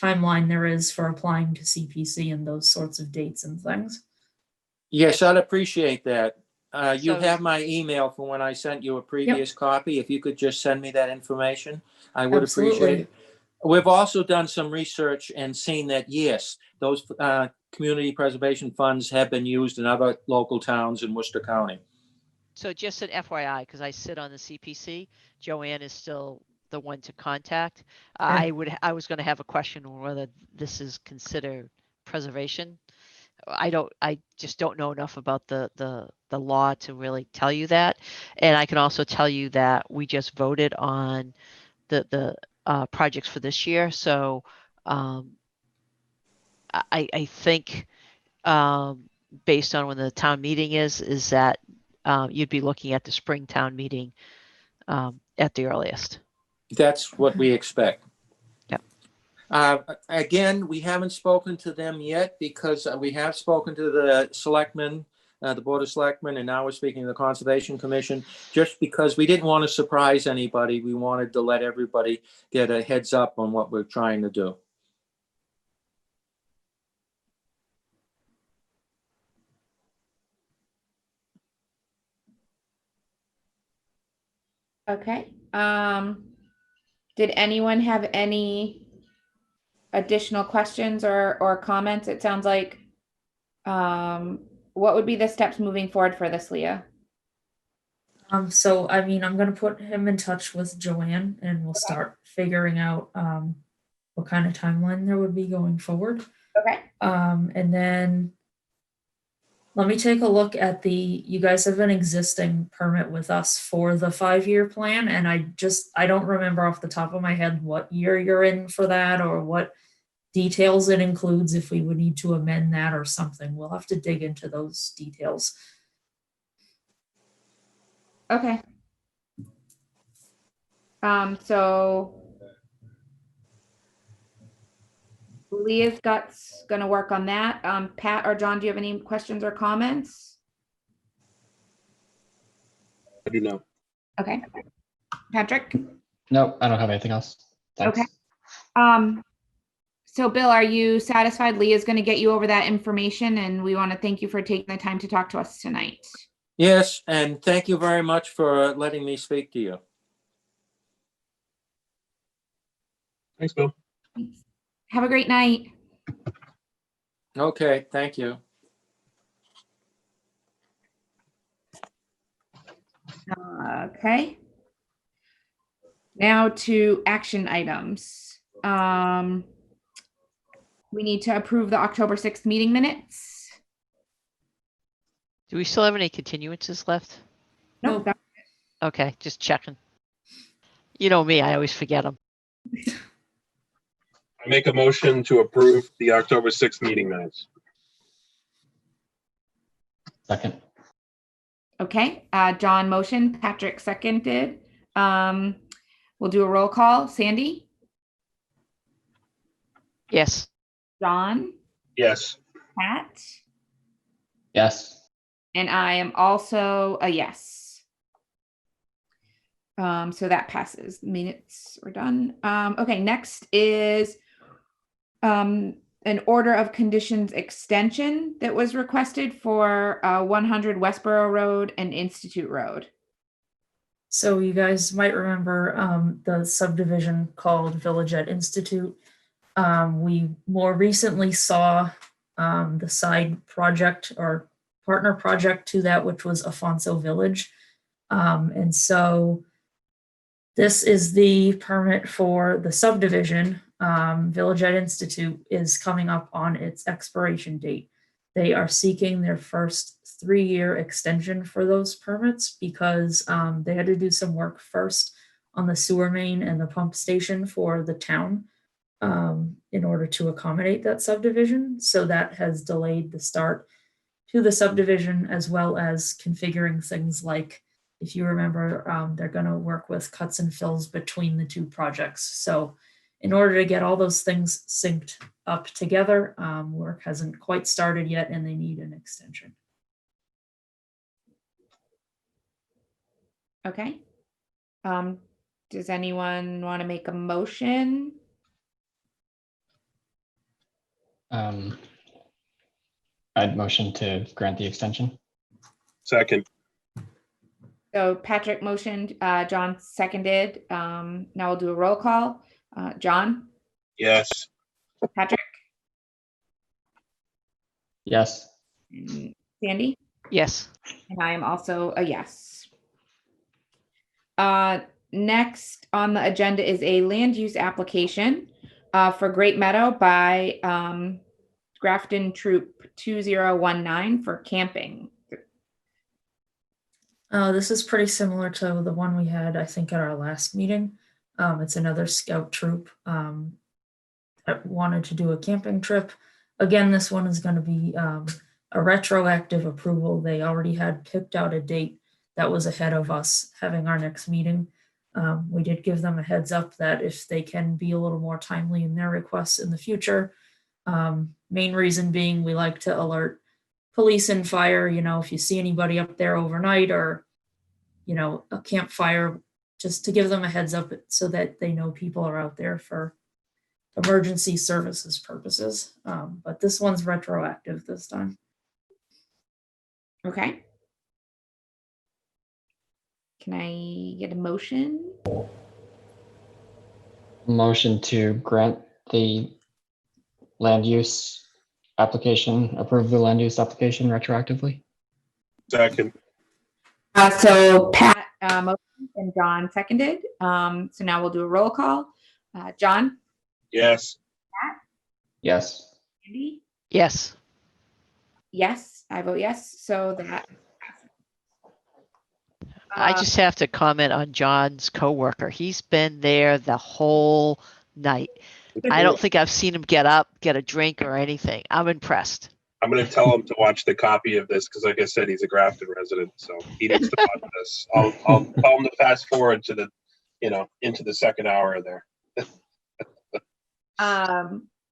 timeline there is for applying to CPC and those sorts of dates and things. Yes, I'd appreciate that. You So- have my email from when I sent you a previous copy. If you could just send me that information, I would appreciate Absolutely. it. We've also done some research and seen that, yes, those community preservation funds have been used in other local towns in Worcester County. So just an FYI, because I sit on the CPC, Joanne is still the one to contact. I was going to have a question on whether this is considered preservation. I just don't know enough about the law to really tell you that. And I can also tell you that we just voted on the projects for this year. So I think based on when the town meeting is that you'd be looking at the spring town meeting at the earliest. That's what we expect. Yep. Again, we haven't spoken to them yet because we have spoken to the selectmen, the Board of Selectmen, and now we're speaking to the Conservation Commission, just because we didn't want to surprise anybody. We wanted to let everybody get a heads up on what we're trying to do. Okay. Did anyone have any additional questions or comments? It sounds like, what would be the steps moving forward for this, Leah? So I mean, I'm gonna put him in touch with Joanne and we'll start figuring out what kind of timeline there would be going forward. Okay. And then let me take a look at you guys have an existing permit with us for the 5-year plan. And I don't remember off the top of my head what year you're in for that or what details it includes, if we would need to amend that or something. We'll have to dig into those details. Okay. So Leah's gonna work on that. Pat or John, do you have any questions or comments? I do know. Okay. Patrick? No, I don't have anything else. Thanks. Okay. So Bill, are you satisfied? Leah's gonna get you over that information and we want to thank you for taking the time to talk to us tonight. Yes, and thank you very much for letting me speak to you. Thanks, Bill. Have a great night. Okay, thank you. Okay. Now to action items. We need to approve the October 6th meeting minutes. Do we still have any continuances left? Nope. Nope. Okay, just checking. You know me, I always forget them. I make a motion to approve the October 6th meeting minutes. Second. Okay, John motion, Patrick seconded. We'll do a roll call. Sandy? Yes. John? Yes. Pat? Yes. And I am also a yes. So that passes. Minutes are done. Okay, next is an order of conditions extension that was requested for 100 Westboro Road and Institute Road. So you guys might remember the subdivision called Village at Institute. We more recently saw the side project or partner project to that, which was Afonso Village. And so this is the permit for the subdivision. Village at Institute is coming up on its expiration date. They are seeking their first 3-year extension for those permits because they had to do some work first on the sewer main and the pump station for the town in order to accommodate that subdivision. So that has delayed the start to the subdivision, as well as configuring things like, if you remember, they're going to work with cuts and fills between the two projects. So in order to get all those things synced up together, work hasn't quite started yet and they need an extension. Okay. Does anyone want to make a motion? I'd motion to grant the extension. Second, So Patrick motioned, John seconded. Now we'll do a roll call. John, yes. Patrick, Yes. and Sandy, Yes. and I am also a yes. Next on the agenda is a land use application for Great Meadow by Grafton Troop 2019 for camping. This is pretty similar to the one we had, I think, at our last meeting. It's another scout troop that wanted to do a camping trip. Again, this one is going to be a retroactive approval. They already had picked out a date that was ahead of us having our next meeting. We did give them a heads up that if they can be a little more timely in their requests in the future. Main reason being we like to alert police and fire, if you see anybody up there overnight or, a campfire, just to give them a heads up so that they know people are out there for emergency services purposes. But this one's retroactive this time. Okay. Can I get a motion? Motion to grant the land use application, approve the land use application retroactively. Second, So Pat motioned and John seconded. So now we'll do a roll call. John, yes. Yes. Andy, Yes. yes, I vote yes. So that. I just have to comment on John's coworker. He's been there the whole night. I don't think I've seen him get up, get a drink or anything. I'm impressed. I'm going to tell him to watch the copy of this because, like I said, he's a Grafton resident, so he needs to watch this. I'll tell him to fast forward to the, into the second hour there.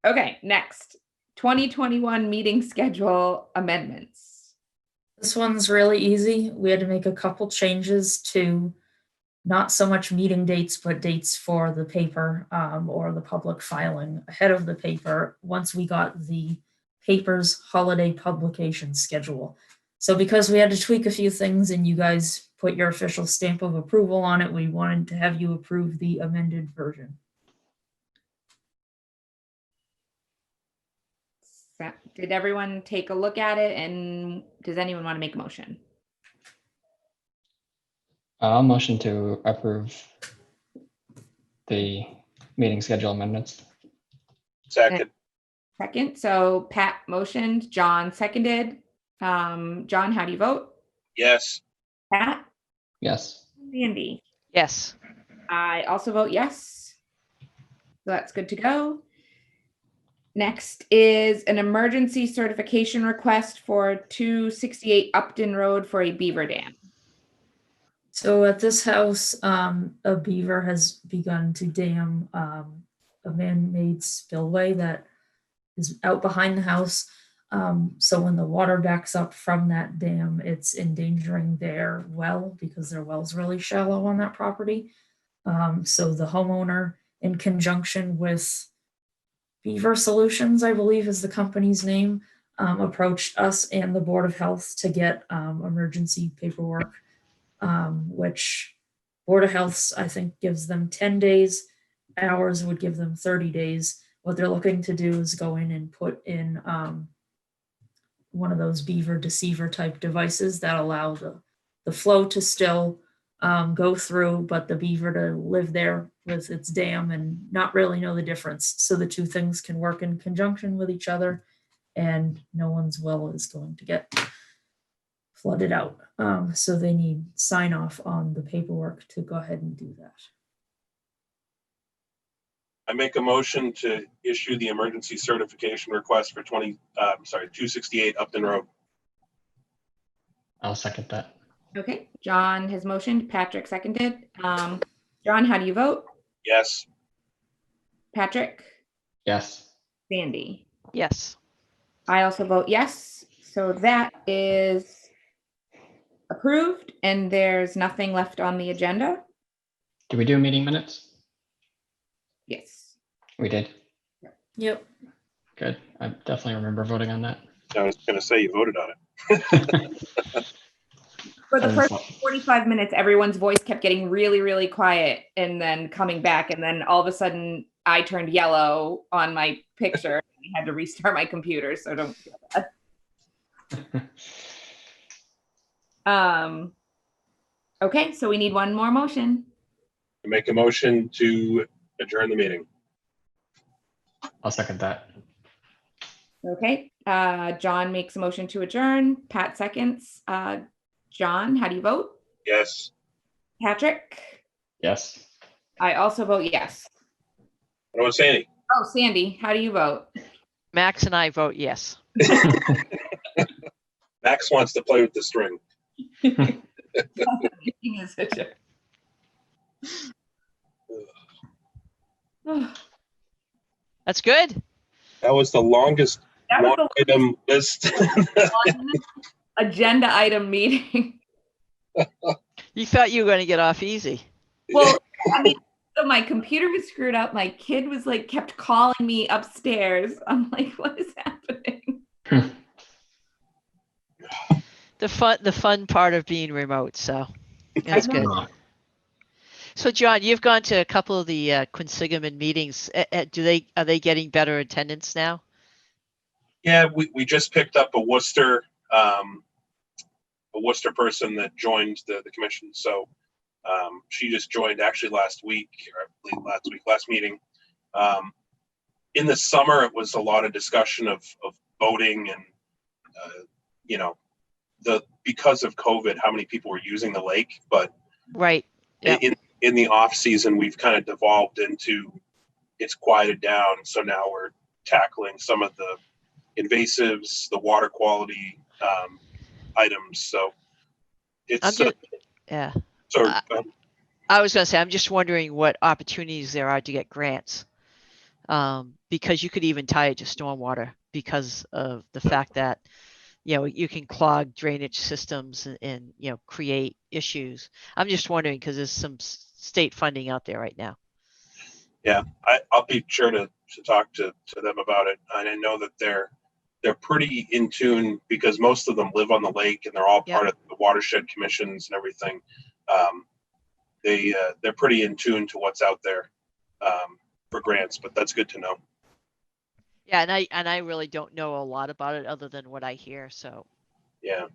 Okay, next 2021 meeting schedule amendments. This one's really easy. We had to make a couple changes to not so much meeting dates, but dates for the paper or the public filing ahead of the paper once we got the paper's holiday publication schedule. So because we had to tweak a few things and you guys put your official stamp of approval on it, we wanted to have you approve the amended version. Did everyone take a look at it, and does anyone want to make a motion? I'll motion to approve the meeting schedule amendments. Second, Second, so Pat motioned, John seconded. John, how do you vote? yes. Pat? Yes. Andy? Yes. I also vote yes. So that's good to go. Next is an emergency certification request for 268 Upton Road for a beaver dam. So at this house, a beaver has begun to dam a man-made spillway that is out behind the house. So when the water backs up from that dam, it's endangering their well because their well's really shallow on that property. So the homeowner, in conjunction with Beaver Solutions, I believe is the company's name, approached us and the Board of Health to get emergency paperwork, which Board of Health, I think, gives them 10 days. Ours would give them 30 days. What they're looking to do is go in and put in one of those beaver deceiver type devices that allow the flow to still go through, but the beaver to live there with its dam and not really know the difference. So the two things can work in conjunction with each other and no one's well is going to get flooded out. So they need sign off on the paperwork to go ahead and do that. I make a motion to issue the emergency certification request for 268 Upton Road. I'll second that. Okay, John has motioned, Patrick seconded. John, how do you vote? Yes. Patrick? Yes. Sandy? Yes. I also vote yes. So that is approved and there's nothing left on the agenda. Do we do meeting minutes? Yes. We did. Yep. Good. I definitely remember voting on that. I was gonna say you voted on it. For the And first so- 45 minutes, everyone's voice kept getting really, really quiet and then coming back. And then all of a sudden, I turned yellow on my picture. I had to restart my computer, so don't feel bad. Okay, so we need one more motion. Make a motion to adjourn the meeting. I'll second that. Okay, John makes a motion to adjourn. Pat seconds. John, how do you vote? Yes. Patrick? Yes. I also vote yes. I don't want to say any. Oh, Sandy, how do you vote? Max and I vote yes. Max wants to play with the string. That's good. That was the longest That was line item list. the agenda item meeting. You thought you were going to get off easy. Well, I mean, so my computer was screwed up. My kid was like, kept calling me upstairs. I'm like, what is happening? The fun part of being remote. So that's good. So John, you've gone to a couple of the Quinsigamond meetings. Are they getting better attendance now? Yeah, we just picked up a Worcester person that joined the commission. So she just joined actually last meeting. In the summer, it was a lot of discussion of voting and because of COVID, how many people were using the lake. But Right. Yep. In the off season, we've kind of devolved into it's quieted down. So now we're tackling some of the invasives, the water quality items. So it's yeah. so I was going to say, I'm just wondering what opportunities there are to get grants, because you could even tie it to stormwater because of the fact that you can clog drainage systems and create issues. I'm just wondering because there's some state funding out there right now. Yeah, I'll be sure to talk to them about it. And I know that they're pretty in tune because most of them live on the lake and they're all part of the watershed commissions and everything. They're pretty in tune to what's out there for grants, but that's good to know. Yeah, and I really don't know a lot about it other than what I hear. So yeah,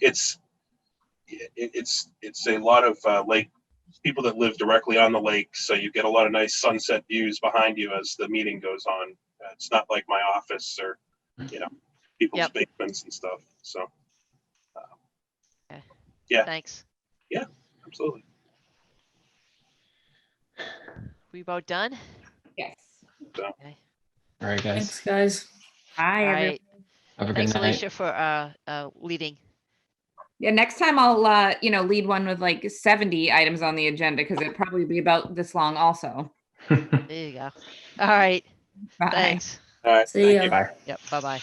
it's a lot of lake people that live directly on the lake, so you get a lot of nice sunset views behind you as the meeting goes on. It's not like my office or people's basements and stuff. So okay. Yeah, thanks. Yeah, absolutely. We about done? Yes. So. Okay. All right, guys. Thanks, guys. Hi, All everyone. right. Have a good Thanks, night. Alicia, for leading. Yeah, next time I'll lead one with like 70 items on the agenda because it'd probably be about this long also. There you go. All right. Bye. Thanks. All right. See Thank ya. you. Bye. Yep. Bye-bye.